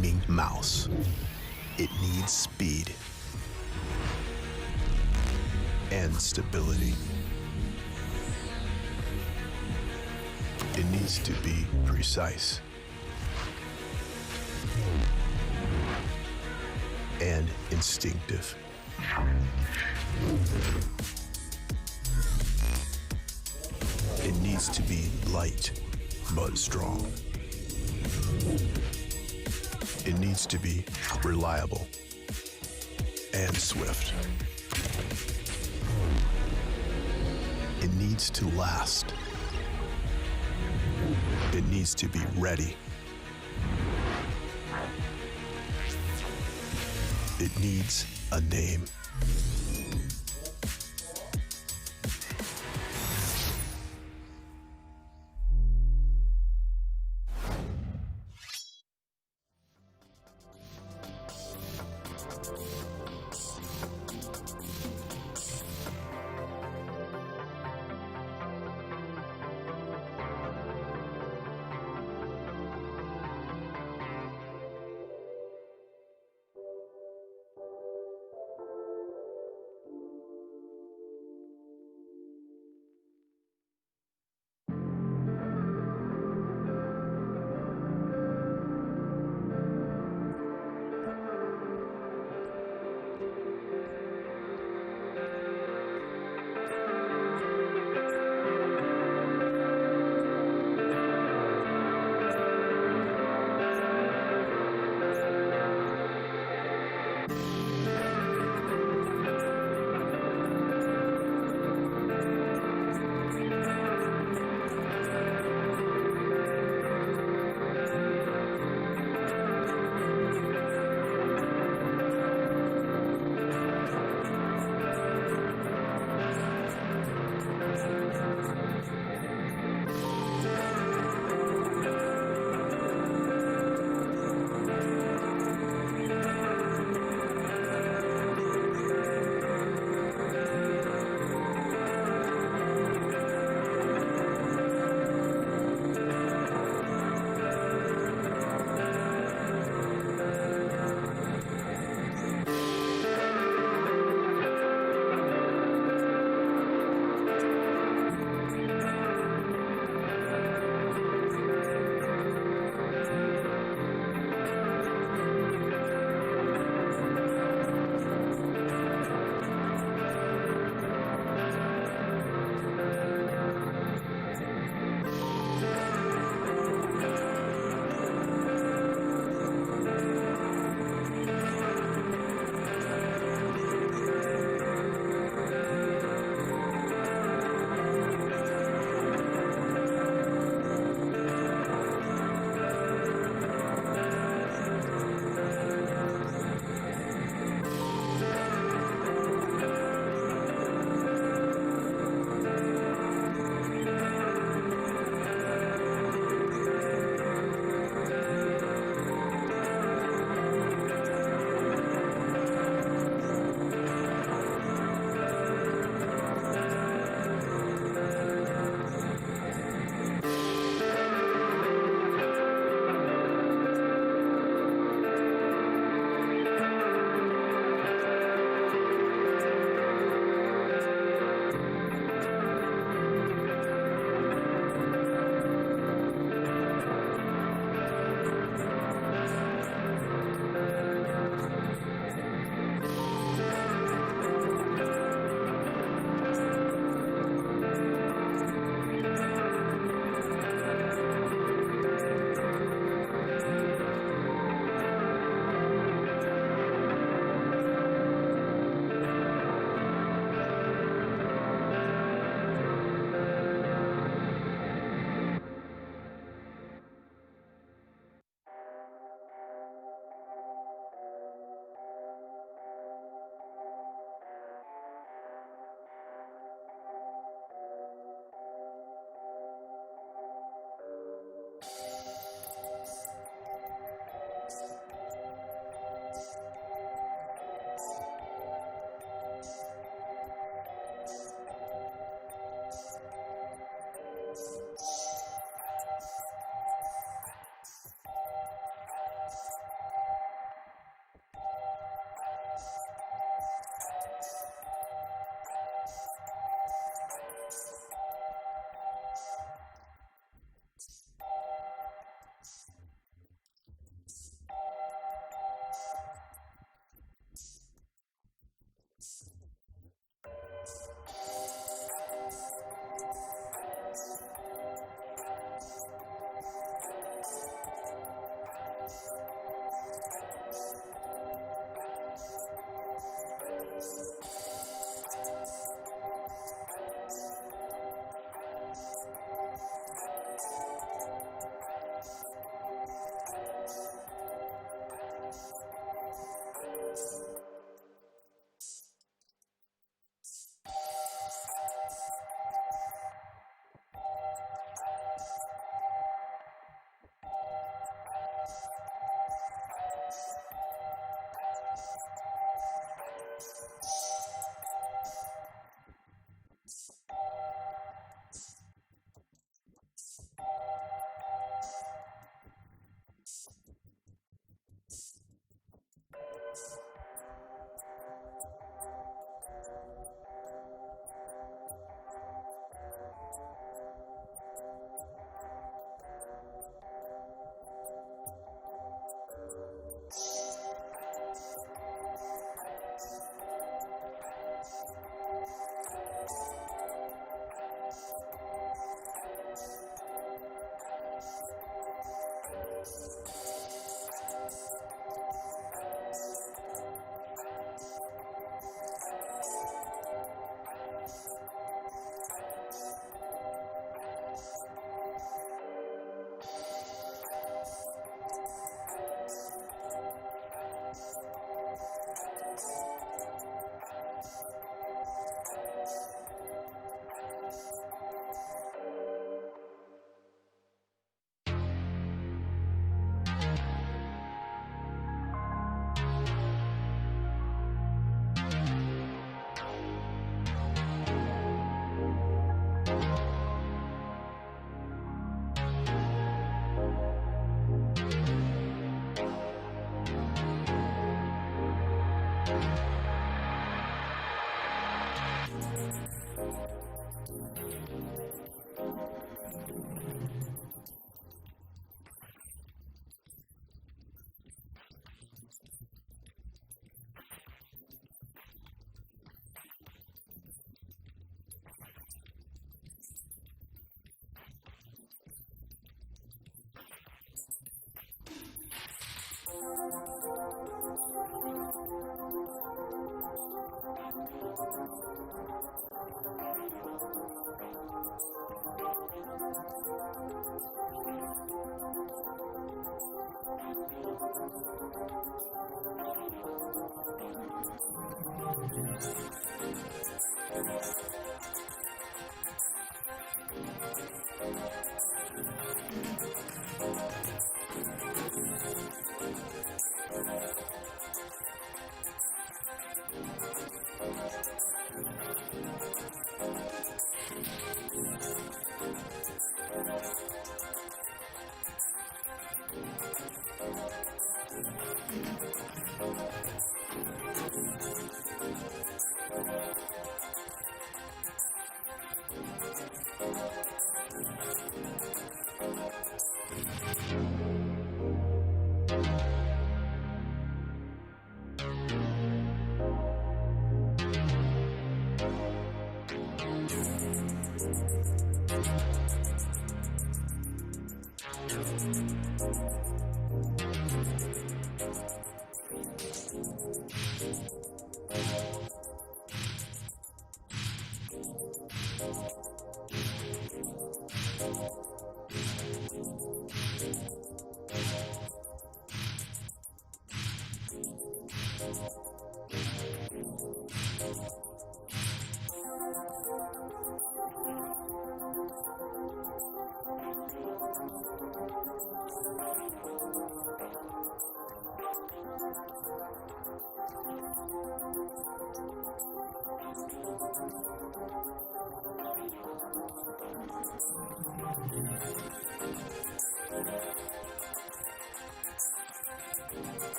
Speaker 8: gaming mouse. It needs speed and stability. It needs to be precise and instinctive. It needs to be light but strong. It needs to be reliable and swift. It needs to last. It needs to be ready. It needs a name.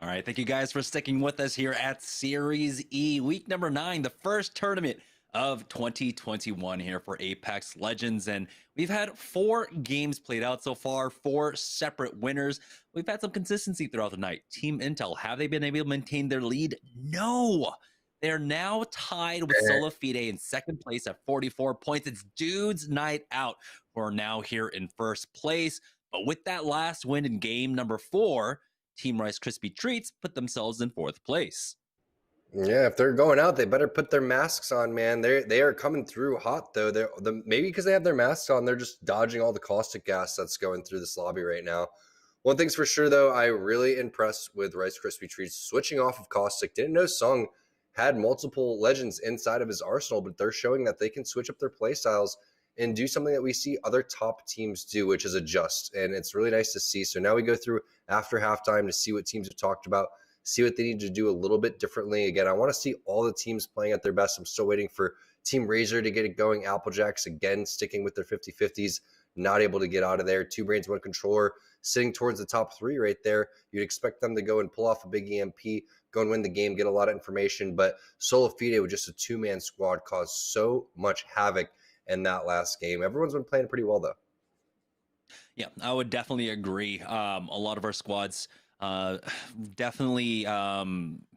Speaker 4: All right, thank you guys for sticking with us here at Series E, week number 9, the first tournament of 2021 here for Apex Legends. And we've had 4 games played out so far, 4 separate winners. We've had some consistency throughout the night. Team Intel, have they been able to maintain their lead? No. They're now tied with Solo Fide in second place at 44 points. It's Dudes Night Out who are now here in first place. But with that last win in game number 4, Team Rice Krispie Treats put themselves in 4th place.
Speaker 5: Yeah, if they're going out, they better put their masks on, man. They are coming through hot though. Maybe because they have their masks on, they're just dodging all the caustic gas that's going through this lobby right now. One thing's for sure though, I really impressed with Rice Krispie Treats switching off of caustic. Didn't know Sung had multiple legends inside of his arsenal, but they're showing that they can switch up their play styles and do something that we see other top teams do, which is adjust. And it's really nice to see. So now we go through after halftime to see what teams have talked about, see what they need to do a little bit differently. Again, I want to see all the teams playing at their best. I'm still waiting for Team Razor to get it going. Applejacks, again, sticking with their 50-50s, not able to get out of there. 2 Brains, 1 Controller, sitting towards the top 3 right there. You'd expect them to go and pull off a big EMP, go and win the game, get a lot of information. But Solo Fide with just a 2-man squad caused so much havoc in that last game. Everyone's been playing pretty well, though.
Speaker 4: Yeah, I would definitely agree. A lot of our squads definitely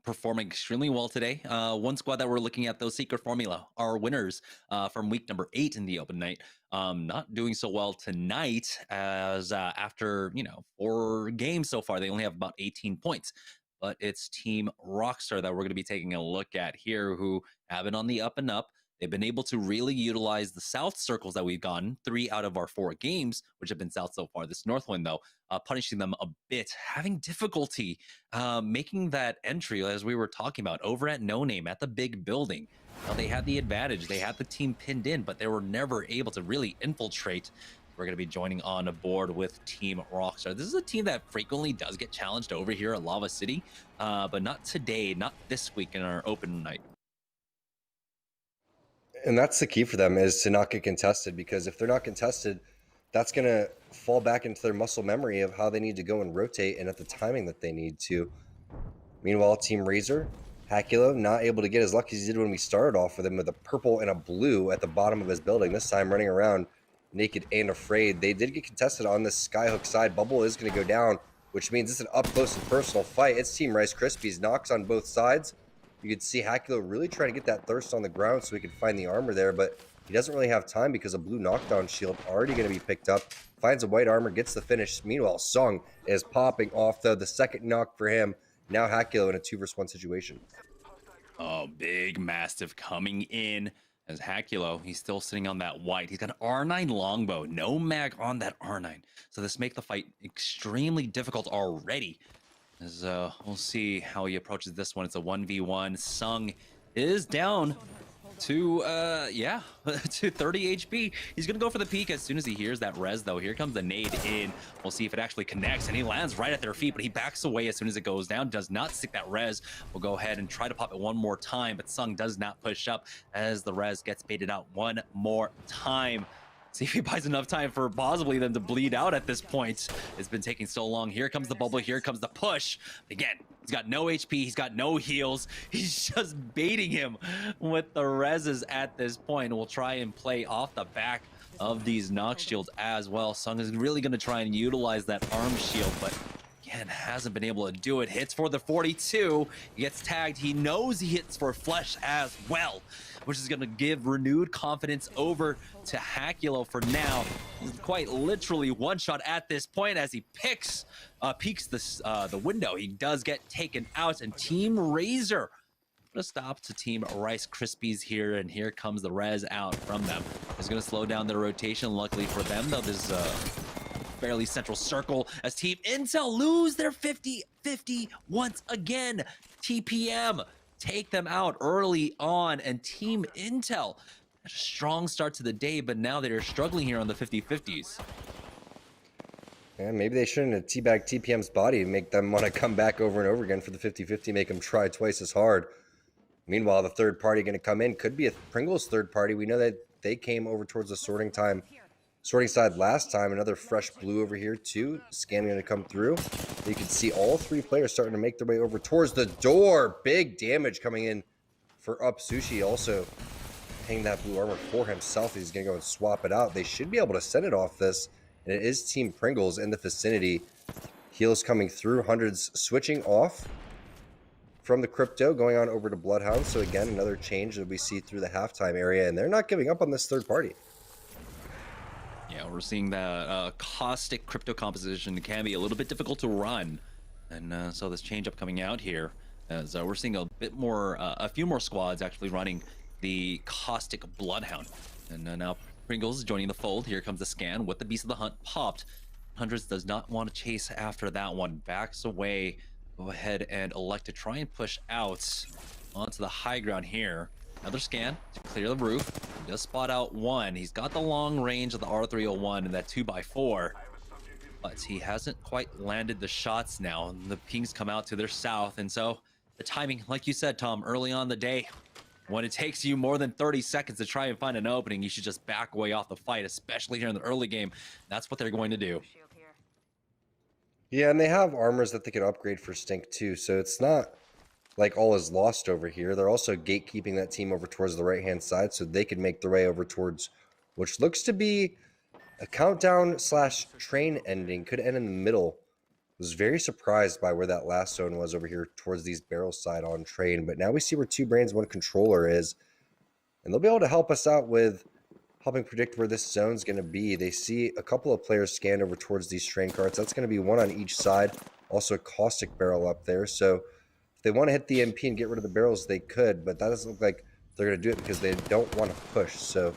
Speaker 4: performing extremely well today. One squad that we're looking at, though, Secret Formula, our winners from week number 8 in the open night, not doing so well tonight, as after 4 games so far, they only have about 18 points. But it's Team Rockstar that we're going to be taking a look at here, who have been on the up and up. They've been able to really utilize the south circles that we've gotten 3 out of our 4 games, which have been south so far. This north one, though, punishing them a bit, having difficulty making that entry, as we were talking about, over at No Name, at the big building. Now, they had the advantage. They had the team pinned in, but they were never able to really infiltrate. We're going to be joining on board with Team Rockstar. This is a team that frequently does get challenged over here at Lava City, but not today, not this week in our open night.
Speaker 5: And that's the key for them, is to not get contested, because if they're not contested, that's going to fall back into their muscle memory of how they need to go and rotate and at the timing that they need to. Meanwhile, Team Razor, Hakulo, not able to get as lucky as he did when we started off with him with a purple and a blue at the bottom of his building. This time running around naked and afraid. They did get contested on this Skyhook side. Bubble is going to go down, which means it's an up-close and personal fight. It's Team Rice Krispies. Knocks on both sides. You could see Hakulo really trying to get that thirst on the ground so he could find the armor there, but he doesn't really have time because a blue knockdown shield already going to be picked up. Finds a white armor, gets the finish. Meanwhile, Sung is popping off, though. The second knock for him. Now Hakulo in a 2-versus-1 situation.
Speaker 4: Oh, big Mastiff coming in as Hakulo. He's still sitting on that white. He's got an R9 longbow. No mag on that R9. So this makes the fight extremely difficult already. As we'll see how he approaches this one. It's a 1v1. Sung is down to to 30 HP. He's gonna go for the peek as soon as he hears that res, though. Here comes the nade in. We'll see if it actually connects, and he lands right at their feet, but he backs away as soon as it goes down. Does not stick that res. We'll go ahead and try to pop it one more time, but Sung does not push up as the res gets baited out one more time. See if he buys enough time for possibly them to bleed out at this point. It's been taking so long. Here comes the bubble. Here comes the push. Again, he's got no HP. He's got no heals. He's just baiting him with the reses at this point. We'll try and play off the back of these knock shields as well. Sung is really going to try and utilize that arm shield, but again, hasn't been able to do it. Hits for the 42. He gets tagged. He knows he hits for flesh as well, which is going to give renewed confidence over to Hakulo for now. He's quite literally one shot at this point as he peeks the window. He does get taken out, and Team Razor put a stop to Team Rice Krispies here, and here comes the res out from them. It's going to slow down their rotation. Luckily for them, though, this fairly central circle as Team Intel lose their 50-50 once again. TPM take them out early on, and Team Intel had a strong start to the day, but now they're struggling here on the 50-50s.
Speaker 5: Yeah, maybe they shouldn't have teabagged TPM's body and make them want to come back over and over again for the 50-50, make them try twice as hard. Meanwhile, the third party going to come in could be a Pringles third party. We know that they came over towards the sorting side last time. Another fresh blue over here too. Scanning going to come through. You can see all three players starting to make their way over towards the door. Big damage coming in for Up Sushi. Also hang that blue armor for himself. He's going to go and swap it out. They should be able to send it off this. And it is Team Pringles in the vicinity. Heals coming through. Hundreds switching off from the Crypto, going on over to Bloodhound. So again, another change that we see through the halftime area. And they're not giving up on this third party.
Speaker 4: Yeah, we're seeing that caustic Crypto composition can be a little bit difficult to run. And so this change up coming out here, as we're seeing a bit more, a few more squads actually running the caustic Bloodhound. And now Pringles is joining the fold. Here comes the scan with the Beast of the Hunt popped. Hundreds does not want to chase after that one. Backs away. Go ahead and elect to try and push out onto the high ground here. Another scan to clear the roof. He does spot out one. He's got the long range of the R301 and that 2x4. But he hasn't quite landed the shots now. The pings come out to their south. And so the timing, like you said, Tom, early on the day, when it takes you more than 30 seconds to try and find an opening, you should just back away off the fight, especially here in the early game. That's what they're going to do.
Speaker 5: Yeah, and they have armors that they can upgrade for Stink too, so it's not like all is lost over here. They're also gatekeeping that team over towards the right-hand side so they can make their way over towards which looks to be a countdown / train ending. Could end in the middle. Was very surprised by where that last zone was over here towards these barrels side on train, but now we see where Two Brains One Controller is, and they'll be able to help us out with helping predict where this zone's going to be. They see a couple of players scanned over towards these train carts. That's going to be one on each side. Also a caustic barrel up there. So if they want to hit the MP and get rid of the barrels, they could, but that doesn't look like they're going to do it because they don't want to push. So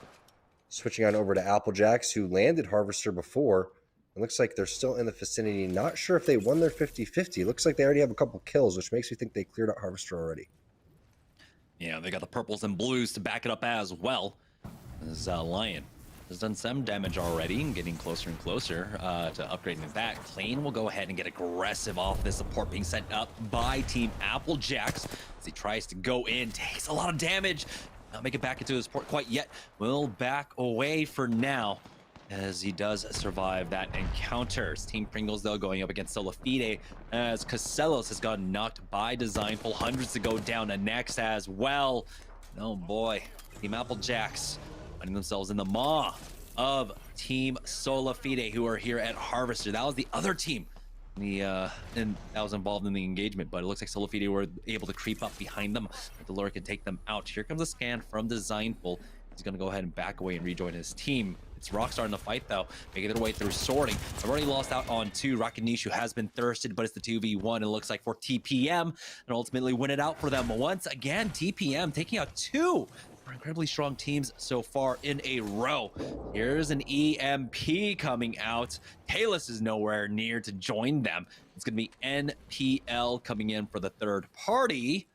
Speaker 5: switching on over to Applejacks, who landed Harvester before. It looks like they're still in the vicinity. Not sure if they won their 50-50. Looks like they already have a couple kills, which makes me think they cleared out Harvester already.
Speaker 4: Yeah, they got the purples and blues to back it up as well. This Lion has done some damage already and getting closer and closer to upgrading that. Klein will go ahead and get aggressive off this support being sent up by Team Applejacks as he tries to go in. Takes a lot of damage. Not make it back into his port quite yet. Will back away for now as he does survive that encounter. Team Pringles, though, going up against Solafide as Casellos has gotten knocked by Designful. Hundreds to go down to next as well. Oh boy, Team Applejacks finding themselves in the maw of Team Solafide, who are here at Harvester. That was the other team and that was involved in the engagement, but it looks like Solafide were able to creep up behind them. Delora can take them out. Here comes a scan from Designful. He's going to go ahead and back away and rejoin his team. It's Rockstar in the fight, though, making their way through sorting. I've already lost out on 2. Rakanish, who has been thirsted, but it's the 2v1. It looks like for TPM, and ultimately win it out for them. Once again, TPM taking out 2 incredibly strong teams so far in a row. Here's an EMP coming out. Talus is nowhere near to join them. It's going to be NPL coming in for the third party.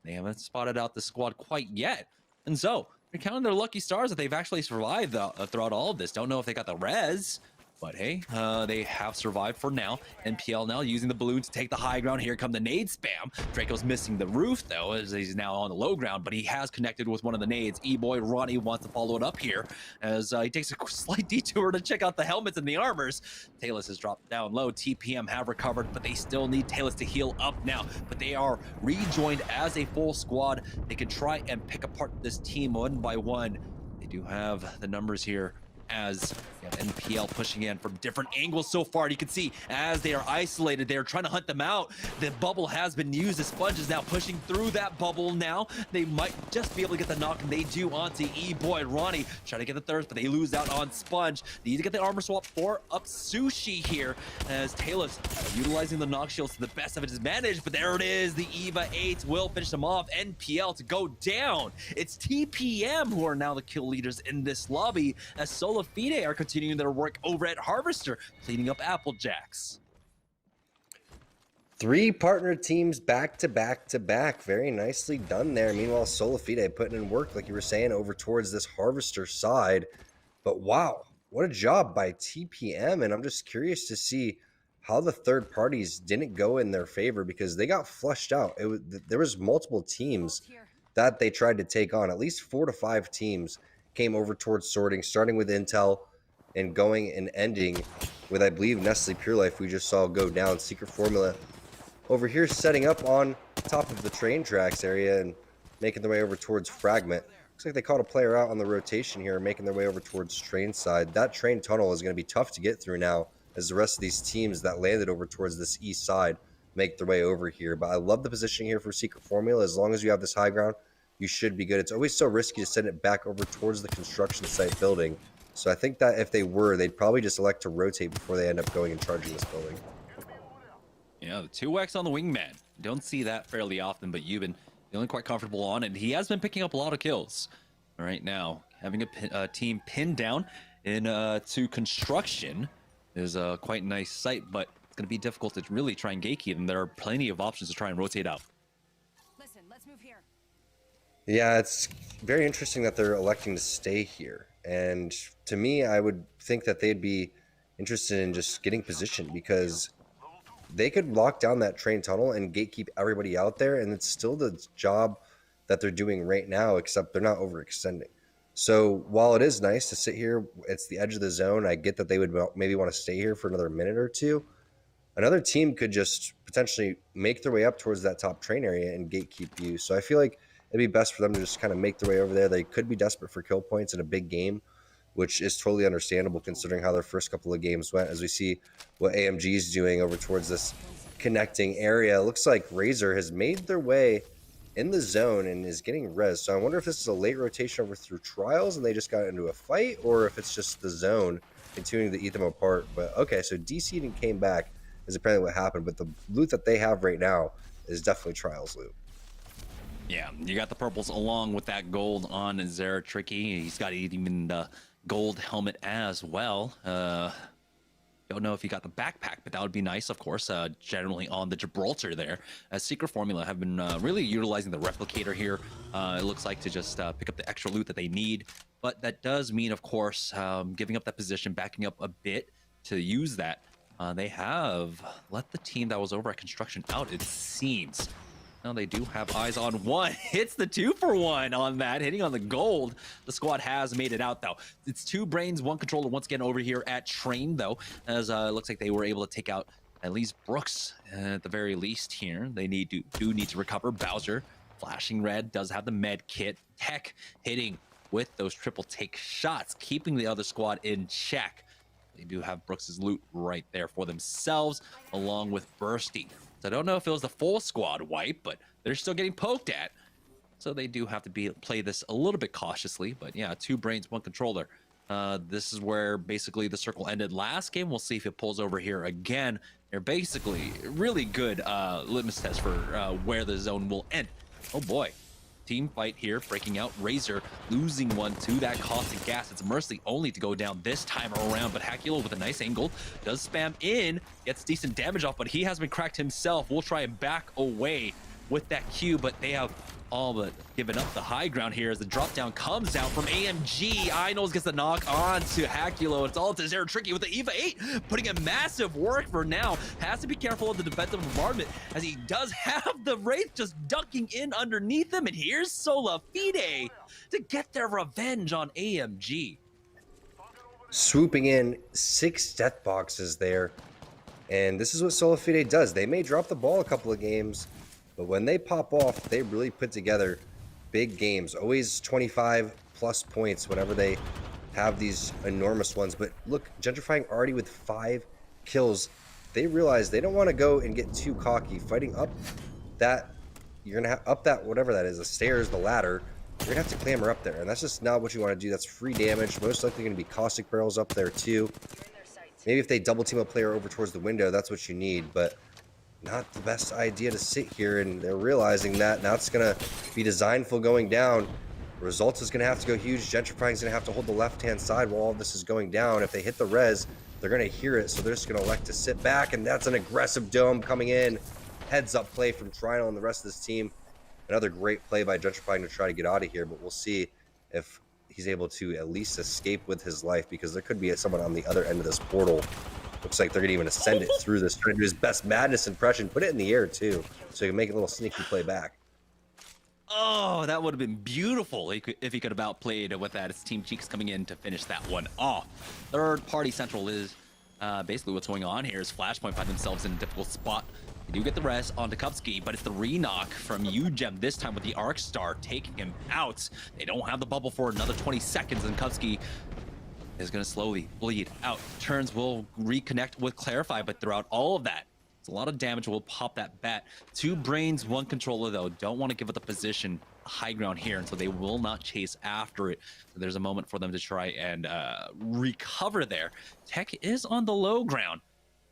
Speaker 4: They haven't spotted out the squad quite yet. And so they're counting their lucky stars that they've actually survived throughout all of this. Don't know if they got the res, but hey, they have survived for now. NPL now using the balloon to take the high ground. Here come the nade spam. Draco's missing the roof, though, as he's now on the low ground, but he has connected with one of the nades. E-Boy Ronnie wants to follow it up here as he takes a slight detour to check out the helmets and the armors. Talus has dropped down low. TPM have recovered, but they still need Talus to heal up now. But they are rejoined as a full squad. They can try and pick apart this team one by one. They do have the numbers here, as NPL pushing in from different angles so far. You can see as they are isolated, they're trying to hunt them out. The bubble has been used. The Sponge is now pushing through that bubble now. They might just be able to get the knock, and they do onto E-Boy Ronnie. Trying to get the thirst, but they lose out on Sponge. They need to get the armor swap for Up Sushi here, as Talus utilizing the knock shields to the best of his advantage. But there it is. The EVA 8 will finish them off. NPL to go down. It's TPM who are now the kill leaders in this lobby, as Solafide are continuing their work over at Harvester, cleaning up Applejacks.
Speaker 5: 3 partner teams back to back to back. Very nicely done there. Meanwhile, Solafide putting in work, like you were saying, over towards this Harvester side. But wow, what a job by TPM. And I'm just curious to see how the third parties didn't go in their favor, because they got flushed out. There was multiple teams that they tried to take on. At least 4 to 5 teams came over towards sorting, starting with Intel and going and ending with, I believe, Nestle Pure Life we just saw go down. Secret Formula over here setting up on top of the train tracks area and making their way over towards Fragment. Looks like they caught a player out on the rotation here, making their way over towards train side. That train tunnel is going to be tough to get through now as the rest of these teams that landed over towards this east side make their way over here. But I love the positioning here for Secret Formula. As long as you have this high ground, you should be good. It's always so risky to send it back over towards the construction site building. So I think that if they were, they'd probably just elect to rotate before they end up going and charging this building.
Speaker 4: Yeah, the 2x on the wingman. Don't see that fairly often, but you've been feeling quite comfortable on it. He has been picking up a lot of kills. Right now, having a team pinned down to construction is a quite nice sight, but it's going to be difficult to really try and gatekeep them. There are plenty of options to try and rotate out.
Speaker 11: Listen, let's move here.
Speaker 5: Yeah, it's very interesting that they're electing to stay here. And to me, I would think that they'd be interested in just getting positioned, because they could lock down that train tunnel and gatekeep everybody out there, and it's still the job that they're doing right now, except they're not overextending. So while it is nice to sit here, it's the edge of the zone. I get that they would maybe want to stay here for another minute or two. Another team could just potentially make their way up towards that top train area and gatekeep you. So I feel like it'd be best for them to just kind of make their way over there. They could be desperate for kill points in a big game, which is totally understandable considering how their first couple of games went. As we see what AMG is doing over towards this connecting area, it looks like Razor has made their way in the zone and is getting res. So I wonder if this is a late rotation over through trials and they just got into a fight, or if it's just the zone continuing to eat them apart. But okay, so DC'd and came back is apparently what happened, but the loot that they have right now is definitely trials loot.
Speaker 4: Yeah, you got the purples along with that gold on Zera Tricky. He's got even the gold helmet as well. Don't know if he got the backpack, but that would be nice, of course. Generally on the Gibraltar there, as Secret Formula have been really utilizing the replicator here. It looks like to just pick up the extra loot that they need, but that does mean, of course, giving up that position, backing up a bit to use that. They have let the team that was over at construction out, it seems. Now they do have eyes on one. Hits the 2-for-1 on that, hitting on the gold. The squad has made it out, though. It's 2 brains, 1 controller once again over here at Train, though, as it looks like they were able to take out at least Brooks at the very least here. They do need to recover. Bowser, flashing red, does have the med kit. Tech hitting with those triple take shots, keeping the other squad in check. They do have Brooks's loot right there for themselves, along with Bursty. So I don't know if it was the full squad wipe, but they're still getting poked at. So they do have to play this a little bit cautiously. But yeah, 2 brains, 1 controller. This is where basically the circle ended last game. We'll see if it pulls over here again. They're basically really good litmus test for where the zone will end. Oh boy. Team fight here, breaking out. Razor losing one to that caustic gas. It's Mercy only to go down this time around, but Hakulo with a nice angle does spam in, gets decent damage off, but he has been cracked himself. We'll try and back away with that Q, but they have all but given up the high ground here as the drop down comes down from AMG. Inos gets the knock on to Hakulo. It's all to Zera Tricky with the EVA 8, putting in massive work for now. Has to be careful of the defensive bombardment as he does have the Wraith just ducking in underneath him. And here's Solafide to get their revenge on AMG.
Speaker 5: Swooping in 6 death boxes there. And this is what Solafide does. They may drop the ball a couple of games, but when they pop off, they really put together big games. Always 25 plus points whenever they have these enormous ones. But look, Gentrifying already with 5 kills. They realize they don't want to go and get too cocky. Fighting up that, you're going to have up that, whatever that is, the stairs, the ladder, you're going to have to clamber up there. And that's just not what you want to do. That's free damage. Most likely going to be caustic barrels up there too. Maybe if they double team a player over towards the window, that's what you need. But not the best idea to sit here, and they're realizing that. Now it's going to be designful going down. Results is going to have to go huge. Gentrifying is going to have to hold the left-hand side while all this is going down. If they hit the res, they're going to hear it, so they're just going to elect to sit back, and that's an aggressive dome coming in. Heads-up play from Trinal and the rest of this team. Another great play by Gentrifying to try to get out of here, but we'll see if he's able to at least escape with his life, because there could be someone on the other end of this portal. Looks like they're going to even ascend it through this. Trying to do his best madness impression. Put it in the air, too, so he can make a little sneaky play back.
Speaker 4: Oh, that would have been beautiful if he could have outplayed with that. It's Team Cheeks coming in to finish that one off. Third party central is basically what's going on here is Flashpoint find themselves in a difficult spot. They do get the res onto Kupski, but it's the re-knock from UGEM this time with the Arc Star taking him out. They don't have the bubble for another 20 seconds, and Kupski is going to slowly bleed out. Turns will reconnect with Clarify, but throughout all of that, it's a lot of damage. Will pop that bat. 2 brains, 1 controller, though. Don't want to give it the position high ground here, and so they will not chase after it. So there's a moment for them to try and recover there. Tech is on the low ground.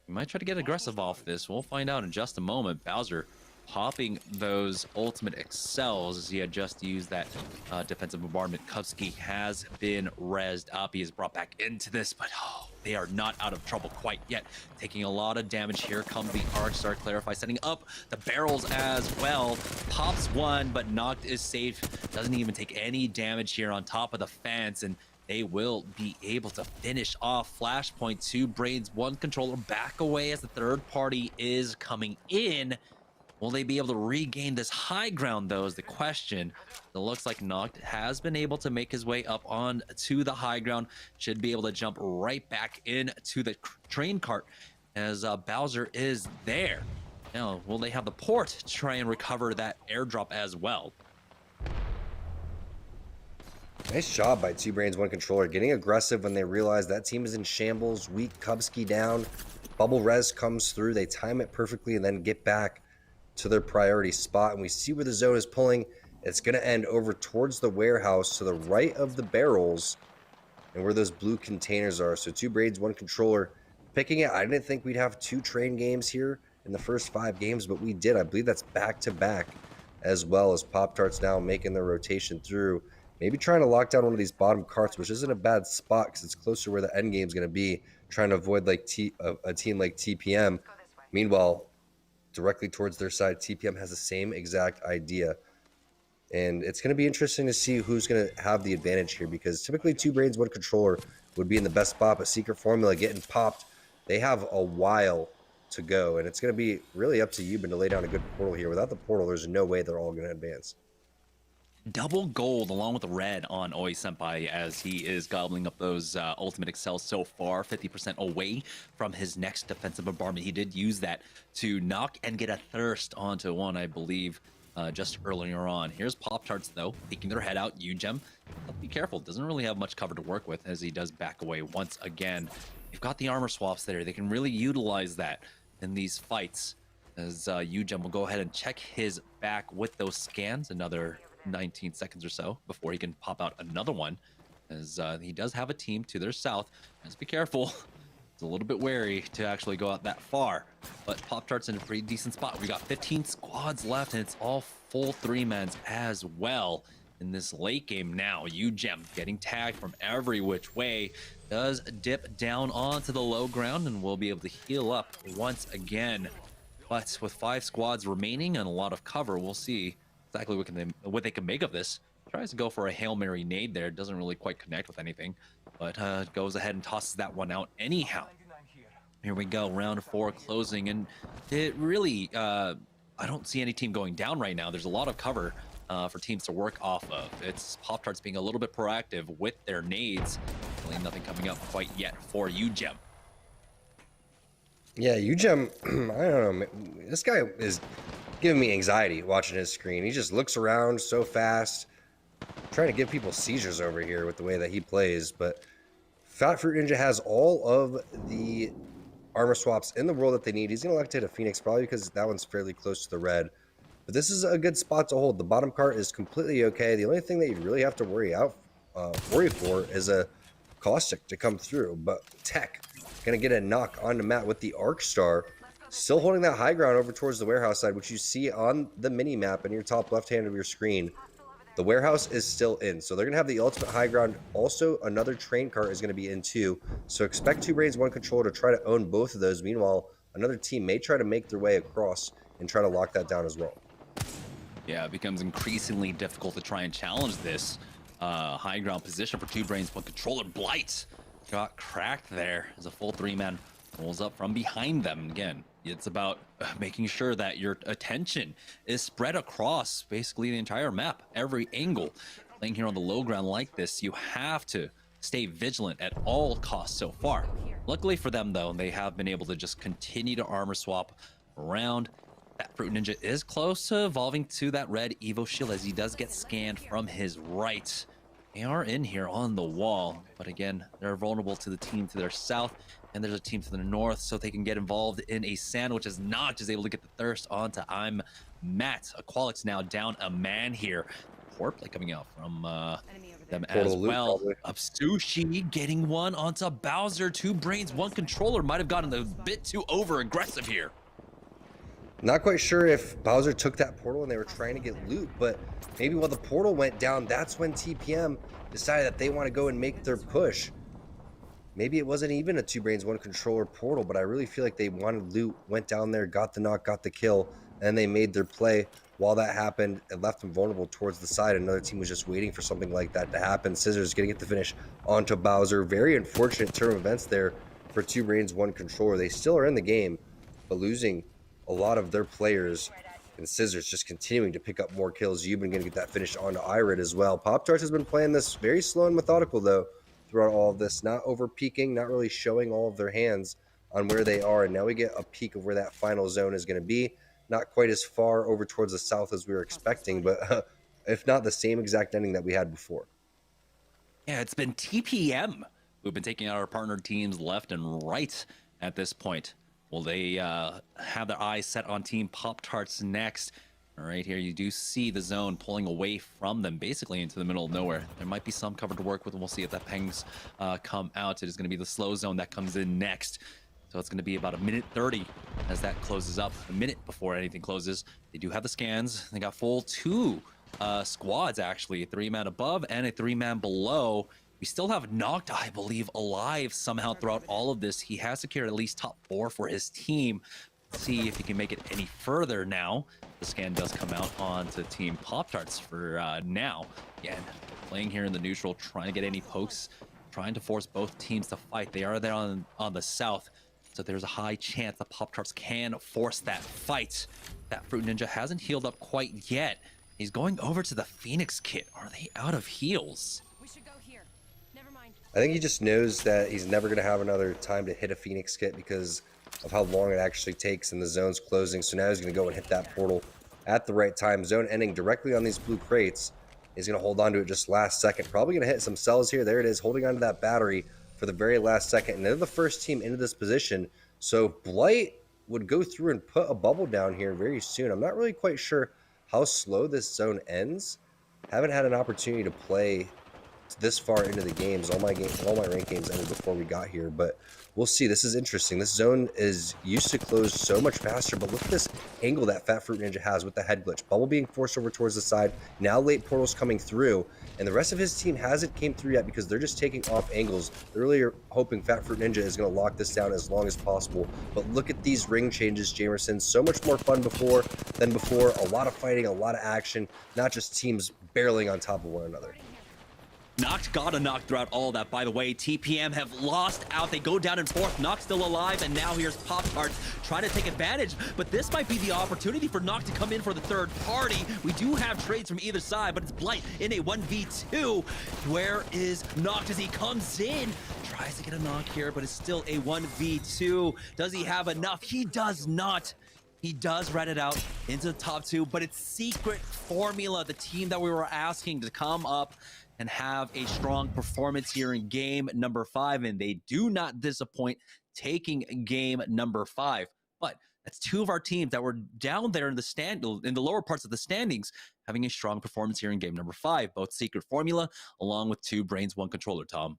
Speaker 4: We might try to get aggressive off this. We'll find out in just a moment. Bowser popping those ultimate excels as he had just used that defensive bombardment. Kupski has been rezzed up. He is brought back into this, but they are not out of trouble quite yet. Taking a lot of damage. Here comes the Arc Star. Clarify setting up the barrels as well. Pops one, but Noct is safe. Doesn't even take any damage here on top of the fence, and they will be able to finish off Flashpoint. 2 brains, 1 controller back away as the third party is coming in. Will they be able to regain this high ground, though, is the question. It looks like Noct has been able to make his way up on to the high ground. Should be able to jump right back into the train cart as Bowser is there. Now, will they have the port to try and recover that airdrop as well?
Speaker 5: Nice job by 2 brains, 1 controller. Getting aggressive when they realize that team is in shambles. Weak Kupski down. Bubble res comes through. They time it perfectly and then get back to their priority spot, and we see where the zone is pulling. It's going to end over towards the warehouse to the right of the barrels and where those blue containers are. So 2 brains, 1 controller picking it. I didn't think we'd have 2 train games here in the first 5 games, but we did. I believe that's back to back, as well as Pop-Tarts now making their rotation through, maybe trying to lock down one of these bottom carts, which isn't a bad spot because it's closer where the end game is going to be, trying to avoid like a team like TPM. Meanwhile, directly towards their side, TPM has the same exact idea, and it's going to be interesting to see who's going to have the advantage here, because typically 2 brains, 1 controller would be in the best spot, but Secret Formula getting popped, they have a while to go, and it's going to be really up to Yuban to lay down a good portal here. Without the portal, there's no way they're all going to advance.
Speaker 4: Double gold along with the red on Oi Senpai as he is gobbling up those ultimate excels so far. 50% away from his next defensive bombardment. He did use that to knock and get a thirst onto one, I believe, just earlier on. Here's Pop-Tarts, though, peeking their head out. UGEM, be careful. Doesn't really have much cover to work with as he does back away once again. You've got the armor swaps there. They can really utilize that in these fights as UGEM will go ahead and check his back with those scans. Another 19 seconds or so before he can pop out another one, as he does have a team to their south. Just be careful. It's a little bit wary to actually go out that far, but Pop-Tart's in a pretty decent spot. We got 15 squads left, and it's all full 3-mans as well in this late game now. UGEM getting tagged from every which way, does dip down onto the low ground and will be able to heal up once again. But with 5 squads remaining and a lot of cover, we'll see exactly what they can make of this. Tries to go for a Hail Mary nade there. Doesn't really quite connect with anything, but goes ahead and tosses that one out anyhow. Here we go, round 4 closing, and it really, I don't see any team going down right now. There's a lot of cover for teams to work off of. It's Pop-Tarts being a little bit proactive with their nades. Really nothing coming up quite yet for UGEM.
Speaker 5: Yeah, UGEM, I don't know. This guy is giving me anxiety watching his screen. He just looks around so fast, trying to give people seizures over here with the way that he plays. But Fat Fruit Ninja has all of the armor swaps in the world that they need. He's going to elect to hit a Phoenix probably because that one's fairly close to the red. But this is a good spot to hold. The bottom cart is completely okay. The only thing that you really have to worry for is a Caustic to come through. But Tech going to get a knock onto Matt with the Arc Star. Still holding that high ground over towards the warehouse side, which you see on the mini map in your top left hand of your screen. The warehouse is still in, so they're going to have the ultimate high ground. Also, another train cart is going to be in too. So expect 2 brains, 1 controller to try to own both of those. Meanwhile, another team may try to make their way across and try to lock that down as well.
Speaker 4: Yeah, it becomes increasingly difficult to try and challenge this high ground position for 2 brains, 1 controller. Blight got cracked there as a full 3-man rolls up from behind them. Again, it's about making sure that your attention is spread across basically the entire map, every angle. Playing here on the low ground like this, you have to stay vigilant at all costs so far. Luckily for them, though, they have been able to just continue to armor swap around. That Fruit Ninja is close to evolving to that red Evo shield as he does get scanned from his right. They are in here on the wall, but again, they're vulnerable to the team to their south, and there's a team to the north, so they can get involved in a sandwich as Noct is able to get the thirst onto I'm Matt. Aqualix now down a man here. Port play coming out from them as well. Sushi getting one onto Bowser. 2 brains, 1 controller. Might have gotten a bit too over aggressive here.
Speaker 5: Not quite sure if Bowser took that portal and they were trying to get loot, but maybe while the portal went down, that's when TPM decided that they want to go and make their push. Maybe it wasn't even a 2 brains, 1 controller portal, but I really feel like they wanted loot, went down there, got the knock, got the kill, and they made their play. While that happened, it left them vulnerable towards the side. Another team was just waiting for something like that to happen. Scissors getting it to finish onto Bowser. Very unfortunate turn of events there for 2 brains, 1 controller. They still are in the game, but losing a lot of their players, and Scissors just continuing to pick up more kills. You've been going to get that finished onto Irid as well. Pop-Tarts has been playing this very slow and methodical, though, throughout all of this. Not over-peaking, not really showing all of their hands on where they are. And now we get a peek of where that final zone is going to be. Not quite as far over towards the south as we were expecting, but if not the same exact ending that we had before.
Speaker 4: Yeah, it's been TPM who've been taking out our partner teams left and right at this point. Will they have their eyes set on Team Pop-Tarts next? All right, here you do see the zone pulling away from them, basically into the middle of nowhere. There might be some cover to work with, and we'll see if that pangs come out. It is going to be the slow zone that comes in next. So it's going to be about 1:30 as that closes up. A minute before anything closes. They do have the scans. They got full 2 squads, actually. A 3-man above and a 3-man below. We still have Noct, I believe, alive somehow throughout all of this. He has secured at least top 4 for his team. Let's see if he can make it any further now. The scan does come out onto Team Pop-Tarts for now. Again, playing here in the neutral, trying to get any pokes, trying to force both teams to fight. They are there on the south, so there's a high chance that Pop-Tarts can force that fight. That Fruit Ninja hasn't healed up quite yet. He's going over to the Phoenix kit. Are they out of heals?
Speaker 5: I think he just knows that he's never going to have another time to hit a Phoenix kit because of how long it actually takes and the zone's closing. So now he's going to go and hit that portal at the right time. Zone ending directly on these blue crates. He's going to hold on to it just last second. Probably going to hit some cells here. There it is, holding on to that battery for the very last second. And they're the first team into this position. So Blight would go through and put a bubble down here very soon. I'm not really quite sure how slow this zone ends. Haven't had an opportunity to play this far into the games. All my ranked games ended before we got here, but we'll see. This is interesting. This zone is used to close so much faster, but look at this angle that Fat Fruit Ninja has with the head glitch. Bubble being forced over towards the side. Now late portals coming through, and the rest of his team hasn't came through yet because they're just taking off angles. They're really hoping Fat Fruit Ninja is going to lock this down as long as possible. But look at these ring changes, Jamerson. So much more fun than before. A lot of fighting, a lot of action, not just teams barreling on top of one another.
Speaker 4: Noct got a knock throughout all that, by the way. TPM have lost out. They go down in 4th. Noct still alive, and now here's Pop-Tarts trying to take advantage. But this might be the opportunity for Noct to come in for the third party. We do have trades from either side, but it's Blight in a 1v2. Where is Noct as he comes in? Tries to get a knock here, but it's still a 1v2. Does he have enough? He does not. He does red it out into the top 2, but it's Secret Formula, the team that we were asking to come up and have a strong performance here in game number 5, and they do not disappoint taking game number 5. But that's 2 of our teams that were down there in the lower parts of the standings, having a strong performance here in game number 5. Both Secret Formula, along with 2 brains, 1 controller. Tom.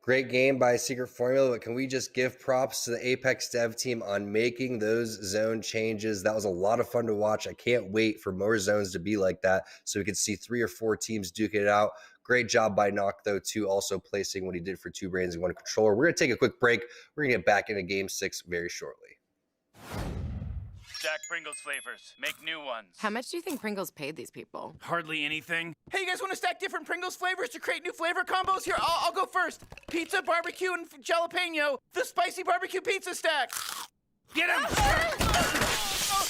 Speaker 5: Great game by Secret Formula, but can we just give props to the Apex dev team on making those zone changes? That was a lot of fun to watch. I can't wait for more zones to be like that so we could see 3 or 4 teams duke it out. Great job by Noct, though, too, also placing what he did for 2 brains and 1 controller. We're going to take a quick break. We're going to get back into Game 6 very shortly.
Speaker 13: Jack Pringles flavors. Make new ones.
Speaker 14: How much do you think Pringles paid these people?
Speaker 13: Hardly anything. Hey, you guys want to stack different Pringles flavors to create new flavor combos? Here, I'll go first. Pizza, barbecue, and jalapeno. The spicy barbecue pizza stack. Get him!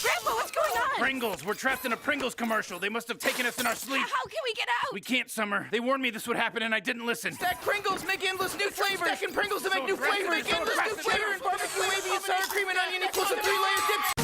Speaker 14: Grandpa, what's going on?
Speaker 13: Pringles. We're trapped in a Pringles commercial. They must have taken us in our sleep.
Speaker 7: How can we get out?
Speaker 13: We can't, Summer. They warned me this would happen and I didn't listen. Stack Pringles, make endless new flavors. Stacking Pringles to make new flavors. Make endless new flavors. Barbecue, wavy, and sour cream and onion equals a 3-layer dip.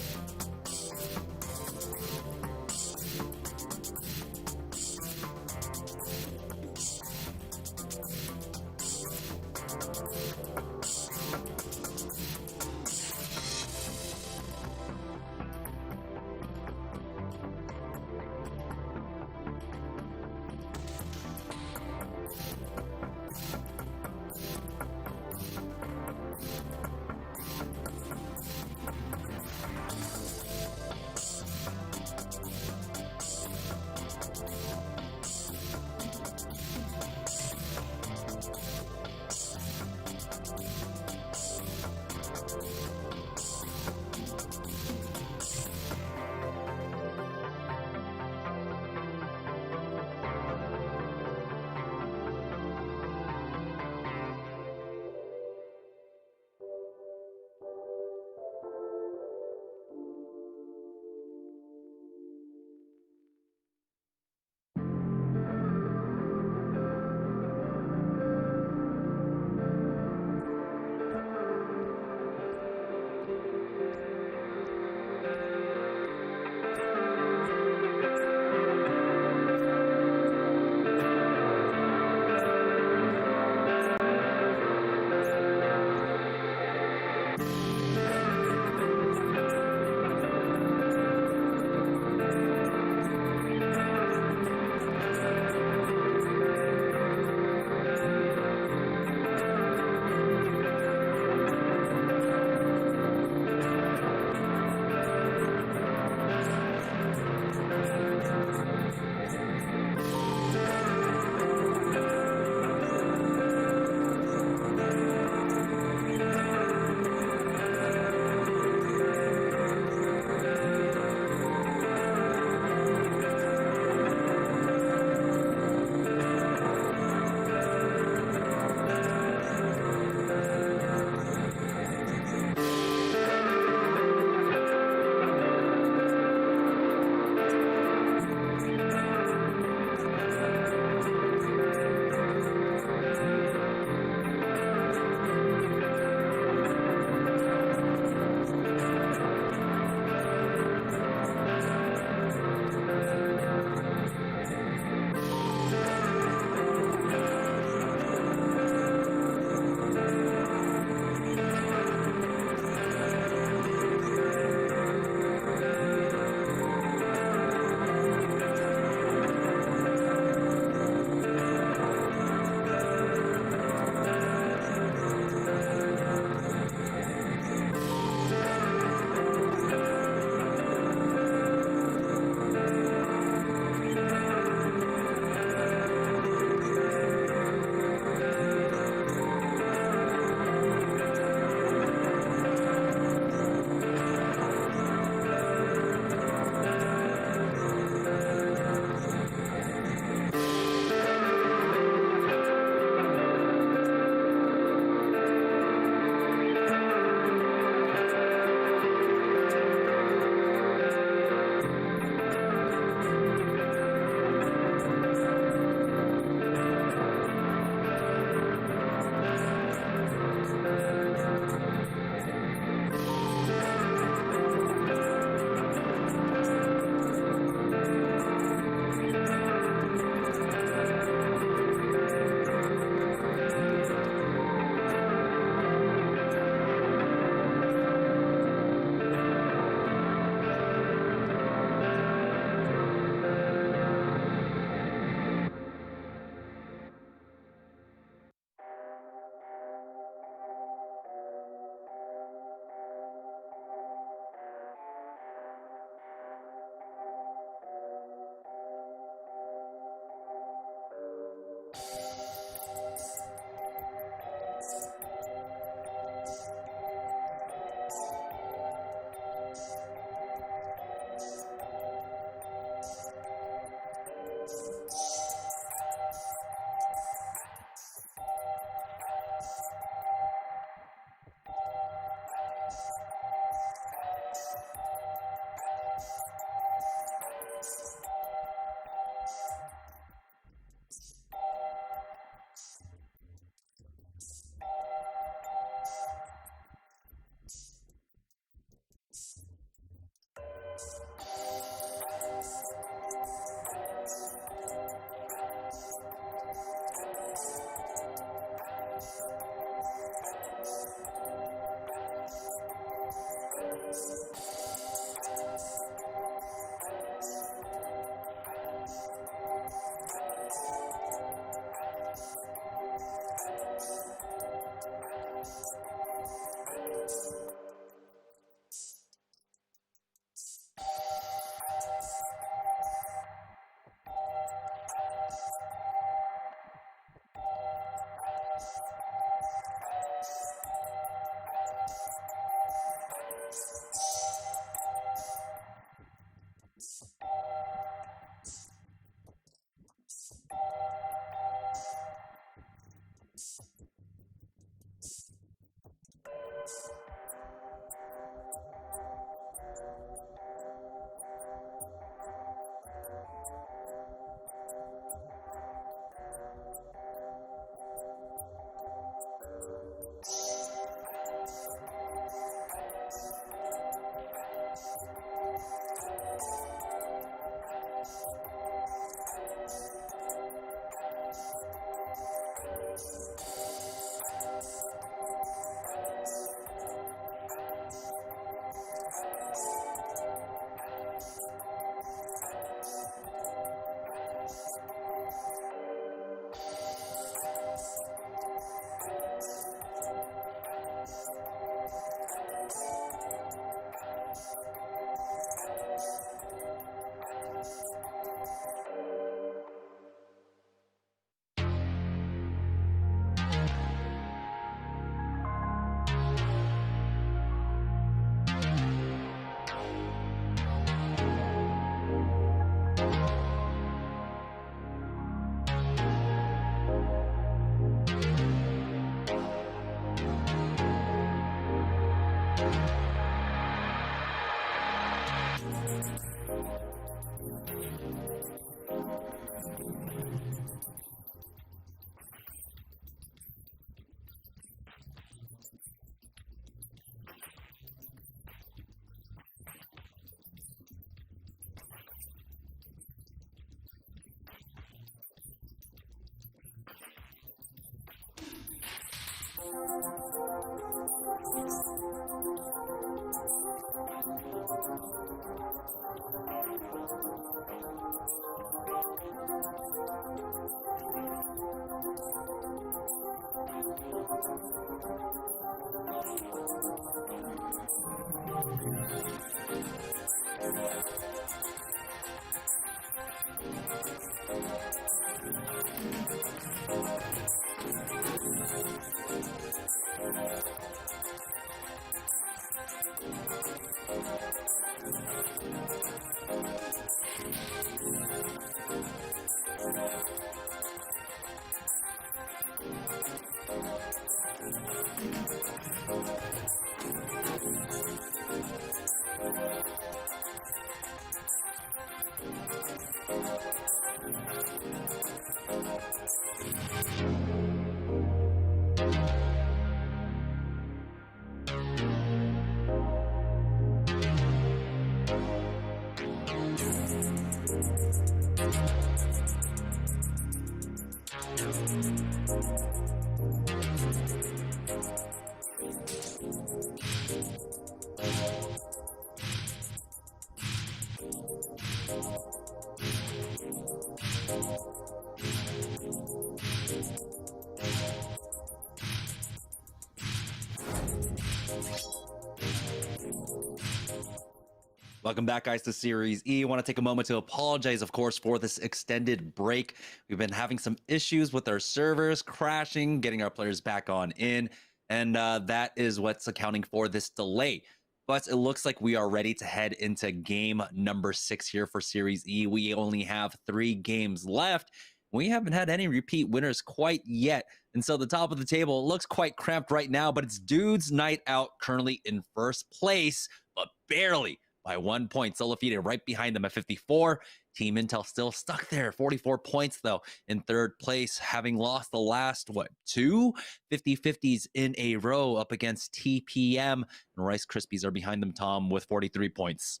Speaker 4: Welcome back, guys, to Series E. I want to take a moment to apologize, of course, for this extended break. We've been having some issues with our servers crashing, getting our players back on in, and that is what's accounting for this delay. But it looks like we are ready to head into game number 6 here for Series E. We only have 3 games left. We haven't had any repeat winners quite yet. And so the top of the table looks quite cramped right now, but it's Dudes Night Out currently in first place, but barely by 1 point. Solifide right behind them at 54. Team Intel still stuck there, 44 points though, in third place, having lost the last, 2 50-50s in a row up against TPM. And Rice Krispies are behind them, Tom, with 43 points.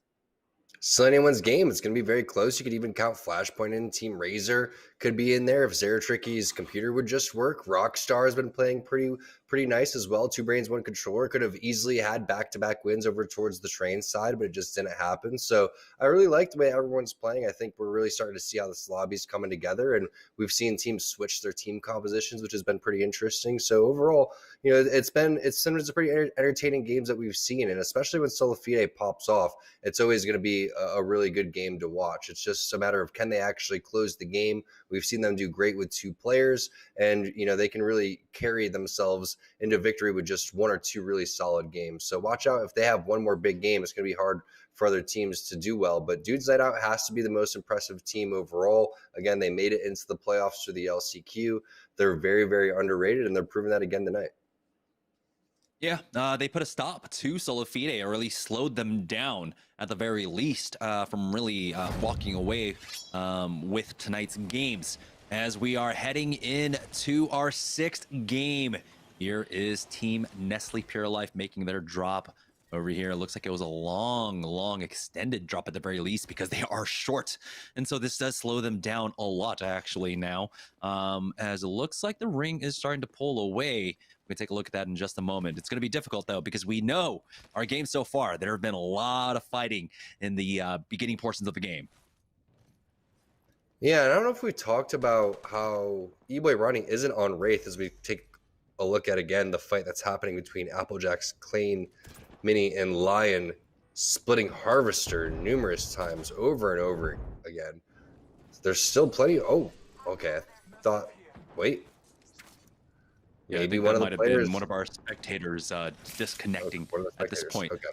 Speaker 5: Still anyone's game. It's going to be very close. You could even count Flashpoint in. Team Razor could be in there if Zeratricky's computer would just work. Rockstar has been playing pretty nice as well. 2 Brains, 1 Controller could have easily had back-to-back wins over towards the Train side, but it just didn't happen. So I really like the way everyone's playing. I think we're really starting to see how this lobby's coming together, and we've seen teams switch their team compositions, which has been pretty interesting. So overall, you know, it's some of the pretty entertaining games that we've seen, and especially when Solifide pops off, it's always going to be a really good game to watch. It's just a matter of can they actually close the game. We've seen them do great with 2 players, and you know they can really carry themselves into victory with just 1 or 2 really solid games. So watch out if they have one more big game. It's going to be hard for other teams to do well. But Dudes Night Out has to be the most impressive team overall. Again, they made it into the playoffs through the LCQ. They're very, very underrated, and they're proving that again tonight.
Speaker 4: Yeah, they put a stop to Solifide, or at least slowed them down at the very least from really walking away with tonight's games. As we are heading into our 6th game, here is Team Nestle Pure Life making their drop over here. It looks like it was a long extended drop at the very least because they are short. And so this does slow them down a lot actually now, as it looks like the ring is starting to pull away. We're going to take a look at that in just a moment. It's going to be difficult, though, because we know our game so far, there have been a lot of fighting in the beginning portions of the game.
Speaker 5: Yeah, and I don't know if we talked about how E-Boy Ronnie isn't on Wraith as we take a look at, again, the fight that's happening between Applejack's Clayne, Mini, and Lion, splitting Harvester numerous times over and over again. There's still plenty. Oh, okay. I thought, wait.
Speaker 4: Yeah,
Speaker 5: Maybe one of the players,
Speaker 4: one of our spectators disconnecting at this point.
Speaker 5: Okay.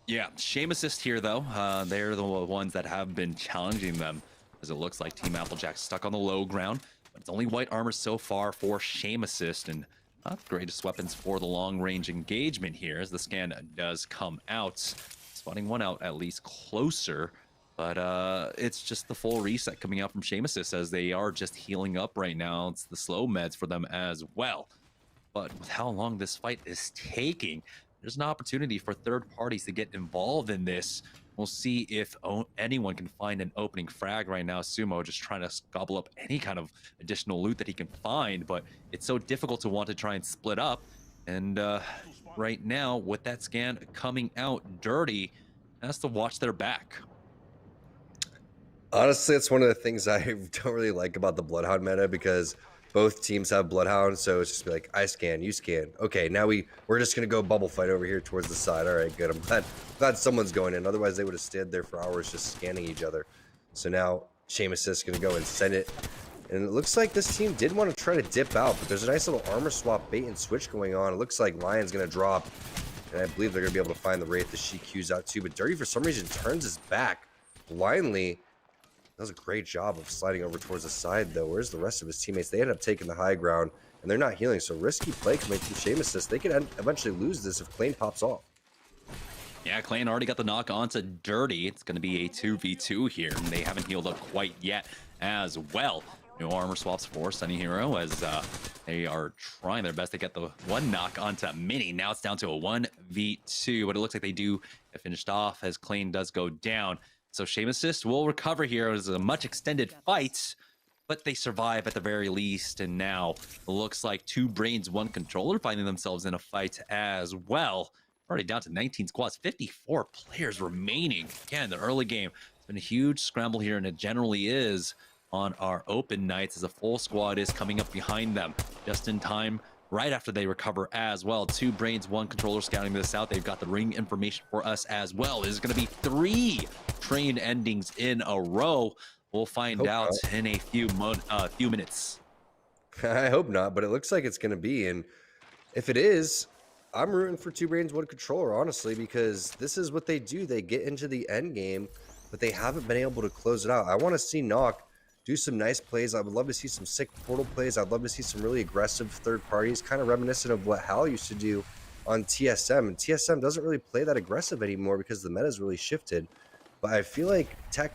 Speaker 4: Yeah, shame assist here though. They're the ones that have been challenging them, as it looks like Team Applejack stuck on the low ground. But it's only white armor so far for shame assist, and not the greatest weapons for the long range engagement here, as the scan does come out, spotting one out at least closer. But it's just the full reset coming out from Shame Assist, as they are just healing up right now. It's the slow meds for them as well. But with how long this fight is taking, there's an opportunity for third parties to get involved in this. We'll see if anyone can find an opening frag right now. Sumo just trying to gobble up any kind of additional loot that he can find, but it's so difficult to want to try and split up. And right now, with that scan coming out, Dirty has to watch their back.
Speaker 5: Honestly, it's one of the things I don't really like about the Bloodhound meta, because both teams have Bloodhound, so it's just be like, I scan, you scan. Okay, now we're just gonna go bubble fight over here towards the side. All right, good. I'm glad someone's going in. Otherwise, they would have stood there for hours just scanning each other. So now Sheamus is gonna go and send it. And it looks like this team did want to try to dip out, but there's a nice little armor swap bait and switch going on. It looks like Lion's gonna drop, and I believe they're gonna be able to find the Wraith that she Qs out too. But Dirty, for some reason, turns his back blindly. Does a great job of sliding over towards the side, though. Where's the rest of his teammates? They end up taking the high ground, and they're not healing. So risky play coming from Sheamus. They could eventually lose this if Klain pops off.
Speaker 4: Yeah, Klain already got the knock onto Dirty. It's going to be a 2v2 here, and they haven't healed up quite yet as well. No armor swaps for Sunny Hero as they are trying their best to get the one knock onto Mini. Now it's down to a 1v2, but it looks like they do get finished off as Klain does go down. So Sheamus will recover here. It was a much extended fight, but they survive at the very least. And now it looks like 2 Brains, 1 Controller finding themselves in a fight as well. Already down to 19 squads, 54 players remaining. Again, the early game, it's been a huge scramble here, and it generally is on our open nights as a full squad is coming up behind them just in time. Right after they recover as well. 2 Brains, 1 Controller scouting this out. They've got the ring information for us as well. There's going to be 3 train endings in a row. We'll find out in a few minutes.
Speaker 5: I hope not, but it looks like it's going to be. And if it is, I'm rooting for 2 Brains, 1 Controller, honestly, because this is what they do. They get into the end game, but they haven't been able to close it out. I want to see Nock do some nice plays. I would love to see some sick portal plays. I'd love to see some really aggressive third parties, kind of reminiscent of what Hal used to do on TSM. And TSM doesn't really play that aggressive anymore because the meta's really shifted. But I feel like Tech,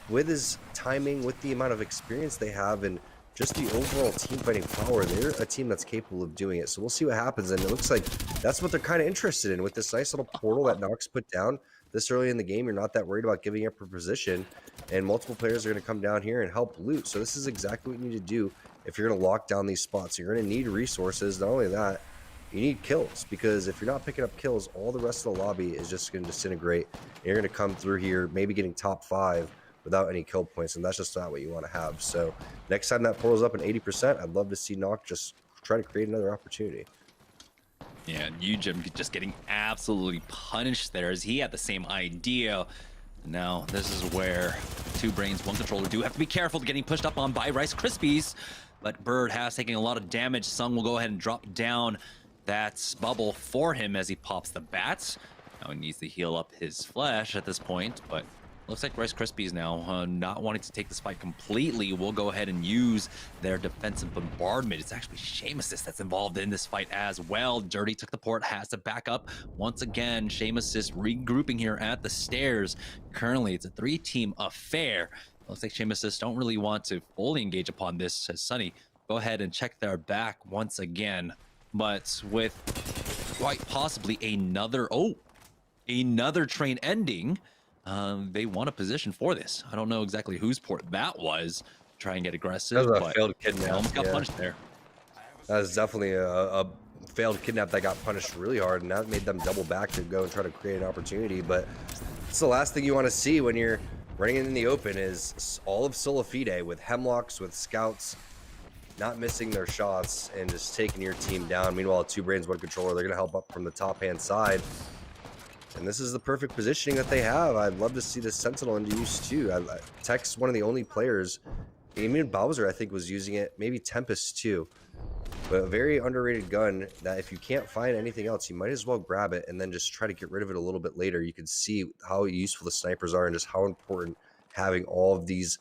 Speaker 5: with his timing, with the amount of experience they have, and just the overall team fighting power, they're a team that's capable of doing it. So we'll see what happens. And it looks like that's what they're kind of interested in with this nice little portal that Nox put down. This early in the game, you're not that worried about giving up your position, and multiple players are going to come down here and help loot. So this is exactly what you need to do if you're going to lock down these spots. You're going to need resources. Not only that, you need kills, because if you're not picking up kills, all the rest of the lobby is just going to disintegrate. And you're going to come through here, maybe getting top 5 without any kill points, and that's just not what you want to have. So next time that portal's up at 80%, I'd love to see Nock just try to create another opportunity.
Speaker 4: Yeah, Yujim just getting absolutely punished there as he had the same idea. Now, this is where 2 Brains, 1 Controller do have to be careful to getting pushed up on by Rice Krispies. But Bird has taken a lot of damage. Sung will go ahead and drop down that bubble for him as he pops the bats. Now he needs to heal up his flesh at this point, but looks like Rice Krispies now not wanting to take this fight completely will go ahead and use their defensive bombardment. It's actually Sheamus that's involved in this fight as well. Dirty took the port, has to back up once again. Sheamus regrouping here at the stairs. Currently, it's a 3-team affair. Looks like Sheamus don't really want to fully engage upon this as Sunny go ahead and check their back once again. But with quite possibly another train ending, they want a position for this. I don't know exactly whose port that was. Try and get aggressive.
Speaker 5: That was a
Speaker 4: but
Speaker 5: failed kidnap.
Speaker 4: Almost got punished there.
Speaker 5: That was definitely a failed kidnap that got punished really hard, and that made them double back to go and try to create an opportunity. But it's the last thing you want to see when you're running in the open is all of Solafide with Hemlocks, with scouts, not missing their shots and just taking your team down. Meanwhile, 2 Brains, 1 Controller, they're going to help up from the top-hand side. And this is the perfect positioning that they have. I'd love to see this Sentinel into use too. Tech's one of the only players, even Bowser I think was using it, maybe Tempest too. But a very underrated gun that if you can't find anything else, you might as well grab it and then just try to get rid of it a little bit later. You can see how useful the snipers are and just how important having all of these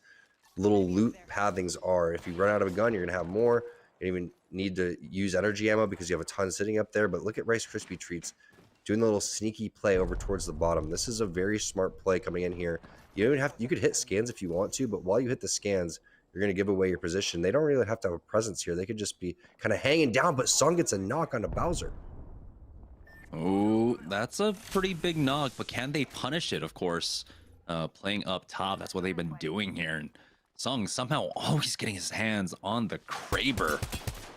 Speaker 5: little loot pathings are. If you run out of a gun, you're going to have more. You don't even need to use energy ammo because you have a ton sitting up there. But look at Rice Krispie Treats doing the little sneaky play over towards the bottom. This is a very smart play coming in here. You don't even have to, you could hit scans if you want to, but while you hit the scans, you're going to give away your position. They don't really have to have a presence here. They could just be kind of hanging down, but Sung gets a knock on a Bowser.
Speaker 4: Oh, that's a pretty big knock, but can they punish it? Of course, playing up top, that's what they've been doing here. And Sung somehow always getting his hands on the Kraber.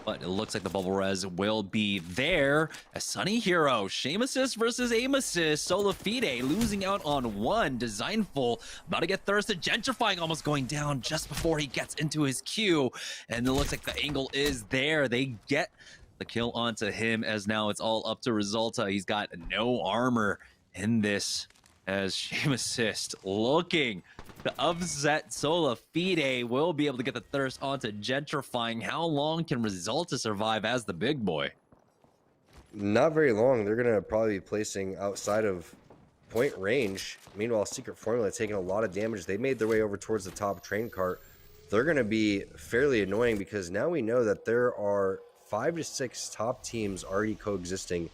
Speaker 4: But it looks like the bubble res will be there. A Sunny Hero, Shame Assist versus Aim Assist. Solafide losing out on one. Designful about to get thirsted. Gentrifying almost going down just before he gets into his queue. And it looks like the angle is there. They get the kill onto him as now it's all up to Resulta. He's got no armor in this as Shame Assist looking to upset Solafide. Will be able to get the thirst onto Gentrifying. How long can Resulta survive as the big boy?
Speaker 5: Not very long. They're going to probably be placing outside of point range. Meanwhile, Secret Formula taking a lot of damage. They made their way over towards the top train cart. They're going to be fairly annoying because now we know that there are 5 to 6 top teams already coexisting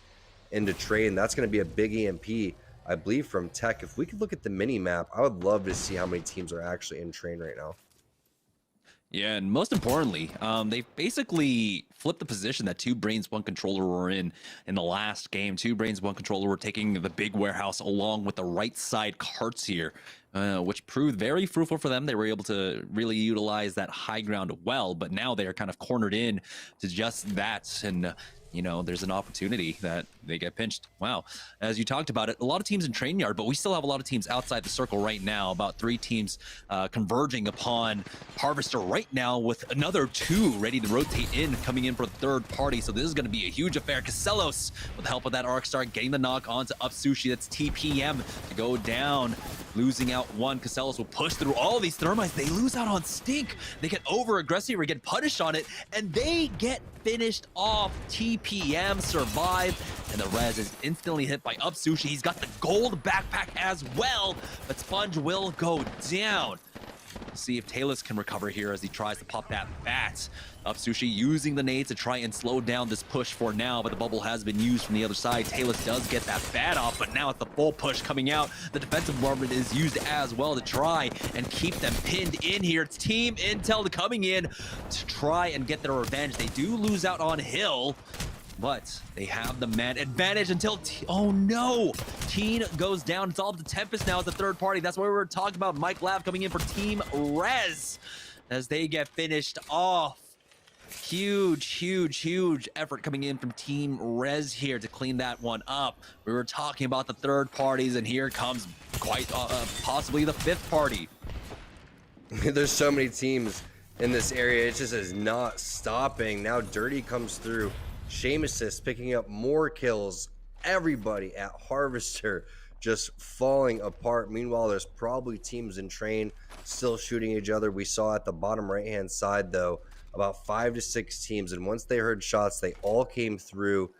Speaker 5: into train. That's going to be a big EMP, I believe, from Tech. If we could look at the mini map, I would love to see how many teams are actually in train right now.
Speaker 4: Yeah, and most importantly, they basically flipped the position that Two Brains, One Controller were in the last game. Two Brains, One Controller were taking the big warehouse along with the right side carts here, which proved very fruitful for them. They were able to really utilize that high ground well, but now they are kind of cornered in to just that. And you know, there's an opportunity that they get pinched. Wow. As you talked about it, a lot of teams in train yard, but we still have a lot of teams outside the circle right now. About 3 teams converging upon Harvester right now with another 2 ready to rotate in, coming in for the third party. So this is going to be a huge affair. Casellos, with the help of that Arcstar, getting the knock onto Upsushi. That's TPM to go down. Losing out one. Casellos will push through all these thermites. They lose out on Stink. They get over aggressive or get punished on it, and they get finished off. TPM survive, and the res is instantly hit by Upsushi. He's got the gold backpack as well, but Sponge will go down. See if Talus can recover here as he tries to pop that bat. Upsushi using the nades to try and slow down this push for now, but the bubble has been used from the other side. Talus does get that bat off, but now it's the full push coming out. The defensive bombardment is used as well to try and keep them pinned in here. It's Team Intel coming in to try and get their revenge. They do lose out on Hill, but they have the man advantage until oh no, Teen goes down. It's all up to Tempest now as the third party. That's what we were talking about. Mike Lav coming in for Team Rez as they get finished off. Huge effort coming in from Team Rez here to clean that one up. We were talking about the third parties, and here comes quite possibly the fifth party.
Speaker 5: There's so many teams in this area. It just is not stopping. Now Dirty comes through. Shame Assist picking up more kills. Everybody at Harvester just falling apart. Meanwhile, there's probably teams in train still shooting each other. We saw at the bottom right-hand side, though, about 5 to 6 teams. And once they heard shots, they all came through.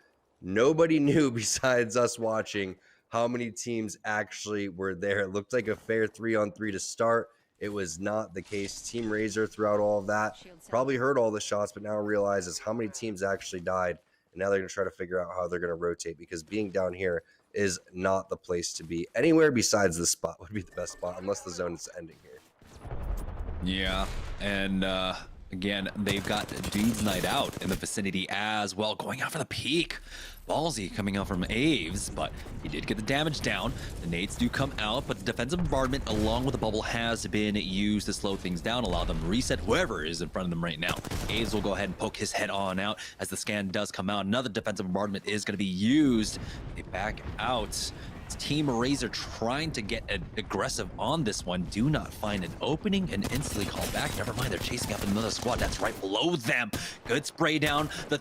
Speaker 5: Nobody knew besides us watching how many teams actually were there. It looked like a fair 3-on-3 to start. It was not the case. Team Razor throughout all of that probably heard all the shots, but now realizes how many teams actually died. And now they're going to try to figure out how they're going to rotate, because being down here is not the place to be. Anywhere besides this spot would be the best spot, unless the zone is ending here.
Speaker 4: Yeah, and again, they've got Dude's Night Out in the vicinity as well, going out for the peak. Ballsy coming out from Aves, but he did get the damage down. The nades do come out, but the defensive bombardment along with the bubble has been used to slow things down, allow them to reset whoever is in front of them right now. Aves will go ahead and poke his head on out as the scan does come out. Another defensive bombardment is going to be used. They back out. Team Razor trying to get aggressive on this one. Do not find an opening and instantly call back. Never mind, they're chasing up another squad. That's right below them. Good spray down. The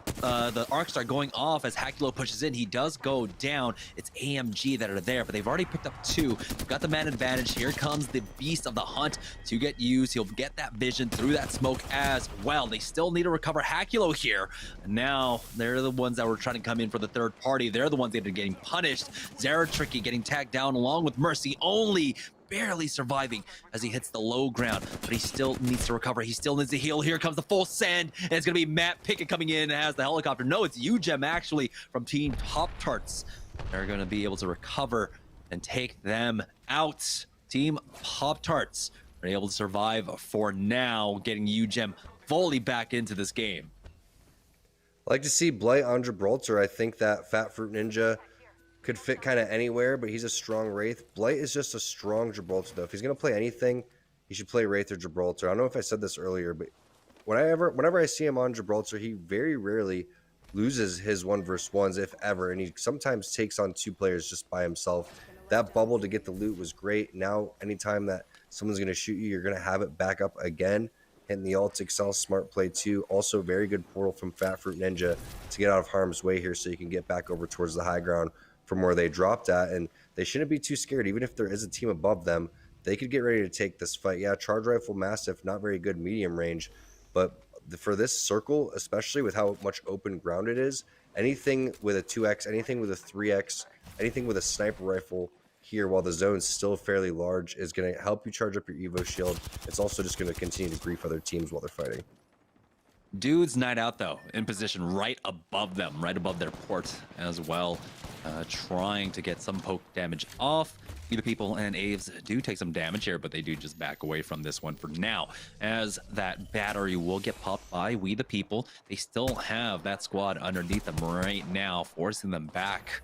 Speaker 4: Arcstar going off as Hakulo pushes in. He does go down. It's AMG that are there, but they've already picked up 2. They've got the man advantage. Here comes the Beast of the Hunt to get used. He'll get that vision through that smoke as well. They still need to recover Hakulo here. Now they're the ones that were trying to come in for the third party. They're the ones that are getting punished. Zeratricky getting tagged down along with Mercy, only barely surviving as he hits the low ground, but he still needs to recover. He still needs to heal. Here comes the full send, and it's going to be Matt Pickett coming in as the helicopter. No, it's UGEM actually from Team Top Tarts. They're going to be able to recover and take them out. Team Pop Tarts are able to survive for now, getting UGEM fully back into this game.
Speaker 5: I like to see Blight on Gibraltar. I think that Fat Fruit Ninja could fit kind of anywhere, but he's a strong Wraith. Blight is just a strong Gibraltar, though. If he's going to play anything, he should play Wraith or Gibraltar. I don't know if I said this earlier, but whenever I see him on Gibraltar, he very rarely loses his 1v1s, if ever, and he sometimes takes on 2 players just by himself. That bubble to get the loot was great. Now, anytime that someone's going to shoot you, you're going to have it back up again. Hitting the alt Excel, smart play too. Also, very good portal from Fat Fruit Ninja to get out of harm's way here so you can get back over towards the high ground from where they dropped at. And they shouldn't be too scared. Even if there is a team above them, they could get ready to take this fight. Yeah, Charge Rifle Mastiff, not very good medium range, but for this circle, especially with how much open ground it is, anything with a 2x, anything with a 3x, anything with a sniper rifle here while the zone's still fairly large is going to help you charge up your Evo shield. It's also just going to continue to grief other teams while they're fighting.
Speaker 4: Dude's Night Out, though, in position right above them, right above their port as well, trying to get some poke damage off. The people and Aves do take some damage here, but they do just back away from this one for now, as that battery will get popped by We the People. They still have that squad underneath them right now, forcing them back.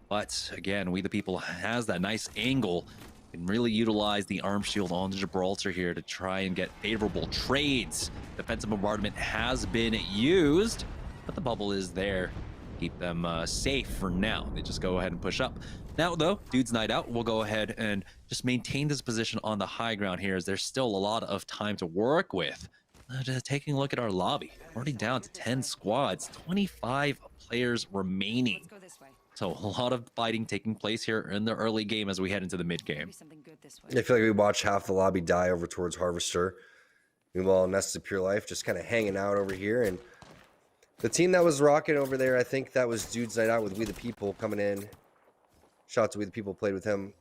Speaker 4: But again, We the People has that nice angle, can really utilize the arm shield on Gibraltar here to try and get favorable trades. Defensive bombardment has been used, but the bubble is there. Keep them safe for now. They just go ahead and push up. Now, though, Dude's Night Out will go ahead and just maintain this position on the high ground here, as there's still a lot of time to work with. Just taking a look at our lobby, already down to 10 squads, 25 players remaining.
Speaker 11: Let's go this way.
Speaker 4: So a lot of fighting taking place here in the early game as we head into the mid game.
Speaker 5: I feel like we watched half the lobby die over towards Harvester. Meanwhile, Nested Pure Life just kind of hanging out over here. And the team that was rocking over there, I think that was Dude's Night Out with We the People coming in. Shout out to We the People, played with him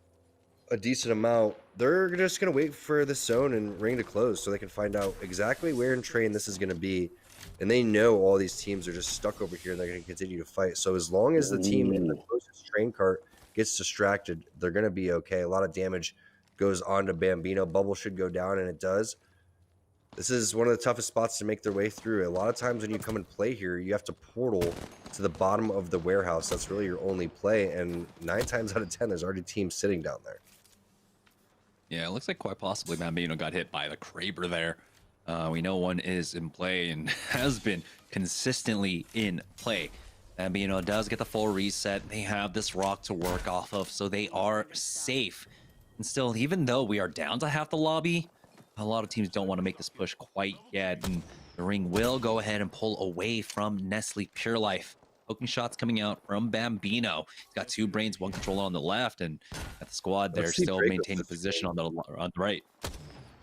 Speaker 5: a decent amount. They're just going to wait for this zone and ring to close so they can find out exactly where in train this is going to be. And they know all these teams are just stuck over here and they're going to continue to fight. So as long as the team in the closest train cart gets distracted, they're going to be okay. A lot of damage goes on to Bambino. Bubble should go down, and it does. This is one of the toughest spots to make their way through. A lot of times when you come and play here, you have to portal to the bottom of the warehouse. That's really your only play. And 9 times out of 10, there's already teams sitting down there.
Speaker 4: Yeah, it looks like quite possibly Bambino got hit by the Kraber there. We know one is in play and has been consistently in play. Bambino does get the full reset. They have this rock to work off of, so they are safe. And still, even though we are down to half the lobby, a lot of teams don't want to make this push quite yet. And the ring will go ahead and pull away from Nestle Pure Life. Poking shots coming out from Bambino. He's got 2 brains, 1 controller on the left, and at the squad they're still maintaining position on the right.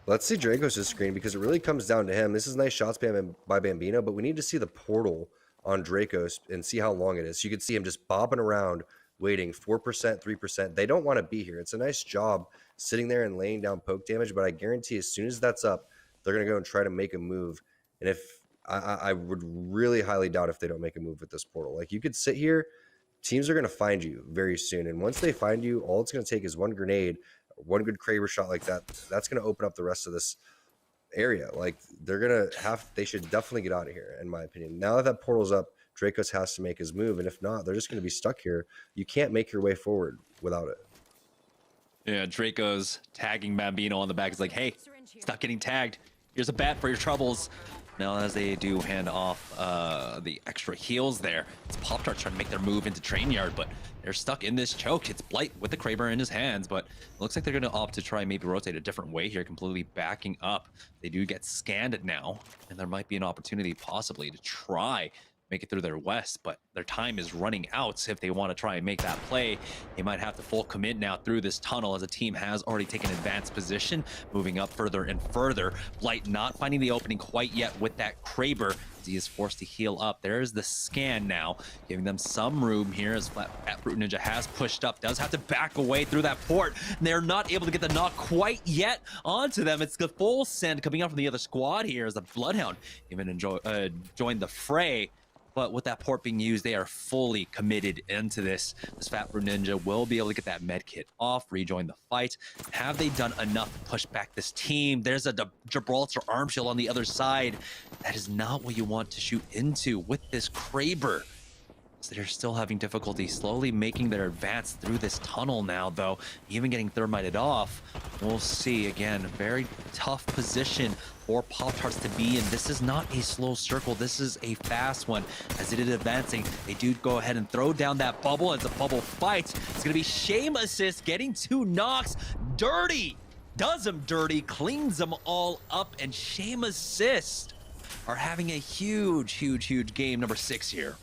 Speaker 5: Let's see Dracos' screen because it really comes down to him. This is nice shots by Bambino, but we need to see the portal on Dracos and see how long it is. So you can see him just bobbing around, waiting 4%, 3%. They don't want to be here. It's a nice job sitting there and laying down poke damage, but I guarantee as soon as that's up, they're going to go and try to make a move. And if I would really highly doubt if they don't make a move with this portal. Like, you could sit here, teams are going to find you very soon. And once they find you, all it's going to take is 1 grenade, 1 good Kraber shot like that. That's going to open up the rest of this area. Like, they should definitely get out of here, in my opinion. Now that portal's up, Dracos has to make his move. And if not, they're just going to be stuck here. You can't make your way forward without it.
Speaker 4: Yeah, Dracos tagging Bambino on the back. Is like, hey, stop getting tagged. Here's a bat for your troubles. Now, as they do hand off the extra heals there, it's Pop-Tart trying to make their move into Train Yard, but they're stuck in this choke. It's Blight with the Kraber in his hands, but it looks like they're going to opt to try and maybe rotate a different way here, completely backing up. They do get scanned now, and there might be an opportunity possibly to try make it through their west, but their time is running out. If they want to try and make that play, they might have to full commit now through this tunnel, as the team has already taken advanced position, moving up further and further. Blight not finding the opening quite yet with that Kraber. He is forced to heal up. There's the scan now, giving them some room here as Fat Fruit Ninja has pushed up. Does have to back away through that port. They're not able to get the knock quite yet onto them. It's the full send coming out from the other squad here as the Bloodhound even joined the fray. But with that port being used, they are fully committed into this. This Fat Fruit Ninja will be able to get that med kit off, rejoin the fight. Have they done enough to push back this team? There's a Gibraltar arm shield on the other side. That is not what you want to shoot into with this Kraber. So they're still having difficulty slowly making their advance through this tunnel now, though. Even getting thermited off. We'll see. Again, very tough position for Pop-Tarts to be in. This is not a slow circle. This is a fast one. As it is advancing, they do go ahead and throw down that bubble. As the bubble fights, it's going to be Shame Assist getting 2 knocks. Dirty does him dirty, cleans them all up, and Shame Assist are having a huge game number 6 here.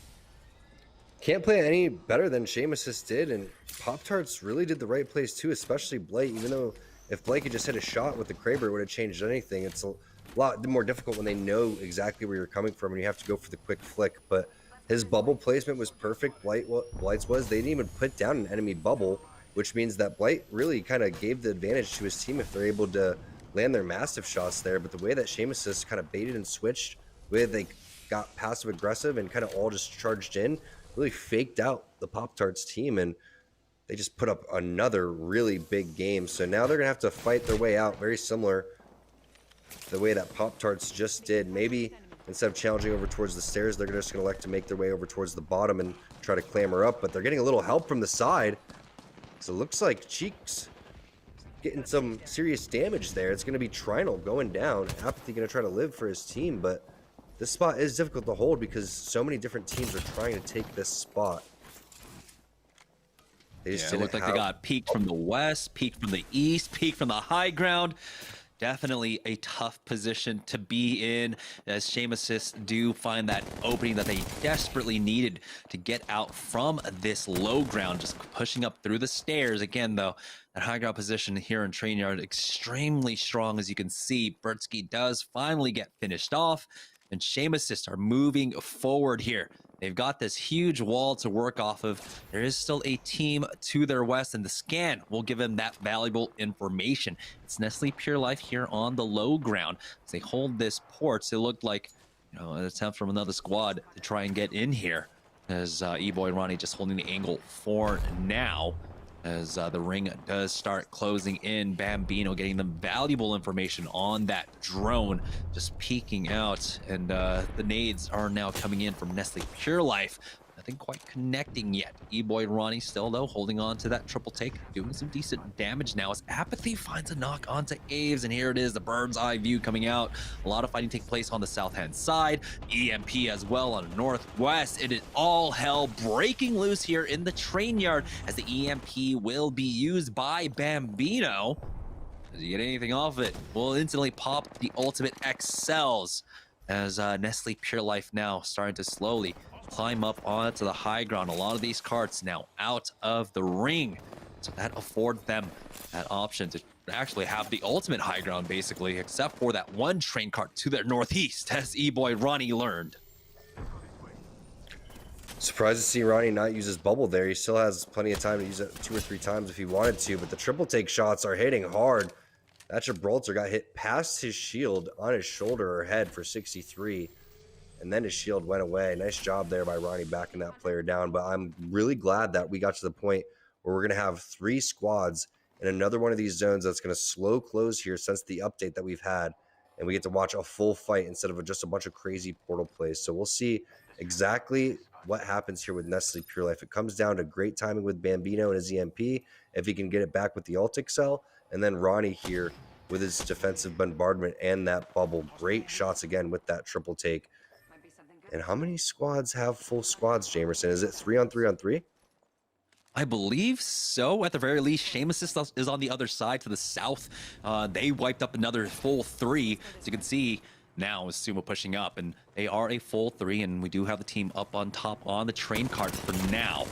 Speaker 5: Can't play any better than Shame Assist did, and Pop-Tarts really did the right plays too, especially Blake. Even though if Blake had just hit a shot with the Kraber, it would have changed anything. It's a lot more difficult when they know exactly where you're coming from and you have to go for the quick flick. But his bubble placement was perfect. Blight's was. They didn't even put down an enemy bubble, which means that Blight really kind of gave the advantage to his team if they're able to land their massive shots there. But the way that Shame Assist kind of baited and switched, the way they got passive aggressive and kind of all just charged in, really faked out the Pop-Tarts team, and they just put up another really big game. So now they're gonna have to fight their way out, very similar to the way that Pop-Tarts just did. Maybe instead of challenging over towards the stairs, they're just gonna elect to make their way over towards the bottom and try to clamber up, but they're getting a little help from the side. So it looks like Cheeks getting some serious damage there. It's gonna be Trinal going down. Apathy gonna try to live for his team, but this spot is difficult to hold because so many different teams are trying to take this spot. They just
Speaker 4: It looked like they got peeked from the west, peeked from the east, peeked from the high ground. Definitely a tough position to be in, as Shame Assist do find that opening that they desperately needed to get out from this low ground, just pushing up through the stairs. Again, though, that high ground position here in Train Yard extremely strong, as you can see. Bertsky does finally get finished off, and Shame Assist are moving forward here. They've got this huge wall to work off of. There is still a team to their west, and the scan will give them that valuable information. It's Nestle Pure Life here on the low ground. As they hold this port, it looked like, an attempt from another squad to try and get in here. As E-Boy and Ronnie just holding the angle for now. As the ring does start closing in, Bambino getting them valuable information on that drone, just peeking out, and the nades are now coming in from Nestle Pure Life. Nothing quite connecting yet. E-Boy and Ronnie still, though, holding on to that triple take, doing some decent damage now as Apathy finds a knock onto Aves, and here it is, the bird's eye view coming out. A lot of fighting taking place on the south-hand side. EMP as well on the northwest. It is all hell breaking loose here in the Train Yard, as the EMP will be used by Bambino. Does he get anything off it? Will instantly pop the ultimate excels, as Nestle Pure Life now starting to slowly climb up onto the high ground. A lot of these carts now out of the ring, so that affords them that option to actually have the ultimate high ground, basically, except for that one train cart to their northeast, as E-Boy Ronnie learned.
Speaker 5: Surprised to see Ronnie not use his bubble there. He still has plenty of time to use it 2 or 3 times if he wanted to, but the triple take shots are hitting hard. That Gibraltar got hit past his shield on his shoulder or head for 63. And then his shield went away. Nice job there by Ronnie backing that player down. But I'm really glad that we got to the point where we're going to have 3 squads in another one of these zones that's going to slow close here since the update that we've had. And we get to watch a full fight instead of just a bunch of crazy portal plays. So we'll see exactly what happens here with Nestle Pure Life. It comes down to great timing with Bambino and his EMP, if he can get it back with the ult excel. And then Ronnie here with his defensive bombardment and that bubble. Great shots again with that triple take. And how many squads have full squads, Jamerson? Is it 3 on 3 on 3?
Speaker 4: I believe so. At the very least, Shame Assist is on the other side to the south. They wiped up another full 3. As you can see, now is Sumo pushing up, and they are a full 3, and we do have the team up on top on the train cart for now.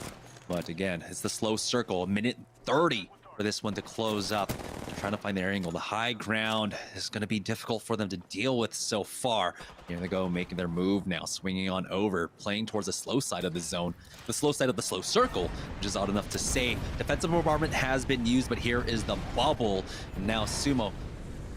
Speaker 4: But again, it's the slow circle, 1:30 for this one to close up. They're trying to find their angle. The high ground is going to be difficult for them to deal with so far. Here they go, making their move now, swinging on over, playing towards the slow side of the zone, the slow side of the slow circle, which is odd enough to say. Defensive bombardment has been used, but here is the bubble. And now Sumo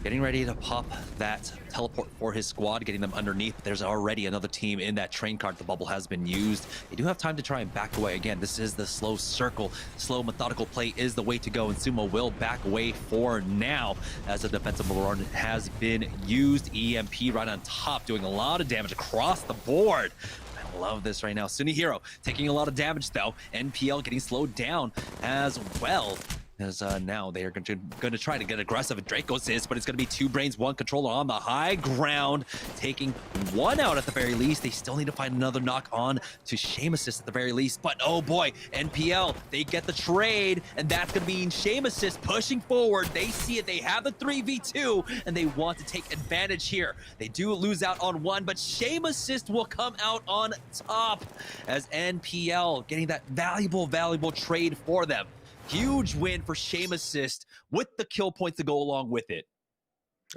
Speaker 4: getting ready to pop that teleport for his squad, getting them underneath. There's already another team in that train cart. The bubble has been used. They do have time to try and back away. Again, this is the slow circle. Slow, methodical play is the way to go, and Sumo will back away for now, as the defensive bombardment has been used. EMP right on top, doing a lot of damage across the board. love this right now. Sunihiro taking a lot of damage though. NPL getting slowed down as well. As now they are going to try to get aggressive. Draco's is, but it's going to be 2 brains, 1 controller on the high ground, taking 1 out at the very least. They still need to find another knock on to Shameassist at the very least. But oh boy, NPL, they get the trade, and that's going to be Shameassist pushing forward. They see it. They have the 3v2, and they want to take advantage here. They do lose out on 1, but Shameassist will come out on top as NPL getting that valuable trade for them. Huge win for Shameassist with the kill points to go along with it.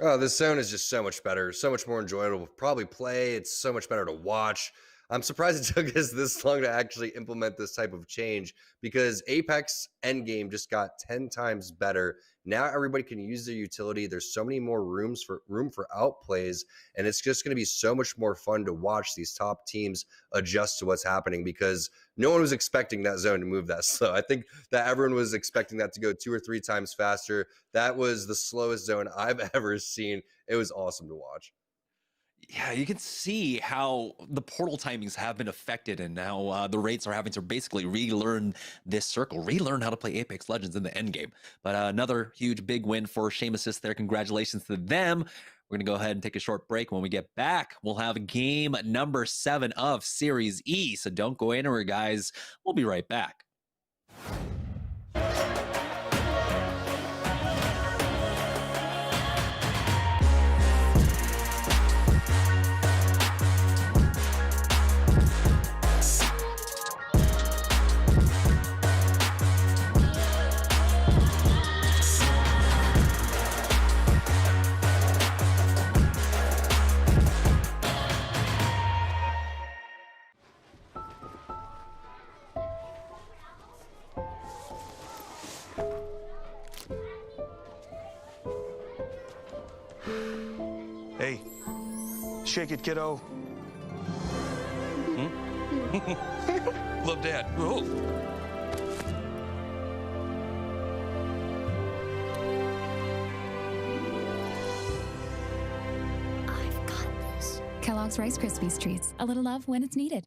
Speaker 5: Oh, this zone is just so much better, so much more enjoyable to probably play. It's so much better to watch. I'm surprised it took us this long to actually implement this type of change because Apex Endgame just got 10 times better. Now everybody can use their utility. There's so many more room for outplays, and it's just going to be so much more fun to watch these top teams adjust to what's happening because no one was expecting that zone to move that slow. I think that everyone was expecting that to go 2 or 3 times faster. That was the slowest zone I've ever seen. It was awesome to watch.
Speaker 4: Yeah, you can see how the portal timings have been affected and now the rates are having to basically relearn this circle, relearn how to play Apex Legends in the end game. But another huge big win for Shameassist there. Congratulations to them. We're going to go ahead and take a short break. When we get back, we'll have game number 7 of Series E. So don't go anywhere, guys. We'll be right back.
Speaker 1: Hey, shake it, kiddo. Love Dad. Oh.
Speaker 2: I've got this.
Speaker 3: Kellogg's Rice Krispies Treats. A little love when it's needed.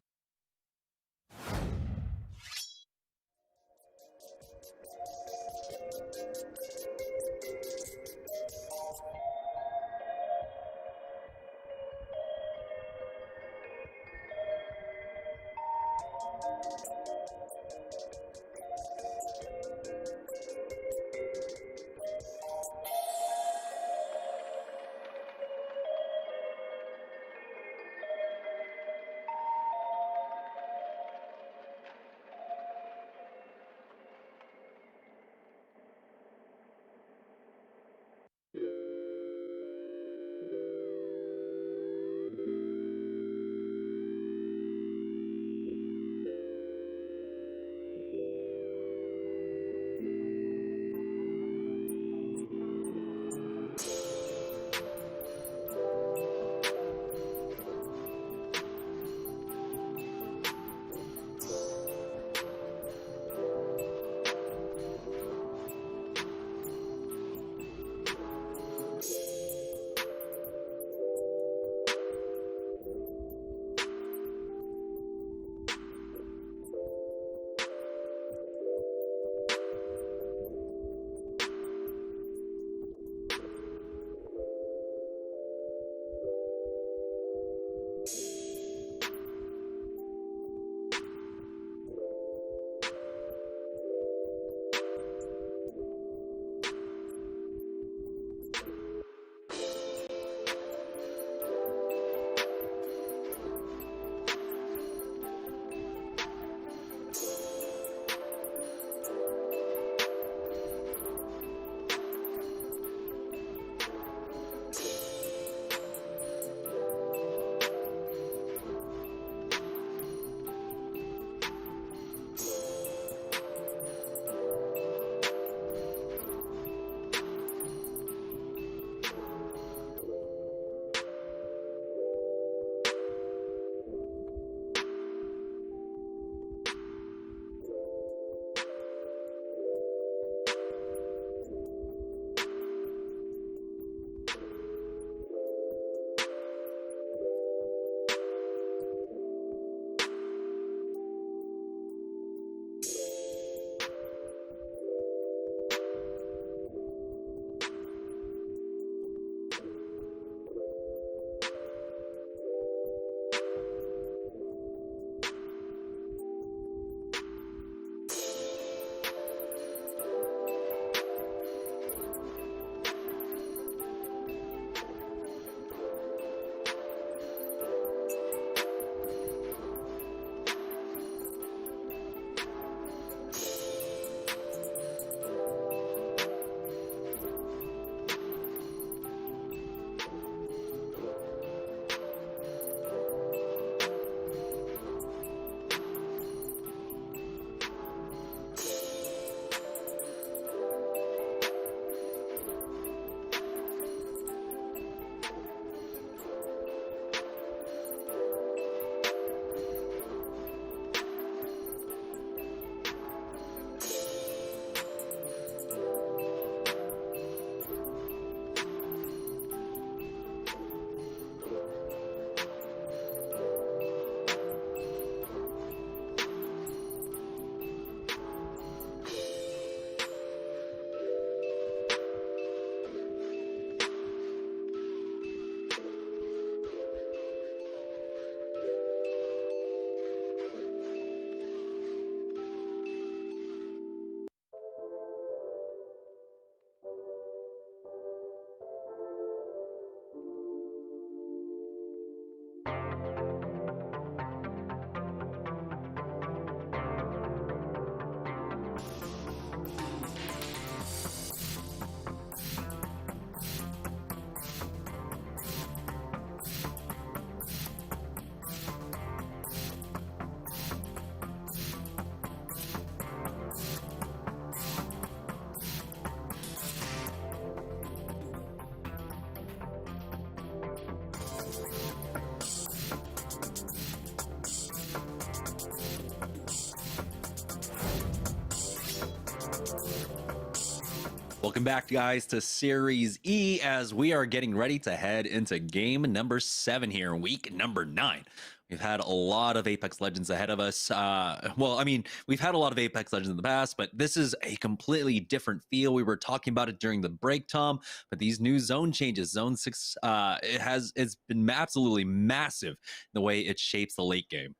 Speaker 4: Welcome back, guys, to Series E as we are getting ready to head into game number 7 here, week number 9. We've had a lot of Apex Legends ahead of us. Well, I mean, we've had a lot of Apex Legends in the past, but this is a completely different feel. We were talking about it during the break, Tom, but these new zone changes, Zone 6, it's been absolutely massive the way it shapes the late game.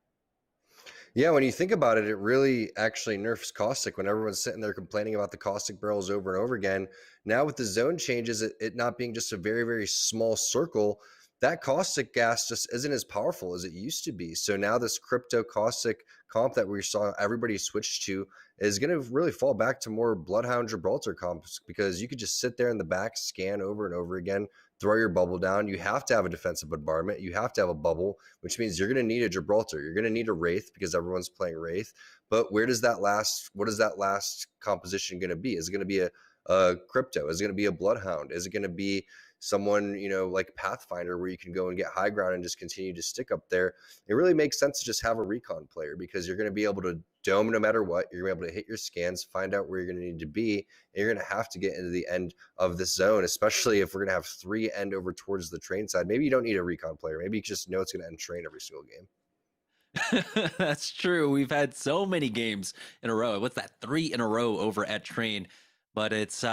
Speaker 5: Yeah, when you think about it, it really actually nerfs Caustic when everyone's sitting there complaining about the Caustic barrels over and over again. Now with the zone changes, it not being just a very, very small circle, that Caustic gas just isn't as powerful as it used to be. So now this crypto Caustic comp that we saw everybody switch to is going to really fall back to more Bloodhound Gibraltar comps, because you could just sit there in the back, scan over and over again, throw your bubble down. You have to have a defensive bombardment. You have to have a bubble, which means you're going to need a Gibraltar. You're going to need a Wraith because everyone's playing Wraith. But what is that last composition going to be? Is it going to be a crypto? Is it going to be a Bloodhound? Is it going to be someone, like Pathfinder, where you can go and get high ground and just continue to stick up there? It really makes sense to just have a recon player, because you're going to be able to dome no matter what. You're going to be able to hit your scans, find out where you're going to need to be, and you're going to have to get into the end of this zone, especially if we're going to have 3 end over towards the train side. Maybe you don't need a recon player. Maybe you just know it's going to end train every single game.
Speaker 4: That's true. We've had so many games in a row. What's that? 3 in a row over at train. But it's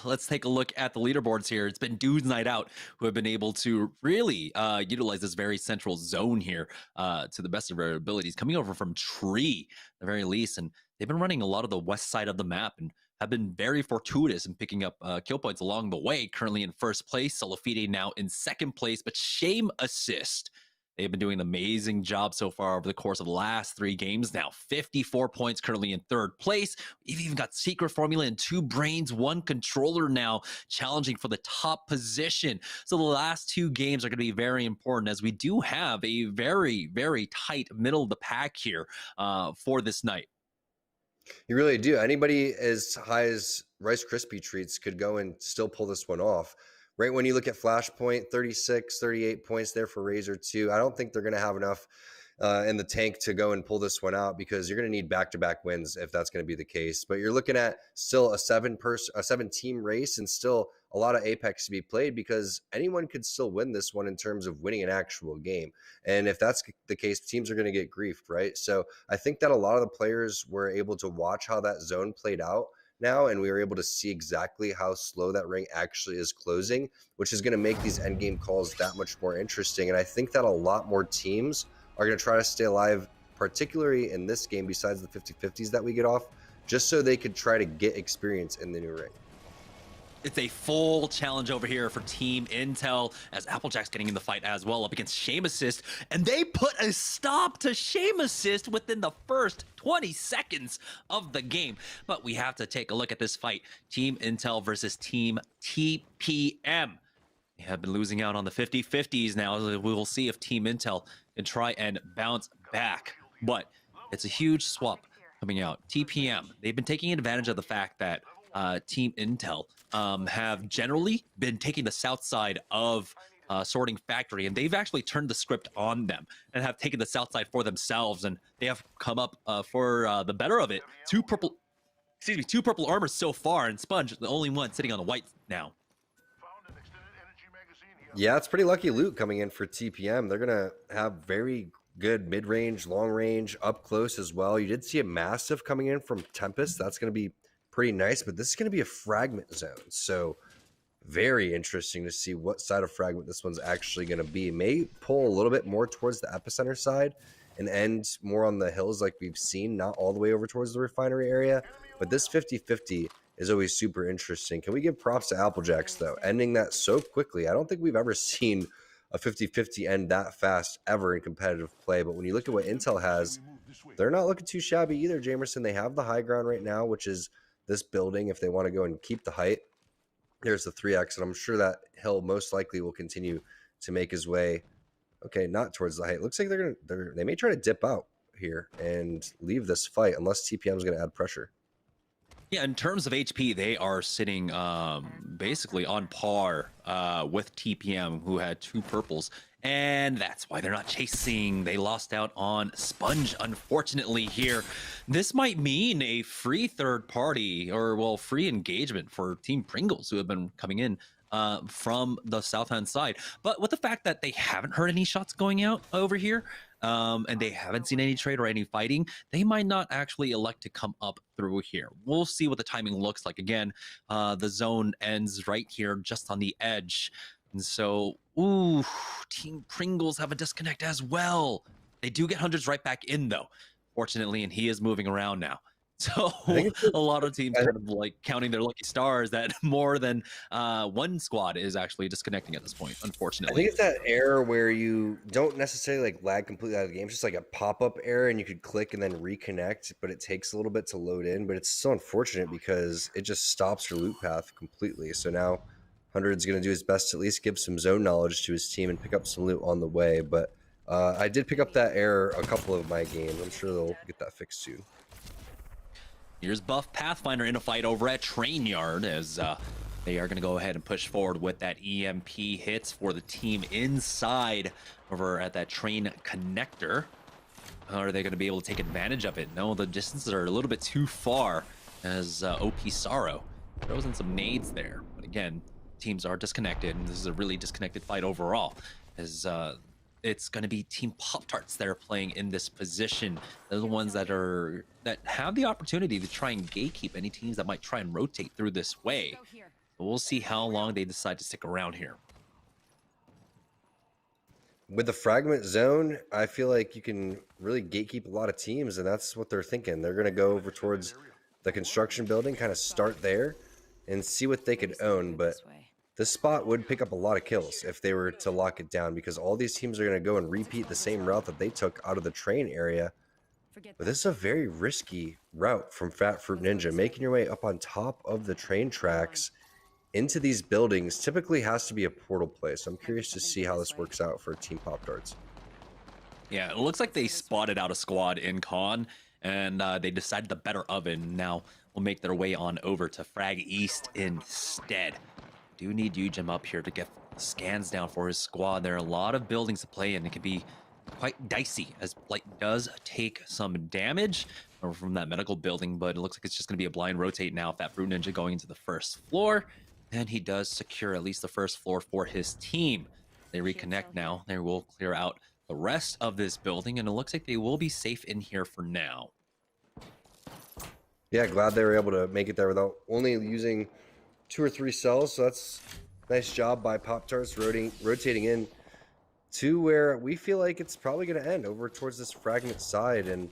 Speaker 4: let's take a look at the leaderboards here. It's been Dudes Night Out who have been able to really utilize this very central zone here to the best of their abilities, coming over from Tree at the very least. And they've been running a lot of the west side of the map and have been very fortuitous in picking up kill points along the way. Currently in first place, Solafide now in second place, but Shame Assist. They've been doing an amazing job so far over the course of the last 3 games. Now 54 points, currently in third place. We've even got Secret Formula and 2 Brains, 1 Controller now challenging for the top position. So the last 2 games are going to be very important, as we do have a very, very tight middle of the pack here for this night.
Speaker 5: You really do. Anybody as high as Rice Krispie Treats could go and still pull this one off. Right when you look at Flashpoint, 36, 38 points there for Razor 2. I don't think they're going to have enough in the tank to go and pull this one out, because you're going to need back-to-back wins if that's going to be the case. But you're looking at still a 7-team race, and still a lot of Apex to be played, because anyone could still win this one in terms of winning an actual game. And if that's the case, teams are going to get griefed, right? So I think that a lot of the players were able to watch how that zone played out now, and we were able to see exactly how slow that ring actually is closing, which is going to make these endgame calls that much more interesting. And I think that a lot more teams are going to try to stay alive, particularly in this game, besides the 50-50s that we get off, just so they could try to get experience in the new ring.
Speaker 4: It's a full challenge over here for Team Intel, as Applejack's getting in the fight as well up against Shame Assist, and they put a stop to Shame Assist within the first 20 seconds of the game. But we have to take a look at this fight. Team Intel versus Team TPM. They have been losing out on the 50-50s now. We will see if Team Intel can try and bounce back. But it's a huge swap coming out. TPM, they've been taking advantage of the fact that Team Intel have generally been taking the south side of Sorting Factory, and they've actually turned the script on them and have taken the south side for themselves, and they have come up for the better of it. 2 purple armors so far, and Sponge, the only one sitting on the white now.
Speaker 5: Yeah, it's pretty lucky loot coming in for TPM. They're going to have very good mid-range, long-range, up close as well. You did see a massive coming in from Tempest. That's going to be pretty nice, but this is going to be a fragment zone. So very interesting to see what side of fragment this one's actually going to be. May pull a little bit more towards the epicenter side and end more on the hills like we've seen, not all the way over towards the refinery area. But this 50-50 is always super interesting. Can we give props to Applejacks, though? Ending that so quickly. I don't think we've ever seen a 50-50 end that fast ever in competitive play. But when you look at what Intel has, they're not looking too shabby either, Jamerson. They have the high ground right now, which is this building if they want to go and keep the height. There's the 3x, and I'm sure that hill most likely will continue to make his way. Okay, not towards the height. Looks like they may try to dip out here and leave this fight unless TPM is going to add pressure.
Speaker 4: Yeah, in terms of HP, they are sitting basically on par with TPM, who had 2 purples And that's why they're not chasing. They lost out on Sponge, unfortunately, here. This might mean a free third party, or, well, free engagement for Team Pringles, who have been coming in from the south-hand side. But with the fact that they haven't heard any shots going out over here, and they haven't seen any trade or any fighting, they might not actually elect to come up through here. We'll see what the timing looks like. Again, the zone ends right here, just on the edge. And so, ooh, Team Pringles have a disconnect as well. They do get hundreds right back in, though, fortunately, and he is moving around now. So a lot of teams are like counting their lucky stars that more than one squad is actually disconnecting at this point,
Speaker 5: I
Speaker 4: unfortunately.
Speaker 5: think it's that error where you don't necessarily like lag completely out of the game. It's just like a pop-up error, and you could click and then reconnect, but it takes a little bit to load in. But it's so unfortunate because it just stops your loot path completely. So now 100's going to do his best to at least give some zone knowledge to his team and pick up some loot on the way. But I did pick up that error a couple of my games. I'm sure they'll get that fixed soon.
Speaker 4: Here's Buff Pathfinder in a fight over at Train Yard, as they are going to go ahead and push forward with that EMP hits for the team inside over at that train connector. Are they going to be able to take advantage of it? No, the distances are a little bit too far, as OP Sorrow throws in some nades there. But again, teams are disconnected, and this is a really disconnected fight overall, as it's going to be Team Pop-Tarts that are playing in this position. They're the ones that have the opportunity to try and gatekeep any teams that might try and rotate through this way. But we'll see how long they decide to stick around here.
Speaker 5: With the fragment zone, I feel like you can really gatekeep a lot of teams, and that's what they're thinking. They're going to go over towards the construction building, kind of start there, and see what they could own. But this spot would pick up a lot of kills if they were to lock it down, because all these teams are going to go and repeat the same route that they took out of the train area. But this is a very risky route from Fat Fruit Ninja. Making your way up on top of the train tracks into these buildings typically has to be a portal play. So I'm curious to see how this works out for Team Pop-Tarts.
Speaker 4: Yeah, it looks like they spotted out a squad in Con, and they decided the better oven now will make their way on over to Frag East instead. Do need Yujim up here to get scans down for his squad. There are a lot of buildings to play in. It can be quite dicey, as Blight does take some damage from that medical building, but it looks like it's just going to be a blind rotate now. Fat Fruit Ninja going into the first floor, and he does secure at least the first floor for his team. They reconnect now. They will clear out the rest of this building, and it looks like they will be safe in here for now.
Speaker 5: Yeah, glad they were able to make it there without only using 2 or 3 cells. So that's a nice job by Pop-Tarts rotating in to where we feel like it's probably going to end over towards this fragment side. And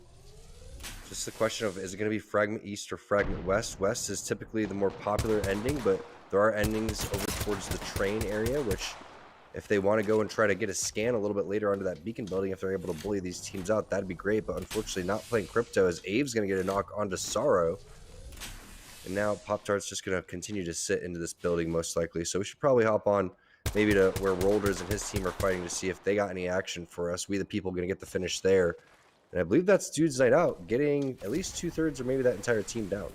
Speaker 5: just the question of, is it going to be fragment east or fragment west? West is typically the more popular ending, but there are endings over towards the train area, which if they want to go and try to get a scan a little bit later onto that beacon building, if they're able to bully these teams out, that'd be great. But unfortunately not playing Crypto, as Abe's going to get a knock onto Sorrow. And now Pop-Tart's just going to continue to sit into this building most likely. So we should probably hop on maybe to where Rolders and his team are fighting to see if they got any action for us. We the people going to get the finish there. And I believe that's Dude's Night Out, getting at least 2/3 or maybe that entire team down.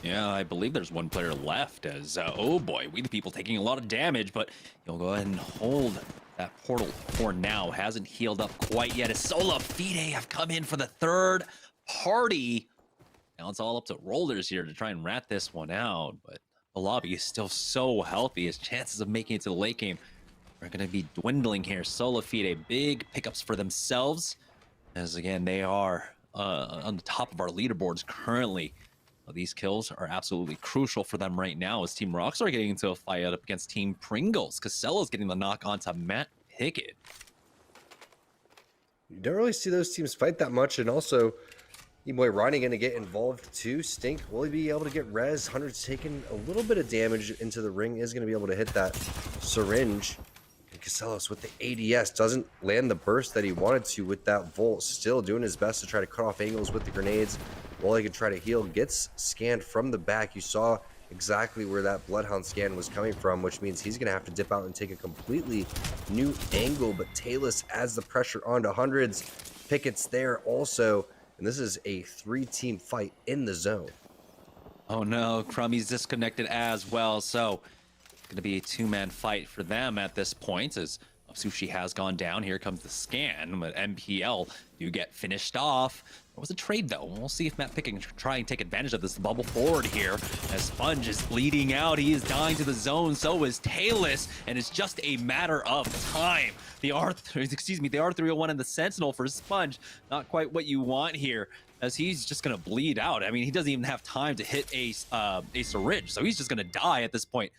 Speaker 4: Yeah, I believe there's one player left, as, oh boy, We the People taking a lot of damage, but he'll go ahead and hold that portal for now. Hasn't healed up quite yet, as Sola Fide have come in for the third party. Now it's all up to Rolders here to try and rat this one out, but the lobby is still so healthy. His chances of making it to the late game are going to be dwindling here. Sola Fide, big pickups for themselves, as again, they are on the top of our leaderboards currently. These kills are absolutely crucial for them right now, as Team Rockstar getting into a fight up against Team Pringles. Casella's getting the knock onto Matt Pickett.
Speaker 5: You don't really see those teams fight that much, and also E-Boy Ronnie going to get involved too. Stink, will he be able to get res? 100's taking a little bit of damage into the ring, is going to be able to hit that syringe. And Casellas with the ADS doesn't land the burst that he wanted to with that Volt. Still doing his best to try to cut off angles with the grenades while he can try to heal. Gets scanned from the back. You saw exactly where that Bloodhound scan was coming from, which means he's going to have to dip out and take a completely new angle. But Talus adds the pressure onto 100's. Pickett's there also. And this is a 3-team fight in the zone.
Speaker 4: Oh no, Crummy's disconnected as well. So it's going to be a 2-man fight for them at this point, as Sushi has gone down. Here comes the scan, but MPL do get finished off. There was a trade though. We'll see if Matt Pickett can try and take advantage of this bubble forward here. As Sponge is bleeding out, he is dying to the zone. So is Talus, and it's just a matter of time. The R301 and the Sentinel for Sponge, not quite what you want here, as he's just gonna bleed out. I mean, he doesn't even have time to hit a syringe, so he's just gonna die at this point.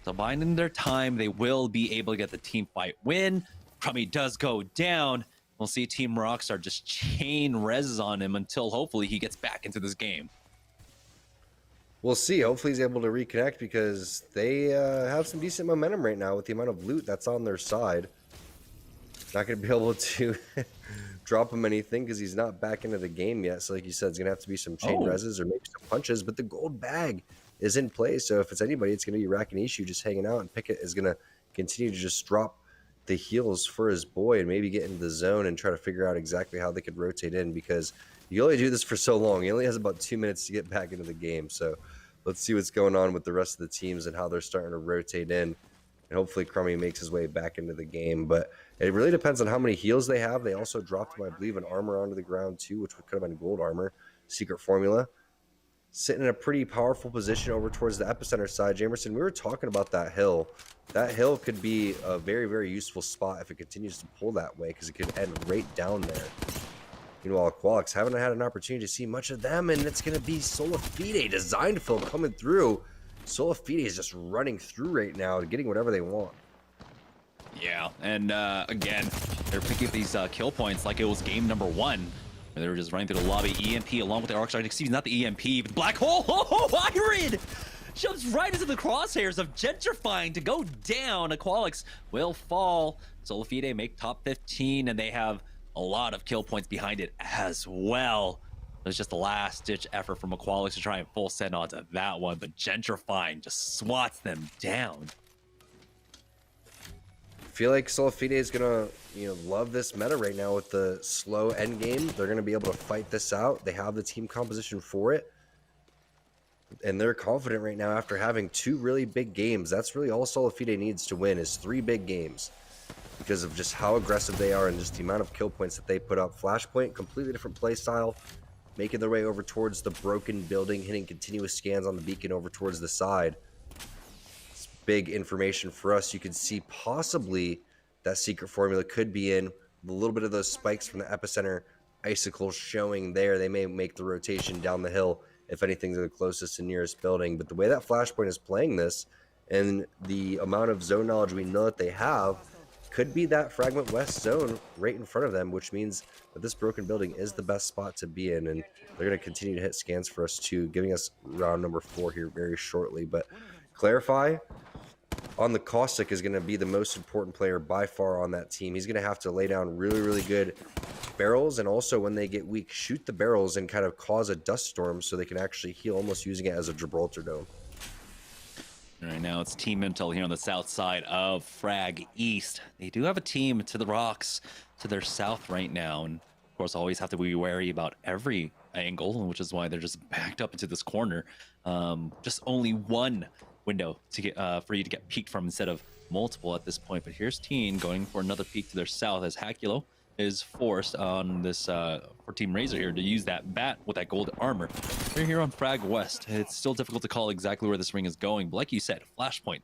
Speaker 4: So biding their time, they will be able to get the team fight win. Crummy does go down. We'll see Team Rockstar just chain reses on him until hopefully he gets back into this game.
Speaker 5: We'll see. Hopefully he's able to reconnect because they have some decent momentum right now with the amount of loot that's on their side. Not going to be able to drop him anything because he's not back into the game yet. So like you said, it's going to have to be some chain reses or maybe some punches. But the gold bag is in play. So if it's anybody, it's going to be Rakinishu just hanging out. And Pickett is going to continue to just drop the heals for his boy and maybe get into the zone and try to figure out exactly how they could rotate in, because you only do this for so long. He only has about 2 minutes to get back into the game. So let's see what's going on with the rest of the teams and how they're starting to rotate in. And hopefully Crummy makes his way back into the game. But it really depends on how many heals they have. They also dropped him, I believe, an armor onto the ground too, which could have been gold armor. Secret Formula. Sitting in a pretty powerful position over towards the epicenter side. Jamerson, we were talking about that hill. That hill could be a very, very useful spot if it continues to pull that way, because it could end right down there. Meanwhile, Qualix haven't had an opportunity to see much of them, and it's going to be Solafide, Designed Film coming through. Solafide is just running through right now, getting whatever they want.
Speaker 4: Yeah, and again, they're picking up these kill points like it was game number 1. They were just running through the lobby. EMP along with the Arc Star. Excuse me, not the EMP, but the Black Hole. Oh, Iron jumps right into the crosshairs of Gentrifying to go down. Aqualix will fall. Solafide make top 15, and they have a lot of kill points behind it as well. It was just a last-ditch effort from Aqualix to try and full send onto that one, but Gentrifying just swats them down.
Speaker 5: I feel like Solafide is gonna, love this meta right now with the slow end game. They're gonna be able to fight this out. They have the team composition for it, and they're confident right now after having 2 really big games. That's really all Solafide needs to win, is 3 big games, because of just how aggressive they are and just the amount of kill points that they put up. Flashpoint, completely different play style, making their way over towards the broken building, hitting continuous scans on the beacon over towards the side. Big information for us. You could see possibly that Secret Formula could be in. A little bit of those spikes from the epicenter icicles showing there. They may make the rotation down the hill if anything's the closest and nearest building. But the way that Flashpoint is playing this and the amount of zone knowledge we know that they have, could be that Fragment West zone right in front of them, which means that this broken building is the best spot to be in. And they're going to continue to hit scans for us too, giving us round number 4 here very shortly. But Clarify on the Caustic is going to be the most important player by far on that team. He's going to have to lay down really, really good barrels, and also when they get weak, shoot the barrels and kind of cause a dust storm so they can actually heal, almost using it as a Gibraltar dome.
Speaker 4: Right now it's Team Intel here on the south side of Frag East. They do have a team to the rocks to their south right now, and of course always have to be wary about every angle, which is why they're just backed up into this corner. Just only one window to get for you to get peeked from instead of multiple at this point. But here's Teen going for another peek to their south as Hakulo is forced on this for Team Razor here to use that bat with that gold armor. We're here on Frag West. It's still difficult to call exactly where this ring is going, but like you said, Flashpoint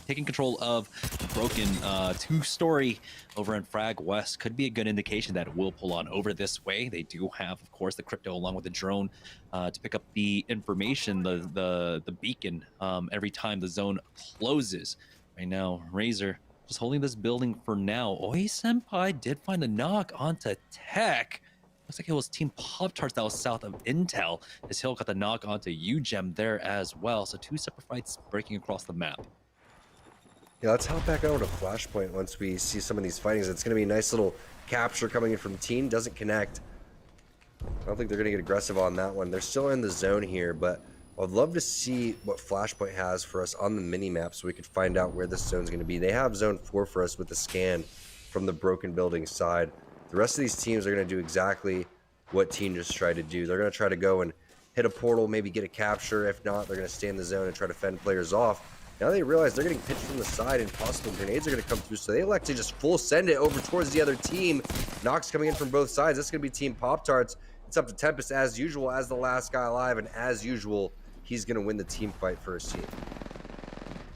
Speaker 4: taking control of the broken 2-story over in Frag West could be a good indication that it will pull on over this way. They do have, of course, the crypto along with the drone to pick up the information, the beacon every time the zone closes. Right now, Razor just holding this building for now. Oi Senpai did find a knock onto Tech. Looks like it was Team Pop-Tarts that was south of Intel. As Hill got the knock onto UGEM there as well. So 2 separate fights breaking across the map.
Speaker 5: Yeah, let's hop back over to Flashpoint once we see some of these fightings. It's going to be a nice little capture coming in from Teen. Doesn't connect. I don't think they're going to get aggressive on that one. They're still in the zone here, but I'd love to see what Flashpoint has for us on the mini-map so we could find out where this zone's going to be. They have Zone 4 for us with the scan from the broken building side. The rest of these teams are going to do exactly what Teen just tried to do. They're going to try to go and hit a portal, maybe get a capture. If not, they're going to stay in the zone and try to fend players off. Now they realize they're getting pitched from the side and possible grenades are going to come through, so they elect to just full send it over towards the other team. Knocks coming in from both sides. This is going to be Team Pop-Tarts. It's up to Tempest as usual as the last guy alive, and as usual, he's going to win the team fight for his team.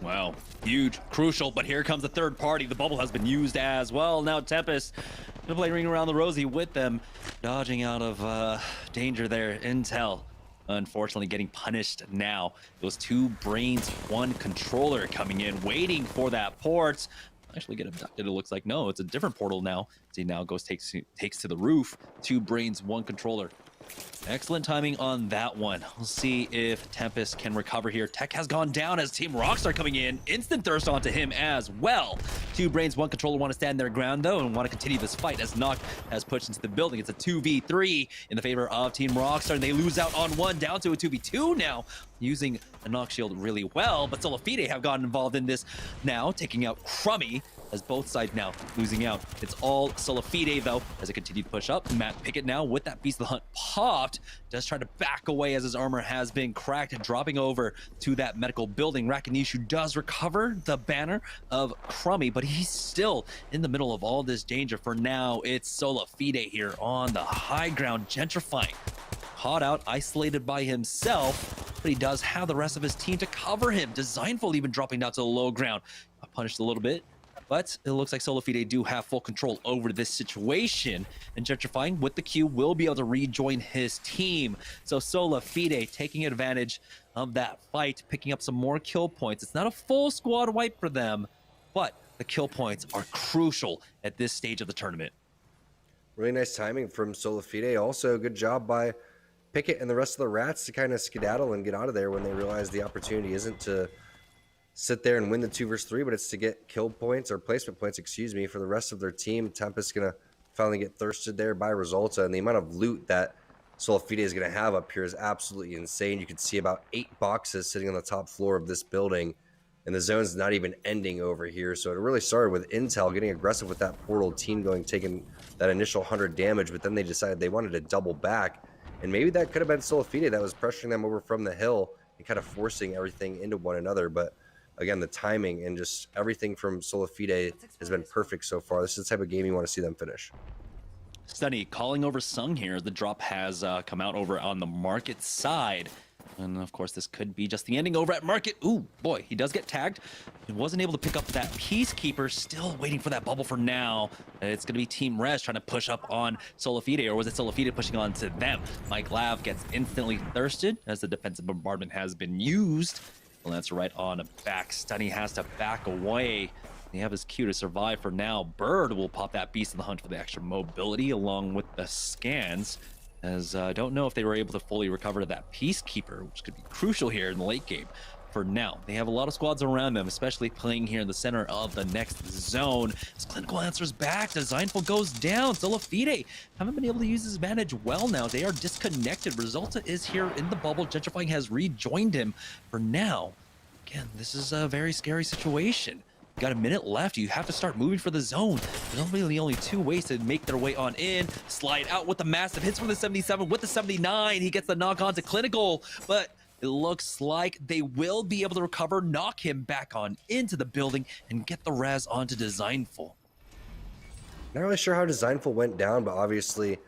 Speaker 4: Wow, huge, crucial, but here comes the third party. The bubble has been used as well. Now Tempest gonna play Ring Around the Rosie with them, dodging out of danger there. Intel, unfortunately, getting punished now. Those 2 brains, 1 controller coming in, waiting for that port. Actually get abducted, it looks like. No, it's a different portal now. See, now goes takes to the roof. 2 brains, 1 controller. Excellent timing on that one. We'll see if Tempest can recover here. Tech has gone down as Team Rockstar coming in. Instant thirst onto him as well. 2 brains, 1 controller want to stand their ground though and want to continue this fight as Nock has pushed into the building. It's a 2v3 in the favor of Team Rockstar, and they lose out on 1 down to a 2v2 now, using a Nock shield really well. But Solafide have gotten involved in this now, taking out Crummy as both sides now losing out. It's all Solafide though as it continued to push up. Matt Pickett now with that Beast of the Hunt popped, does try to back away as his armor has been cracked and dropping over to that medical building. Rakanishu does recover the banner of Crummy, but he's still in the middle of all this danger. For now, it's Solafide here on the high ground, gentrifying. Caught out, isolated by himself, but he does have the rest of his team to cover him. Designful even dropping down to the low ground. Punished a little bit, but it looks like Solafide do have full control over this situation, and Gentrifying with the Q will be able to rejoin his team. So Solafide taking advantage of that fight, picking up some more kill points. It's not a full squad wipe for them, but the kill points are crucial at this stage of the tournament.
Speaker 5: Really nice timing from Solafide. Also, good job by Pickett and the rest of the Rats to kind of skedaddle and get out of there when they realize the opportunity isn't to sit there and win the 2 versus 3, but it's to get kill points or placement points, excuse me, for the rest of their team. Tempest's gonna finally get thirsted there by Resulta, and the amount of loot that Solafide is gonna have up here is absolutely insane. You can see about 8 boxes sitting on the top floor of this building, and the zone's not even ending over here. So it really started with Intel getting aggressive with that portal, team taking that initial 100 damage, but then they decided they wanted to double back, and maybe that could have been Solafide that was pressuring them over from the hill and kind of forcing everything into one another. But again, the timing and just everything from Solafide has been perfect so far. This is the type of game you want to see them finish.
Speaker 4: Stunny calling over Sung here. The drop has come out over on the Market side. And of course, this could be just the ending over at Market. Ooh, boy, he does get tagged. He wasn't able to pick up that Peacekeeper. Still waiting for that bubble for now. It's going to be Team Res trying to push up on Solafide, or was it Solafide pushing on to them? Mike Lav gets instantly thirsted as the defensive bombardment has been used. Lancer right on back. Stunny has to back away. They have his Q to survive for now. Bird will pop that Beast of the Hunt for the extra mobility along with the scans, as I don't know if they were able to fully recover that Peacekeeper, which could be crucial here in the late game. For now, they have a lot of squads around them, especially playing here in the center of the next zone. As Clinical Answer's back, Designful goes down. Solafide haven't been able to use his advantage well now. They are disconnected. Resulta is here in the bubble. Gentrifying has rejoined him. For now, again, this is a very scary situation. You got a minute left. You have to start moving for the zone. There's only 2 ways to make their way on in. Slide out with the massive hits from the 77 with the 79. He gets the knock on to Clinical, but it looks like they will be able to recover, knock him back on into the building, and get the res onto Designful.
Speaker 5: Not really sure how Designful went down, but obviously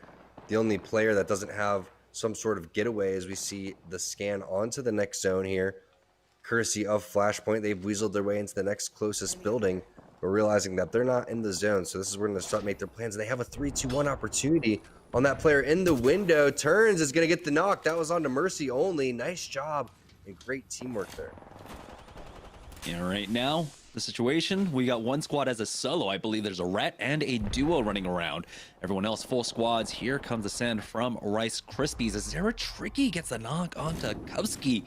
Speaker 5: the only player that doesn't have some sort of getaway as we see the scan onto the next zone here. Courtesy of Flashpoint, they've weaseled their way into the next closest building, but realizing that they're not in the zone. So this is where they're going to start make their plans. They have a 3-2-1 opportunity on that player in the window. Turns is going to get the knock. That was on to Mercy only. Nice job and great teamwork there.
Speaker 4: Yeah, right now, the situation, we got 1 squad as a solo. I believe there's a Rat and a duo running around. Everyone else full squads. Here comes the send from Rice Krispies as Zara Tricky gets the knock onto Kubsky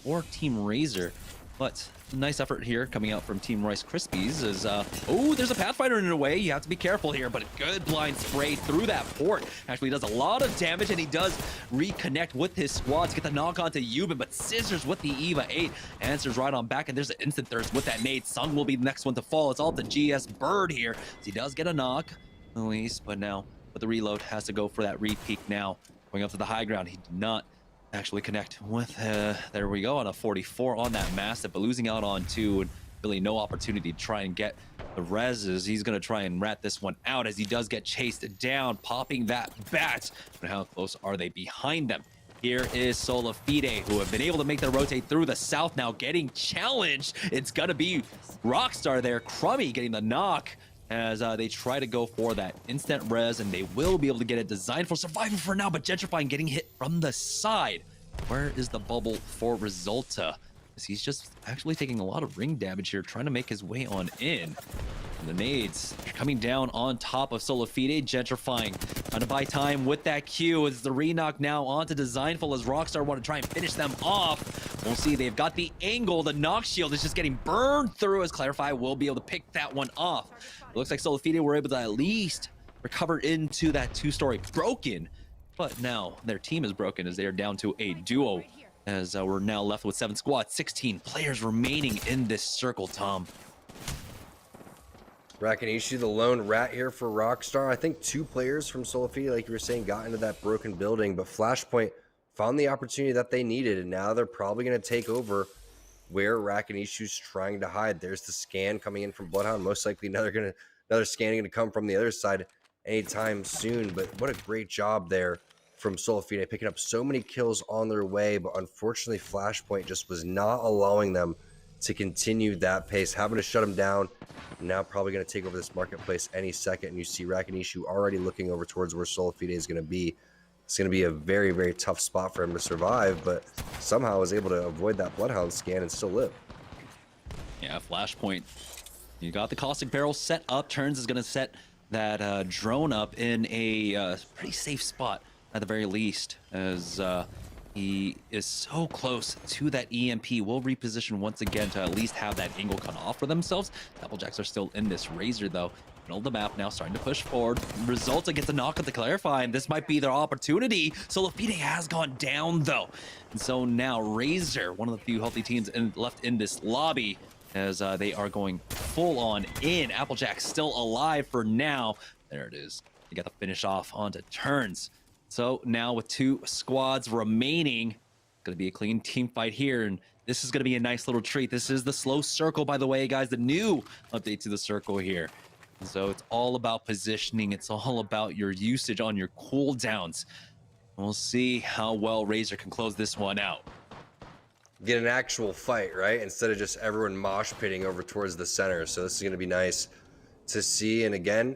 Speaker 4: or Team Razor. But nice effort here coming out from Team Rice Krispies is, oh, there's a Pathfinder in a way. You have to be careful here, but a good blind spray through that port. Actually does a lot of damage, and he does reconnect with his squad to get the knock onto Yuban, but Scissors with the EVA 8 answers right on back, and there's an instant thirst with that nade. Sung will be the next one to fall. It's all the GS Bird here. So he does get a knock, at least, but now with the reload has to go for that re-peek now. Going up to the high ground, he did not actually connect with, there we go, on a 44 on that Mastiff, but losing out on 2 and really no opportunity to try and get the reses. He's going to try and rat this one out as he does get chased down, popping that bat. But how close are they behind them? Here is Solafide, who have been able to make the rotate through the south now, getting challenged. It's going to be Rockstar there. Crummy getting the knock as they try to go for that instant res, and they will be able to get it designed for survival for now, but Gentrifying getting hit from the side. Where is the bubble for Resulta? He's just actually taking a lot of ring damage here, trying to make his way on in. And the nades coming down on top of Solafide. Gentrifying trying to buy time with that Q as the re-knock now onto Designful as Rockstar want to try and finish them off. We'll see, they've got the angle. The knock shield is just getting burned through as Clarify will be able to pick that one off. It looks like Solafide were able to at least recover into that 2-story broken, but now their team is broken as they are down to a duo. As we're now left with 7 squads, 16 players remaining in this circle, Tom.
Speaker 5: Rakinishu, the lone rat here for Rockstar. I think 2 players from Solafide, like you were saying, got into that broken building, but Flashpoint found the opportunity that they needed, and now they're probably going to take over where Rakinishu's trying to hide. There's the scan coming in from Bloodhound. Most likely another scan going to come from the other side anytime soon, but what a great job there from Solafide, picking up so many kills on their way, but unfortunately Flashpoint just was not allowing them to continue that pace, having to shut them down. Now probably going to take over this marketplace any second, and you see Rakinishu already looking over towards where Solafide is going to be. It's going to be a very, very tough spot for him to survive, but somehow was able to avoid that Bloodhound scan and still live.
Speaker 4: Yeah, Flashpoint, you got the Caustic Barrel set up. Turns is going to set that drone up in a pretty safe spot at the very least, as he is so close to that EMP. Will reposition once again to at least have that angle cut off for themselves. Applejacks are still in this Razor though. Middle of the map now, starting to push forward. Resulta gets a knock at the Clarify, and this might be their opportunity. Solafide has gone down though. And so now Razor, one of the few healthy teams left in this lobby, as they are going full on in. Applejack still alive for now. There it is. You got the finish off onto Turns. So now with 2 squads remaining, going to be a clean team fight here, and this is going to be a nice little treat. This is the slow circle, by the way, guys, the new update to the circle here. And so it's all about positioning. It's all about your usage on your cooldowns. We'll see how well Razor can close this one out.
Speaker 5: Get an actual fight, right? Instead of just everyone mosh pitting over towards the center. So this is going to be nice to see. And again,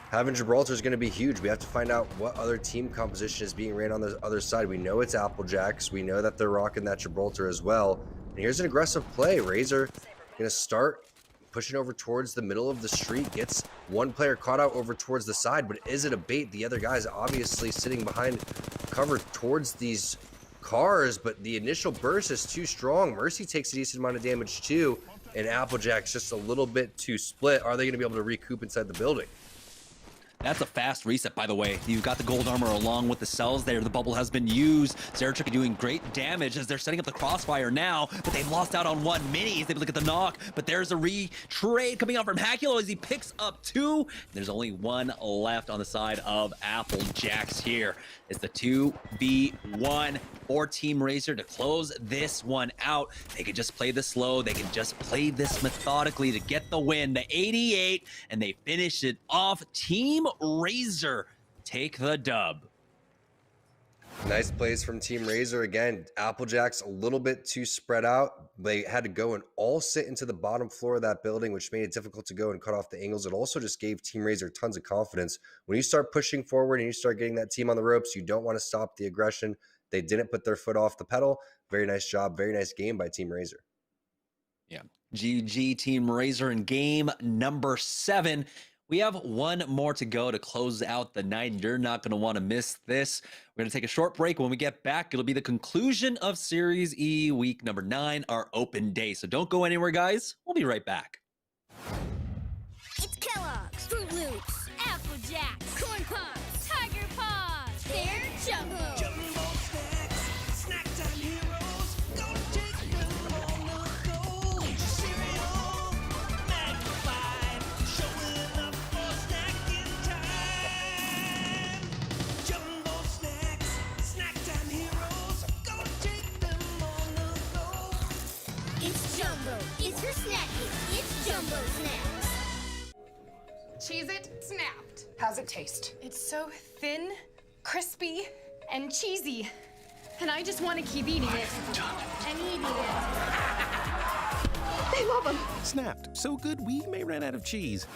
Speaker 5: having Gibraltar is going to be huge. We have to find out what other team composition is being ran on the other side. We know it's Applejacks. We know that they're rocking that Gibraltar as well. And here's an aggressive play. Razor going to start pushing over towards the middle of the street. Gets one player caught out over towards the side, but is it a bait? The other guy's obviously sitting behind cover towards these cars, but the initial burst is too strong. Mercy takes a decent amount of damage too, and Applejack's just a little bit too split. Are they going to be able to recoup inside the building?
Speaker 4: That's a fast reset, by the way. You've got the gold armor along with the cells there. The bubble has been used. Zeratrick doing great damage as they're setting up the crossfire now, but they've lost out on 1 mini. He's able to get the knock, but there's a re-trade coming out from Hakulo as he picks up 2. There's only 1 left on the side of Applejacks here. It's the 2v1 for Team Razor to close this one out. They can just play this slow. They can just play this methodically to get the win. The 88, and they finish it off. Team Razor take the dub.
Speaker 5: Nice plays from Team Razor. Again, Applejack's a little bit too spread out. They had to go and all sit into the bottom floor of that building, which made it difficult to go and cut off the angles. It also just gave Team Razor tons of confidence. When you start pushing forward and you start getting that team on the ropes, you don't want to stop the aggression. They didn't put their foot off the pedal. Very nice job. Very nice game by Team Razor.
Speaker 4: Yeah. GG Team Razor in game number 7. We have 1 more to go to close out the night, and you're not going to want to miss this. We're going to take a short break. When we get back, it'll be the conclusion of Series E week number 9, our open day. So don't go anywhere, guys. We'll be right back.
Speaker 2: It's Kellogg's, Fruit Loops, Apple Jacks, Corn Pops, Tiger Paws. They're Jumbo.
Speaker 6: Jumbo snacks, snack time heroes. Gonna take them on the go. Eat your cereal, magnified, showing up for snacking time. Jumbo snacks, snack time heroes.
Speaker 2: You're snacking. It's Jumbo Snacks.
Speaker 7: Cheez-It snapped.
Speaker 14: How's it taste?
Speaker 7: It's so thin, crispy, and cheesy. And I just want to keep eating it. And eating it.
Speaker 14: They love them.
Speaker 9: Snapped. So good we may run out of cheese.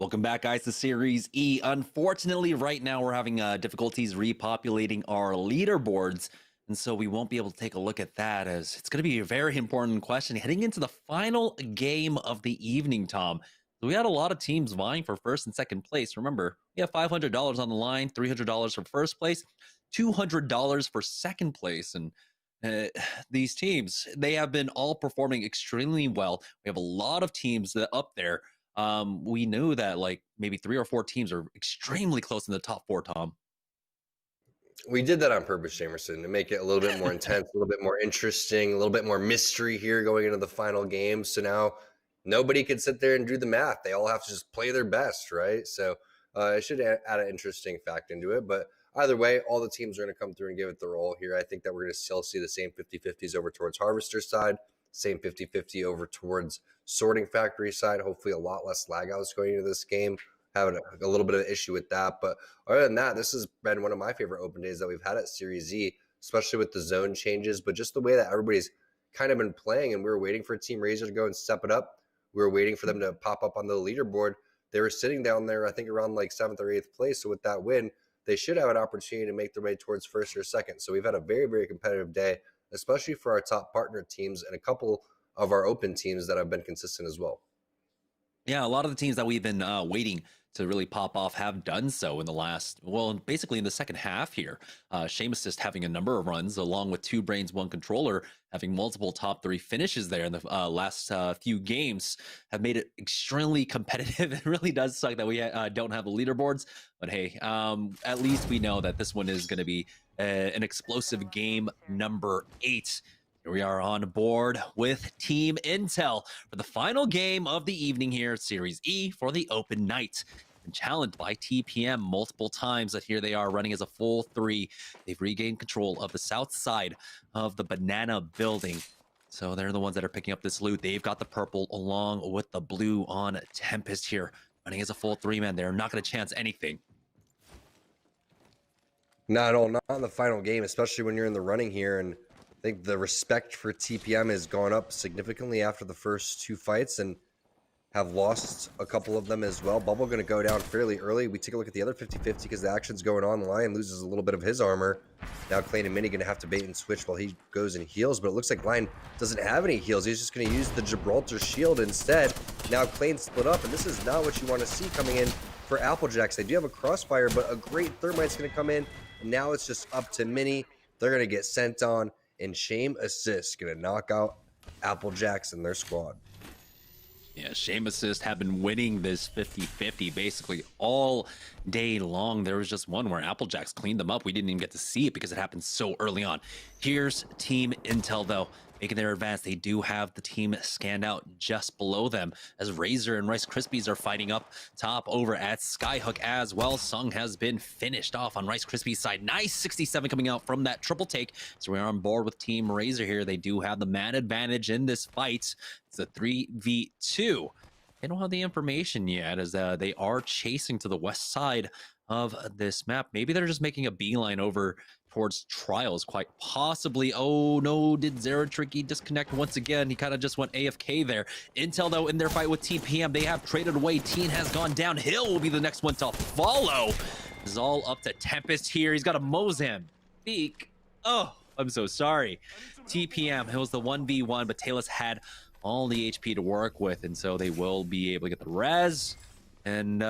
Speaker 4: Welcome back, guys, to Series E. Unfortunately, right now we're having difficulties repopulating our leaderboards, and so we won't be able to take a look at that, as it's going to be a very important question heading into the final game of the evening, Tom. So we had a lot of teams vying for first and second place. Remember, we have $500 on the line, $300 for first place, $200 for second place, and these teams, they have been all performing extremely well. We have a lot of teams that up there. We knew that like maybe 3 or 4 teams are extremely close in the top 4, Tom.
Speaker 5: We did that on purpose, Jamerson, to make it a little bit more intense, a little bit more interesting, a little bit more mystery here going into the final game. So now nobody can sit there and do the math. They all have to just play their best, right? So it should add an interesting fact into it. But either way, all the teams are going to come through and give it their all here. I think that we're going to still see the same 50-50s over towards Harvester side, same 50-50 over towards Sorting Factory side. Hopefully a lot less lag outs going into this game. Having a little bit of an issue with that. But other than that, this has been one of my favorite open days that we've had at Series E, especially with the zone changes, but just the way that everybody's kind of been playing. And we were waiting for Team Razor to go and step it up. We were waiting for them to pop up on the leaderboard. They were sitting down there, I think, around like 7th or 8th place. So with that win, they should have an opportunity to make their way towards first or second. So we've had a very, very competitive day, especially for our top partner teams and a couple of our open teams that have been consistent as well.
Speaker 4: Yeah, a lot of the teams that we've been waiting to really pop off have done so in the last, well, basically in the second half here. Shame Assist having a number of runs, along with 2 Brains, 1 Controller, having multiple top 3 finishes there in the last few games, have made it extremely competitive. It really does suck that we don't have the leaderboards, but hey, at least we know that this one is going to be an explosive game number 8. Here we are on board with Team Intel for the final game of the evening here at Series E for the open night. Been challenged by TPM multiple times, but here they are running as a full 3. They've regained control of the south side of the banana building. So they're the ones that are picking up this loot. They've got the purple along with the blue on Tempest here. Running as a full 3-man. They're not going to chance anything.
Speaker 5: Not at all. Not in the final game, especially when you're in the running here. And I think the respect for TPM has gone up significantly after the first 2 fights and have lost a couple of them as well. Bubble going to go down fairly early. We take a look at the other 50-50 because the action's going on. Lion loses a little bit of his armor. Now Klain and Mini going to have to bait and switch while he goes and heals, but it looks like Lion doesn't have any heals. He's just going to use the Gibraltar shield instead. Now Klain split up, and this is not what you want to see coming in for Applejacks. They do have a crossfire, but a great Thermite's going to come in. And now it's just up to Mini. They're going to get sent on, and Shame Assist going to knock out Applejacks and their squad.
Speaker 4: Yeah, Shame Assist have been winning this 50-50 basically all day long. There was just one where Applejacks cleaned them up. We didn't even get to see it because it happened so early on. Here's Team Intel, though, making their advance. They do have the team scanned out just below them as Razor and Rice Krispies are fighting up top over at Skyhook as well. Sung has been finished off on Rice Krispies' side. Nice 67 coming out from that triple take. So we're on board with Team Razor here. They do have the man advantage in this fight. It's a 3v2. They don't have the information yet as they are chasing to the west side of this map. Maybe they're just making a beeline over towards Trials, quite possibly. Oh no, did Zeratricky disconnect once again? He kind of just went AFK there. Intel, though, in their fight with TPM, they have traded away. Teen has gone downhill, will be the next one to follow. This is all up to Tempest here. He's got a Mozambique. Oh, I'm so sorry. TPM, it was the 1v1, but Talus had all the HP to work with, and so they will be able to get the res, and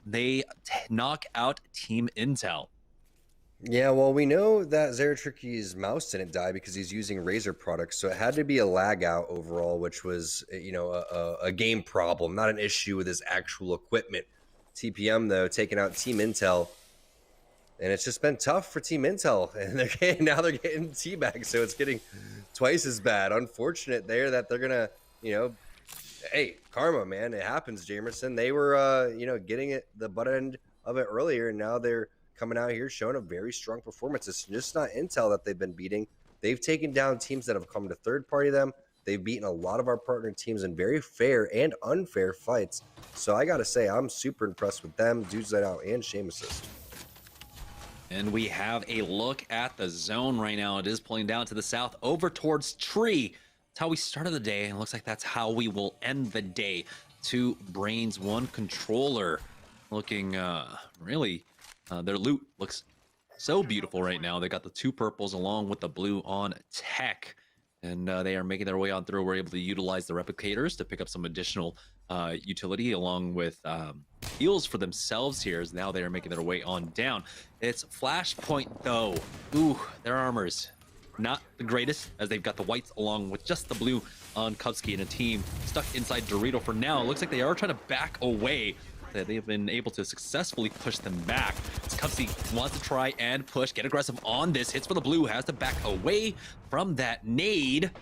Speaker 4: they knock out Team Intel.
Speaker 5: Yeah, well, we know that Zeratricky's mouse didn't die because he's using Razor products, so it had to be a lag out overall, which was, you know, a game problem, not an issue with his actual equipment. TPM, though, taking out Team Intel, and it's just been tough for Team Intel, and now they're getting teabagged, so it's getting twice as bad. Unfortunate there that they're gonna, you know, hey, karma, man, it happens, Jamerson. They were, you know, getting it the butt end of it earlier, and now they're coming out here showing a very strong performance. It's just not Intel that they've been beating. They've taken down teams that have come to third party them. They've beaten a lot of our partner teams in very fair and unfair fights. So I got to say, I'm super impressed with them, Dudes Light Out and Shame Assist.
Speaker 4: And we have a look at the zone right now. It is pulling down to the south over towards Tree. That's how we started the day, and it looks like that's how we will end the day. 2 brains, 1 controller. Looking really, their loot looks so beautiful right now. They got the 2 purples along with the blue on tech. And they are making their way on through. We're able to utilize the replicators to pick up some additional utility along with heals for themselves here, as now they are making their way on down. It's Flashpoint though. Ooh, their armor's not the greatest, as they've got the whites along with just the blue on Kubsky and a team stuck inside Dorito for now. It looks like they are trying to back away. They've been able to successfully push them back. Kubsky wants to try and push, get aggressive on this. Hits for the blue, has to back away from that nade.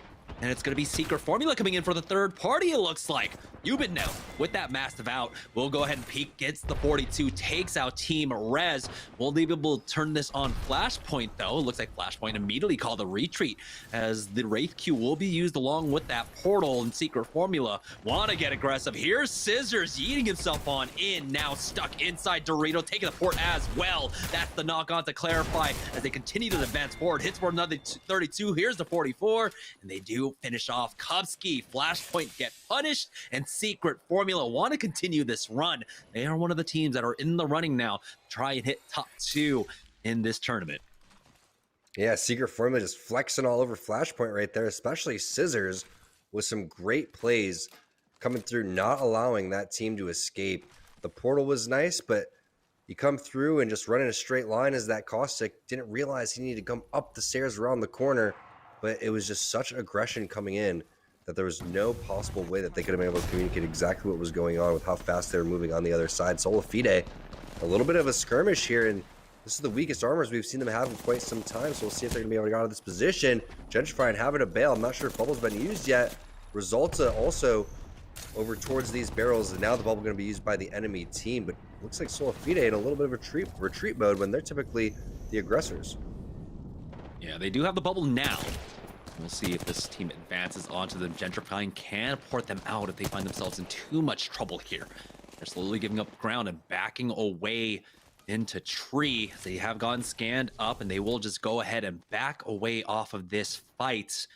Speaker 4: And it's going to be Secret Formula coming in for the third party, it looks like. Yubin now with that Mastiff out. We'll go ahead and peek, gets the 42, takes out Team Rez. We'll be able to turn this on Flashpoint, though. It looks like Flashpoint immediately called a retreat, as the Wraith Q will be used along with that portal and Secret Formula. Want to get aggressive. Here's Scissors yeeting himself on in, now stuck inside Dorito, taking the port as well. That's the knock on to clarify as they continue to advance forward. Hits for another 32. Here's the 44, and they do finish off. Kubsky, Flashpoint get punished, and Secret Formula want to continue this run. They are one of the teams that are in the running now. Try and hit top 2 in this tournament.
Speaker 5: Yeah, Secret Formula just flexing all over Flashpoint right there, especially Scissors with some great plays coming through, not allowing that team to escape. The portal was nice, but you come through and just run in a straight line as that Caustic didn't realize he needed to come up the stairs around the corner, but it was just such aggression coming in that there was no possible way that they could have been able to communicate exactly what was going on with how fast they were moving on the other side. Solafide, a little bit of a skirmish here, and this is the weakest armors we've seen them have in quite some time, so we'll see if they're going to be able to get out of this position. Gentrifying having a bail. I'm not sure if Bubble's been used yet. Resulta also over towards these barrels, and now the bubble going to be used by the enemy team, but looks like Solafide in a little bit of a retreat mode when they're typically the aggressors.
Speaker 4: Yeah, they do have the bubble now. We'll see if this team advances onto them. Gentrifying can port them out if they find themselves in too much trouble here. They're slowly giving up ground and backing away into tree. They have gotten scanned up, and they will just go ahead and back away off of this fight.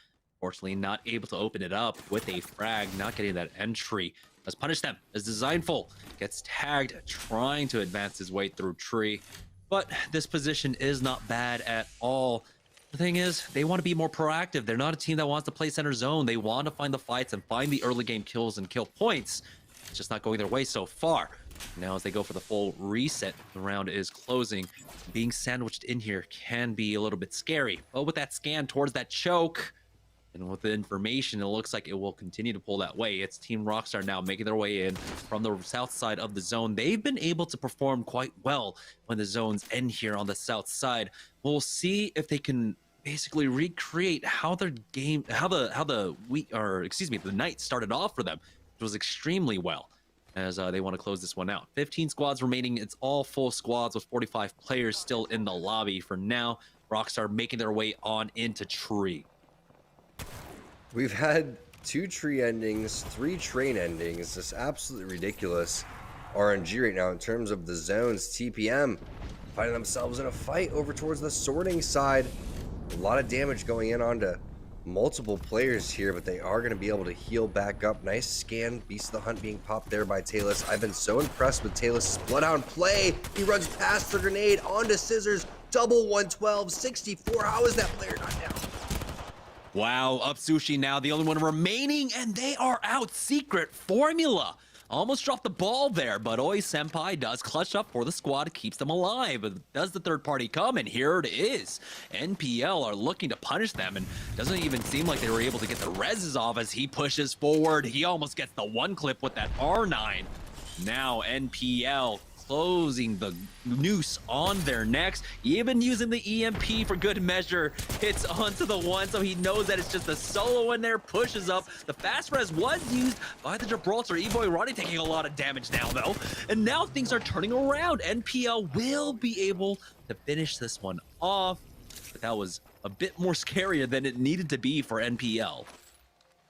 Speaker 4: Fortunately, not able to open it up with a frag, not getting that entry. Let's punish them as Designful gets tagged, trying to advance his way through tree. But this position is not bad at all. The thing is, they want to be more proactive. They're not a team that wants to play center zone. They want to find the fights and find the early game kills and kill points. It's just not going their way so far. Now as they go for the full reset, the round is closing. Being sandwiched in here can be a little bit scary. But with that scan towards that choke, and with the information, it looks like it will continue to pull that way. It's Team Rockstar now making their way in from the south side of the zone. They've been able to perform quite well when the zones end here on the south side. We'll see if they can basically recreate how their game, the night started off for them. It was extremely well, as they want to close this one out. 15 squads remaining. It's all full squads with 45 players still in the lobby for now. Rockstar making their way on into tree.
Speaker 5: We've had 2 tree endings, 3 train endings. This absolutely ridiculous RNG right now in terms of the zones. TPM finding themselves in a fight over towards the sorting side. A lot of damage going in onto multiple players here, but they are going to be able to heal back up. Nice scan. Beast of the Hunt being popped there by Talus. I've been so impressed with Talus' Bloodhound play. He runs past the grenade onto Scissors. Double 112, 64. How is that player not down?
Speaker 4: Wow, Up Sushi now the only one remaining, and they are out. Secret Formula almost dropped the ball there, but Oi Senpai does clutch up for the squad, keeps them alive. But does the third party come? And here it is. NPL are looking to punish them, and doesn't even seem like they were able to get the reses off as he pushes forward. He almost gets the one clip with that R9. Now NPL closing the noose on their necks, even using the EMP for good measure. Hits onto the one, so he knows that it's just a solo in there, pushes up. The fast res was used by the Gibraltar. E-Boy Roddy taking a lot of damage now, though. And now things are turning around. NPL will be able to finish this one off, but that was a bit more scarier than it needed to be for NPL.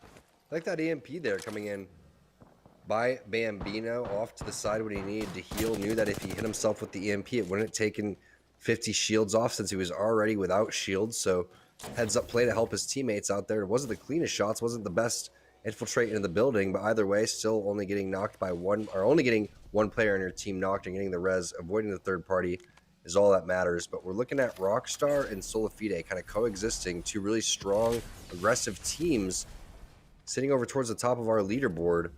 Speaker 5: I like that EMP there coming in by Bambino off to the side when he needed to heal. Knew that if he hit himself with the EMP, it wouldn't have taken 50 shields off since he was already without shields. So heads up play to help his teammates out there. It wasn't the cleanest shots, wasn't the best infiltrate into the building. But either way, still only getting knocked by one, or only getting one player on your team knocked and getting the res, avoiding the third party is all that matters. But we're looking at Rockstar and Solifide kind of coexisting, two really strong, aggressive teams sitting over towards the top of our leaderboard.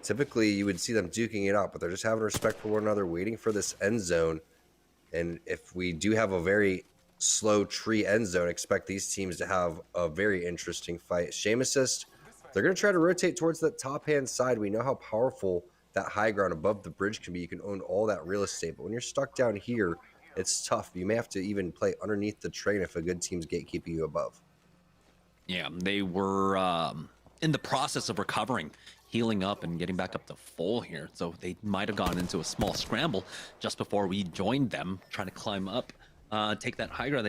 Speaker 5: Typically, you would see them duking it out, but they're just having respect for one another, waiting for this end zone. And if we do have a very slow tree end zone, expect these teams to have a very interesting fight. Shame Assist, they're going to try to rotate towards that top-hand side. We know how powerful that high ground above the bridge can be. You can own all that real estate, but when you're stuck down here, it's tough. You may have to even play underneath the train if a good team's gatekeeping you above.
Speaker 4: Yeah, they were in the process of recovering, healing up and getting back up to full here. So they might have gone into a small scramble just before we joined them, trying to climb up, take that high ground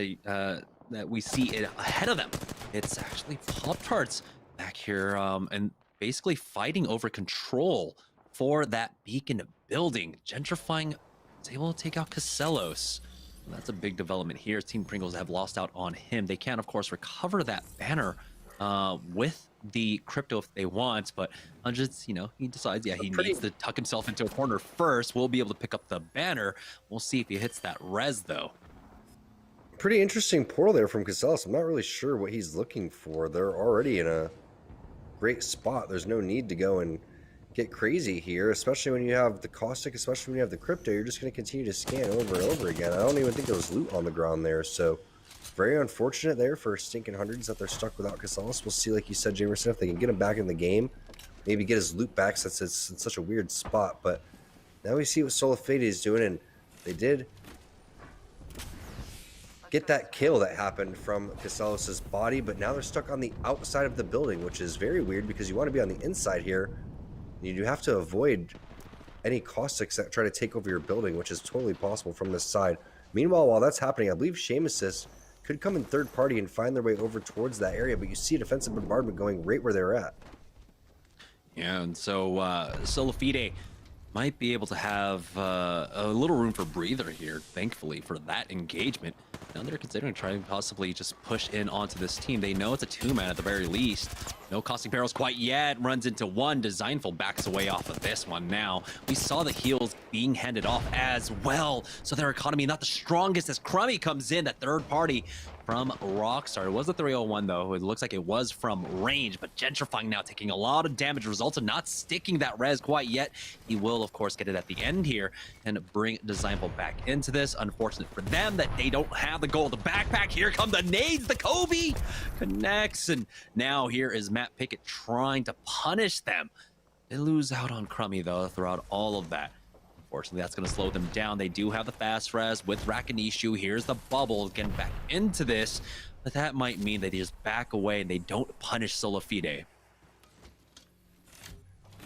Speaker 4: that we see it ahead of them. It's actually Pop-Tarts back here and basically fighting over control for that beacon building. Gentrifying is able to take out Casellos. That's a big development here. Team Pringles have lost out on him. They can, of course, recover that banner with the crypto if they want, but Hundreds, you know, he decides, yeah, he needs to tuck himself into a corner first. We'll be able to pick up the banner. We'll see if he hits that res, though.
Speaker 5: Pretty interesting portal there from Casellas. I'm not really sure what he's looking for. They're already in a great spot. There's no need to go and get crazy here, especially when you have the caustic, especially when you have the crypto. You're just going to continue to scan over and over again. I don't even think there was loot on the ground there, so very unfortunate there for stinking Hundreds that they're stuck without Casellas. We'll see, like you said, Jamerson, if they can get him back in the game, maybe get his loot back since it's in such a weird spot. But now we see what Solifade is doing, and they did get that kill that happened from Casellas' body, but now they're stuck on the outside of the building, which is very weird because you want to be on the inside here. You do have to avoid any caustics that try to take over your building, which is totally possible from this side. Meanwhile, while that's happening, I believe Shame Assist could come in third party and find their way over towards that area, but you see a defensive bombardment going right where they're at.
Speaker 4: Yeah, and so Solifide might be able to have a little room for breather here, thankfully, for that engagement. Now they're considering trying to possibly just push in onto this team. They know it's a two-man at the very least. No caustic barrels quite yet. Runs into one. Designful backs away off of this one now. We saw the heals being handed off as well. So their economy not the strongest as Crummy comes in, that third party from Rockstar. It was a 301 though. It looks like it was from range, but Gentrifying now taking a lot of damage, results of not sticking that res quite yet. He will, of course, get it at the end here and bring Designful back into this. Unfortunate for them that they don't have the gold. The backpack, here come the nades, the Kobe connects, and now here is Matt Pickett trying to punish them. They lose out on Crummy though throughout all of that. Unfortunately, that's going to slow them down. They do have the fast res with Rakanishu. Here's the bubble getting back into this, but that might mean they just back away and they don't punish Solifide.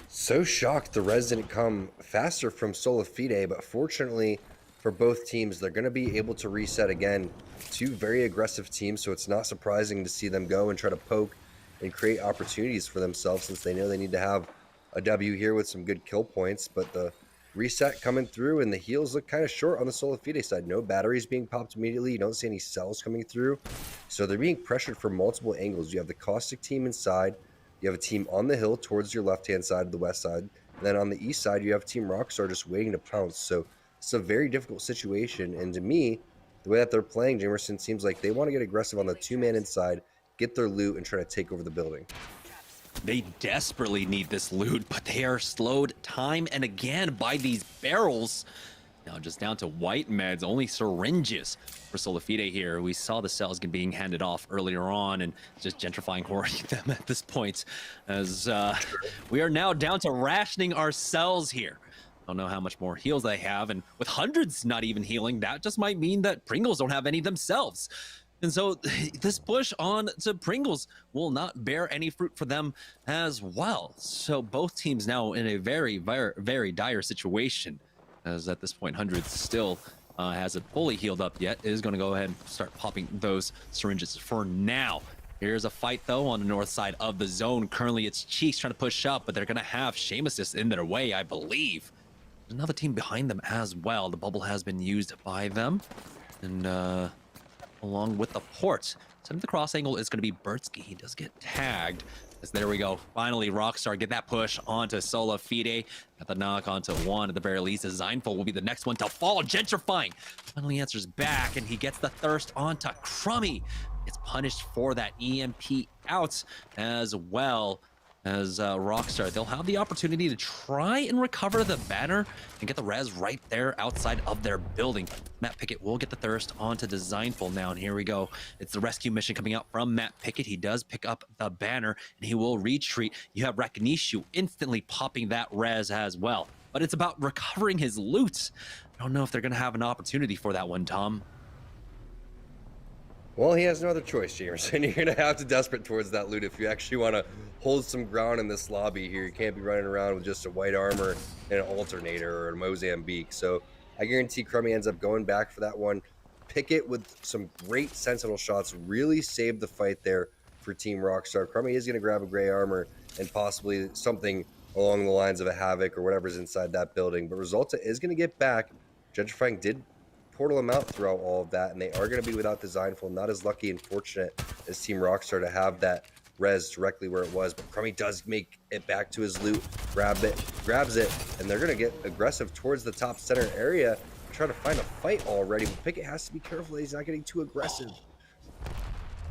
Speaker 5: So shocked the res didn't come faster from Solifide, but fortunately for both teams, they're going to be able to reset again. Two very aggressive teams, so it's not surprising to see them go and try to poke and create opportunities for themselves, since they know they need to have a W here with some good kill points. But the reset coming through, and the heals look kind of short on the Solifide side. No batteries being popped immediately. You don't see any cells coming through, so they're being pressured from multiple angles. You have the caustic team inside, you have a team on the hill towards your left hand side, the west side, and then on the east side you have Team Rockstar just waiting to pounce. So it's a very difficult situation, and to me, the way that they're playing, Jamerson, seems like they want to get aggressive on the two-man inside, get their loot, and try to take over the building.
Speaker 4: They desperately need this loot, but they are slowed time and again by these barrels. Now just down to white meds, only syringes for Solifide here. We saw the cells being handed off earlier on and just Gentrifying hoarding them at this point, as we are now down to rationing our cells here. Don't know how much more heals they have, and with Hundreds not even healing, that just might mean that Pringles don't have any themselves. And so this push on to Pringles will not bear any fruit for them as well. So both teams now in a very, very, very dire situation, as at this point Hundreds still hasn't fully healed up yet. Is going to go ahead and start popping those syringes for now. Here's a fight though on the north side of the zone. Currently it's Cheeks trying to push up, but they're going to have Shame Assist in their way, I believe. There's another team behind them as well. The bubble has been used by them, and along with the port. Setting the cross angle is going to be Bertsky. He does get tagged As there we go. Finally, Rockstar get that push onto Sola Fide. Got the knock onto one at the very least. Zeinfeld will be the next one to fall. Gentrifying finally answers back, and he gets the thirst onto Crummy. Gets punished for that EMP out as well. As Rockstar, they'll have the opportunity to try and recover the banner and get the res right there outside of their building. Matt Pickett will get the thirst onto Designful now, and here we go. It's the rescue mission coming out from Matt Pickett. He does pick up the banner, and he will retreat. You have Rakinishu instantly popping that res as well, but it's about recovering his loot. I don't know if they're going to have an opportunity for that one, Tom.
Speaker 5: Well, he has no other choice, Jamerson. You're going to have to desperate towards that loot if you actually want to hold some ground in this lobby here. You can't be running around with just a white armor and an alternator or a Mozambique. So I guarantee Crummy ends up going back for that one. Pickett with some great sentinel shots really saved the fight there for Team Rockstar. Crummy is going to grab a gray armor and possibly something along the lines of a Havoc or whatever's inside that building. But Resulta is going to get back. Gentrifying did portal them out throughout all of that, and they are going to be without Designful. Not as lucky and fortunate as Team Rockstar to have that res directly where it was, but Crummy does make it back to his loot, grabs it, and they're going to get aggressive towards the top center area, trying to find a fight already, but Pickett has to be careful that he's not getting too aggressive.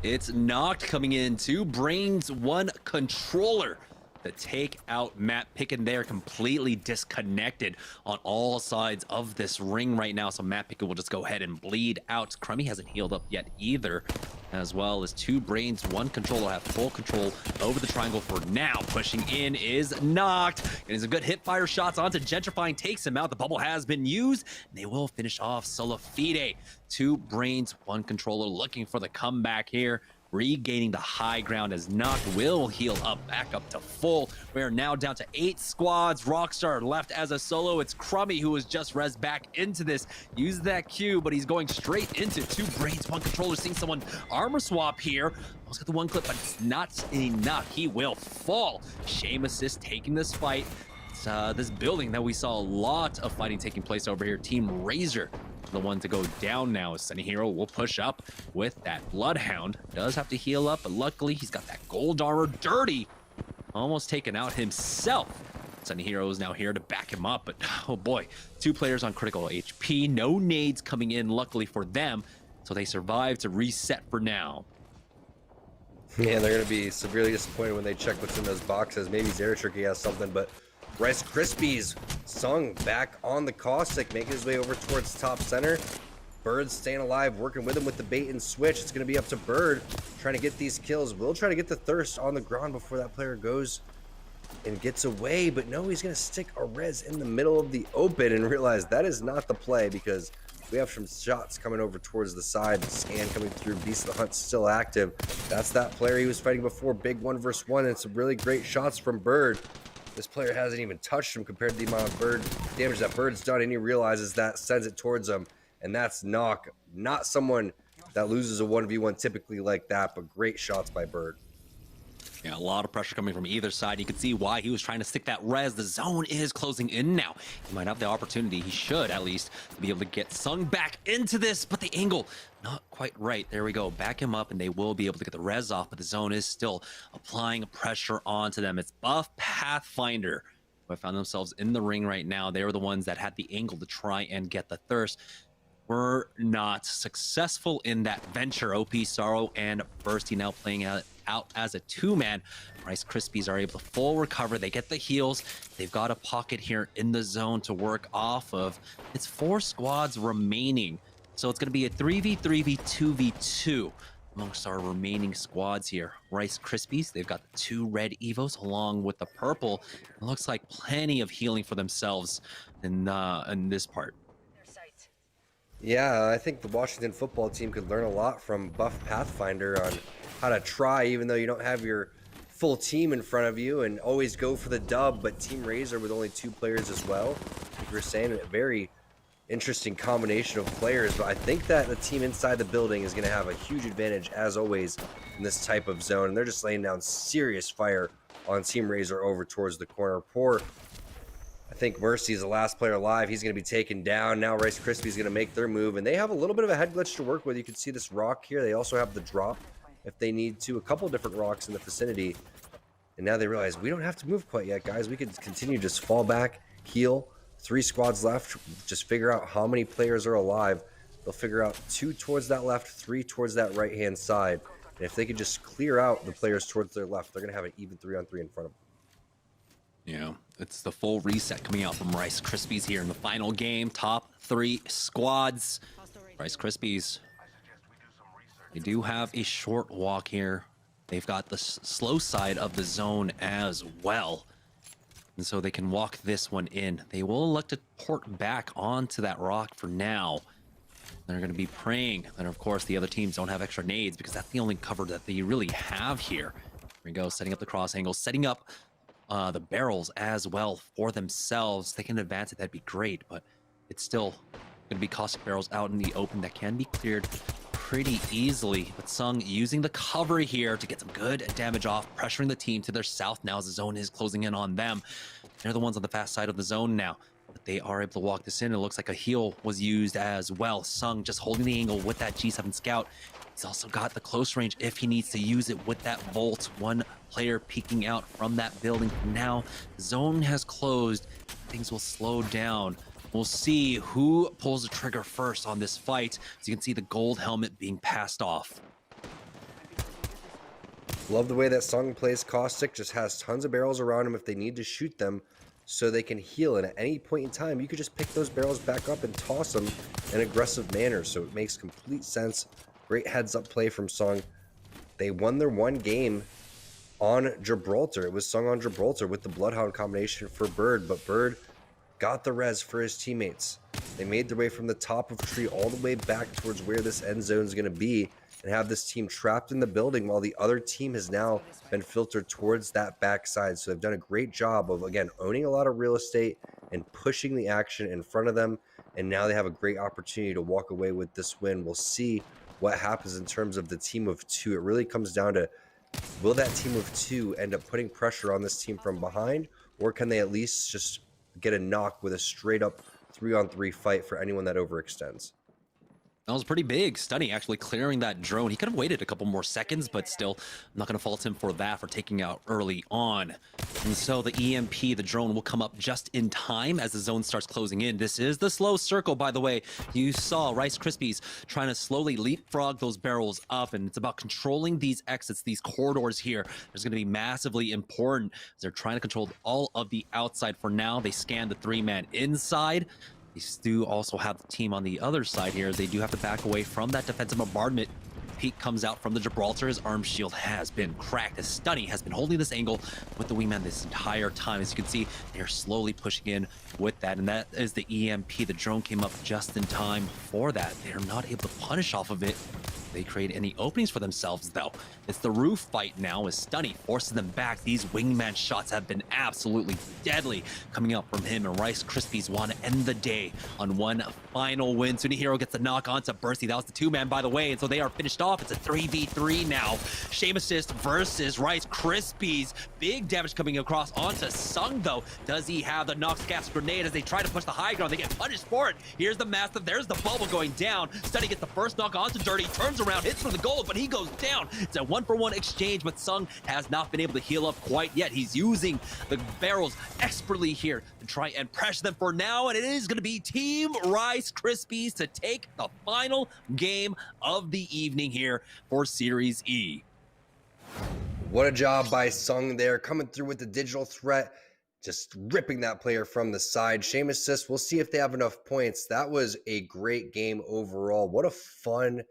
Speaker 4: It's Noct coming in, 2 brains, 1 controller to take out Matt Pickett. There, completely disconnected on all sides of this ring right now. So Matt Pickett will just go ahead and bleed out. Crummy hasn't healed up yet either, as well as 2 brains, 1 controller have full control over the triangle for now. Pushing in is Noct. Getting some good hip fire shots onto Gentrifying, takes him out. The bubble has been used, and they will finish off Sola Fide. 2 brains, 1 controller looking for the comeback here. Regaining the high ground as Noct will heal up back up to full. We are now down to 8 squads. Rockstar left as a solo. It's Crummy who was just res back into this. Use that Q, but he's going straight into 2 brains, 1 controller. Seeing someone armor swap here. Almost got the 1 clip, but it's not enough. He will fall. Shame Assist taking this fight. It's this building that we saw a lot of fighting taking place over here. Team Razor, the one to go down now. Sunny Hero will push up with that Bloodhound. Does have to heal up, but luckily he's got that gold armor. Dirty almost taken out himself. Sunny Hero is now here to back him up, but oh boy, 2 players on critical HP. No nades coming in, luckily for them, so they survive to reset for now.
Speaker 5: Yeah, they're going to be severely disappointed when they check what's in those boxes. Maybe Zeratricky has something, but Rice Krispies Sung back on the Caustic, making his way over towards top center. Bird staying alive, working with him with the bait and switch. It's going to be up to Bird trying to get these kills. Will try to get the thirst on the ground before that player goes and gets away, but no, he's going to stick a res in the middle of the open and realize that is not the play, because we have some shots coming over towards the side. The scan coming through. Beast of the Hunt's still active. That's that player he was fighting before. Big 1v1 and some really great shots from Bird. This player hasn't even touched him compared to the amount of Bird damage that Bird's done, and he realizes that, sends it towards him, and that's Noct. Not someone that loses a 1v1 typically like that, but great shots by Bird.
Speaker 4: Yeah, a lot of pressure coming from either side. You can see why he was trying to stick that res. The zone is closing in now. He might have the opportunity, he should at least, to be able to get Sung back into this, but the angle, not quite right. There we go. Back him up, and they will be able to get the res off, but the zone is still applying pressure onto them. It's Buff Pathfinder who have found themselves in the ring right now. They were the ones that had the angle to try and get the thirst. Were not successful in that venture. OP, Sorrow, and Bursty now playing out as a 2-man. Rice Krispies are able to full recover. They get the heals. They've got a pocket here in the zone to work off of. It's 4 squads remaining, so it's going to be a 3v3v2v2 amongst our remaining squads here. Rice Krispies, they've got the 2 red Evos along with the purple. It looks like plenty of healing for themselves in this part.
Speaker 5: Yeah, I think the Washington football team could learn a lot from Buff Pathfinder on how to try, even though you don't have your full team in front of you, and always go for the dub. But Team Razor with only 2 players as well, like you were saying, a very interesting combination of players. But I think that the team inside the building is going to have a huge advantage, as always, in this type of zone. And they're just laying down serious fire on Team Razor over towards the corner. I think Mercy is the last player alive. He's going to be taken down. Now Rice Krispies is going to make their move, and they have a little bit of a head glitch to work with. You can see this rock here. They also have the drop if they need to. A couple different rocks in the vicinity. And now they realize we don't have to move quite yet, guys. We could continue to just fall back, heal. 3 squads left. Just figure out how many players are alive. They'll figure out 2 towards that left, 3 towards that right-hand side. And if they could just clear out the players towards their left, they're going to have an even 3-on-3 in front of them.
Speaker 4: Yeah, it's the full reset coming out from Rice Krispies here in the final game. Top 3 squads. Rice Krispies, they do have a short walk here. They've got the slow side of the zone as well. And so they can walk this one in. They will elect to port back onto that rock for now. They're going to be praying. And of course, the other teams don't have extra nades because that's the only cover that they really have here. Here we go, setting up the cross angle, setting up the barrels as well for themselves. They can advance it, that'd be great, but it's still going to be caustic barrels out in the open that can be cleared pretty easily. But Sung using the cover here to get some good damage off, pressuring the team to their south now as the zone is closing in on them. They're the ones on the fast side of the zone now, but they are able to walk this in. It looks like a heal was used as well. Sung just holding the angle with that G7 Scout. He's also got the close range if he needs to use it with that Volt. One player peeking out from that building. Now, the zone has closed. Things will slow down. We'll see who pulls the trigger first on this fight. As you can see, the gold helmet being passed off.
Speaker 5: Love the way that Sung plays caustic. Just has tons of barrels around him if they need to shoot them so they can heal. And at any point in time, you could just pick those barrels back up and toss them in an aggressive manner. So it makes complete sense. Great heads-up play from Sung. They won their one game on Gibraltar. It was Sung on Gibraltar with the Bloodhound combination for Bird, but Bird got the res for his teammates. They made their way from the top of tree all the way back towards where this end zone is going to be and have this team trapped in the building while the other team has now been filtered towards that backside. So they've done a great job of, again, owning a lot of real estate and pushing the action in front of them. And now they have a great opportunity to walk away with this win. We'll see what happens in terms of the team of 2. It really comes down to, will that team of 2 end up putting pressure on this team from behind, or can they at least just get a knock with a straight up 3-on-3 fight for anyone that overextends?
Speaker 4: That was pretty big. Stunny actually clearing that drone. He could have waited a couple more seconds, but still, I'm not going to fault him for that, for taking out early on. And so the EMP, the drone, will come up just in time as the zone starts closing in. This is the slow circle, by the way. You saw Rice Krispies trying to slowly leapfrog those barrels up, and it's about controlling these exits, these corridors here. There's going to be massively important as they're trying to control all of the outside for now. They scan the 3-man inside. They do also have the team on the other side here. They do have to back away from that defensive bombardment. Pete comes out from the Gibraltar. His arm shield has been cracked. As Stunny has been holding this angle with the wingman this entire time. As you can see, they're slowly pushing in with that. And that is the EMP. The drone came up just in time for that. They're not able to punish off of it. They create any openings for themselves, though. It's the roof fight now as Stunny forces them back. These wingman shots have been absolutely deadly coming up from him, and Rice Krispies want to end the day on one final win. Sunihiro gets the knock onto Bursty. That was the 2-man, by the way, and so they are finished off. It's a 3v3 now. Shame Assist versus Rice Krispies. Big damage coming across onto Sung, though. Does he have the Nox gas grenade as they try to push the high ground? They get punished for it. Here's the Mastiff. There's the bubble going down. Stunny gets the first knock onto Dirty. Turns around, hits for the gold, but he goes down. It's a 1-for-1 exchange, but Sung has not been able to heal up quite yet. He's using the barrels expertly here to try and pressure them for now, and it is going to be Team Rice Krispies to take the final game of the evening here for Series E.
Speaker 5: What a job by Sung there, coming through with the digital threat, just ripping that player from the side. Shame Assist, we'll see if they have enough points. That was a great game overall. What a fun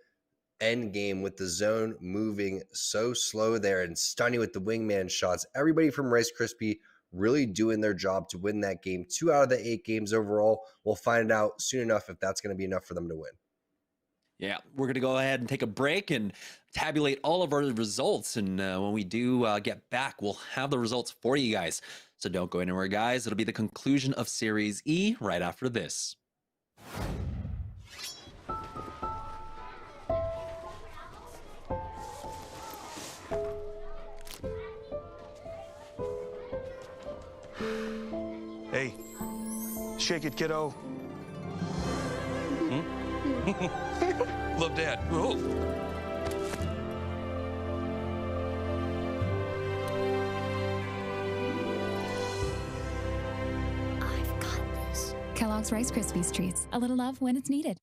Speaker 5: end game with the zone moving so slow there, and Stunny with the wingman shots. Everybody from Rice Krispie really doing their job to win that game. 2 out of the 8 games overall. We'll find out soon enough if that's going to be enough for them to win.
Speaker 4: Yeah, we're going to go ahead and take a break and tabulate all of our results. And when we do get back, we'll have the results for you guys. So don't go anywhere, guys. It'll be the conclusion of Series E right after this.
Speaker 1: Hey, shake it, kiddo. Love Dad. Whoa.
Speaker 3: Kellogg's Rice Krispies Treats. A little love when it's needed.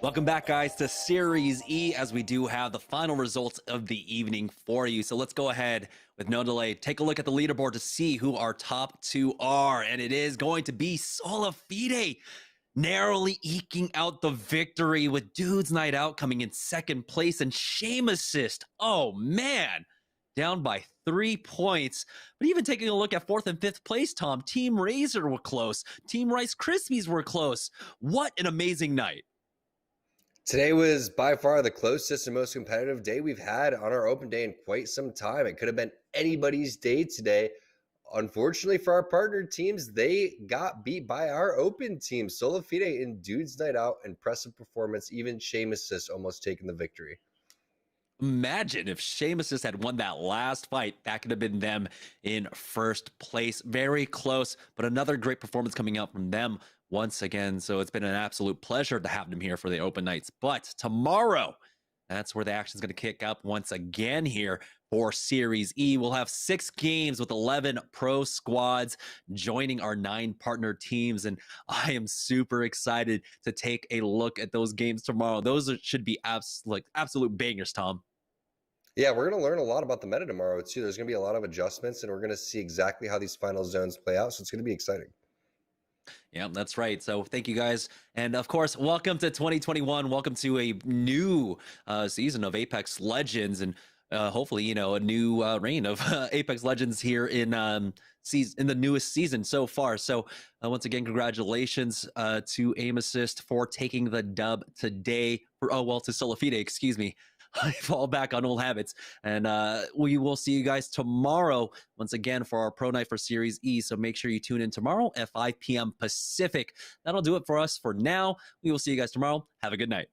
Speaker 4: Welcome back, guys, to Series E, as we do have the final results of the evening for you. So let's go ahead with no delay. Take a look at the leaderboard to see who our top two are. And it is going to be Solafide narrowly eking out the victory, with Dudes Night Out coming in second place and Shame Assist. Oh, man. Down by 3 points. But even taking a look at fourth and fifth place, Tom, Team Razor were close. Team Rice Krispies were close. What an amazing night.
Speaker 5: Today was by far the closest and most competitive day we've had on our open day in quite some time. It could have been anybody's day today. Unfortunately for our partner teams, they got beat by our open team. Solafide and Dudes Night Out, impressive performance. Even Shame Assist almost taking the victory.
Speaker 4: Imagine if Shame Assist had won that last fight. That could have been them in first place. Very close, but another great performance coming out from them once again. So it's been an absolute pleasure to have them here for the open nights. But tomorrow, that's where the action is going to kick up once again here for Series E. We'll have 6 games with 11 pro squads joining our 9 partner teams. And I am super excited to take a look at those games tomorrow. Those should be absolute bangers, Tom.
Speaker 5: Yeah, we're going to learn a lot about the meta tomorrow, too. There's going to be a lot of adjustments, and we're going to see exactly how these final zones play out. So it's going to be exciting.
Speaker 4: Yeah, that's right. So thank you guys. And of course, welcome to 2021. Welcome to a new season of Apex Legends, and hopefully, you know, a new reign of Apex Legends here in the newest season so far. So once again, congratulations to Aim Assist for taking the dub today. To Solafide, excuse me. I fall back on old habits. And we will see you guys tomorrow once again for our Pro Night for Series E. So make sure you tune in tomorrow at 5 p.m. Pacific. That'll do it for us for now. We will see you guys tomorrow. Have a good night.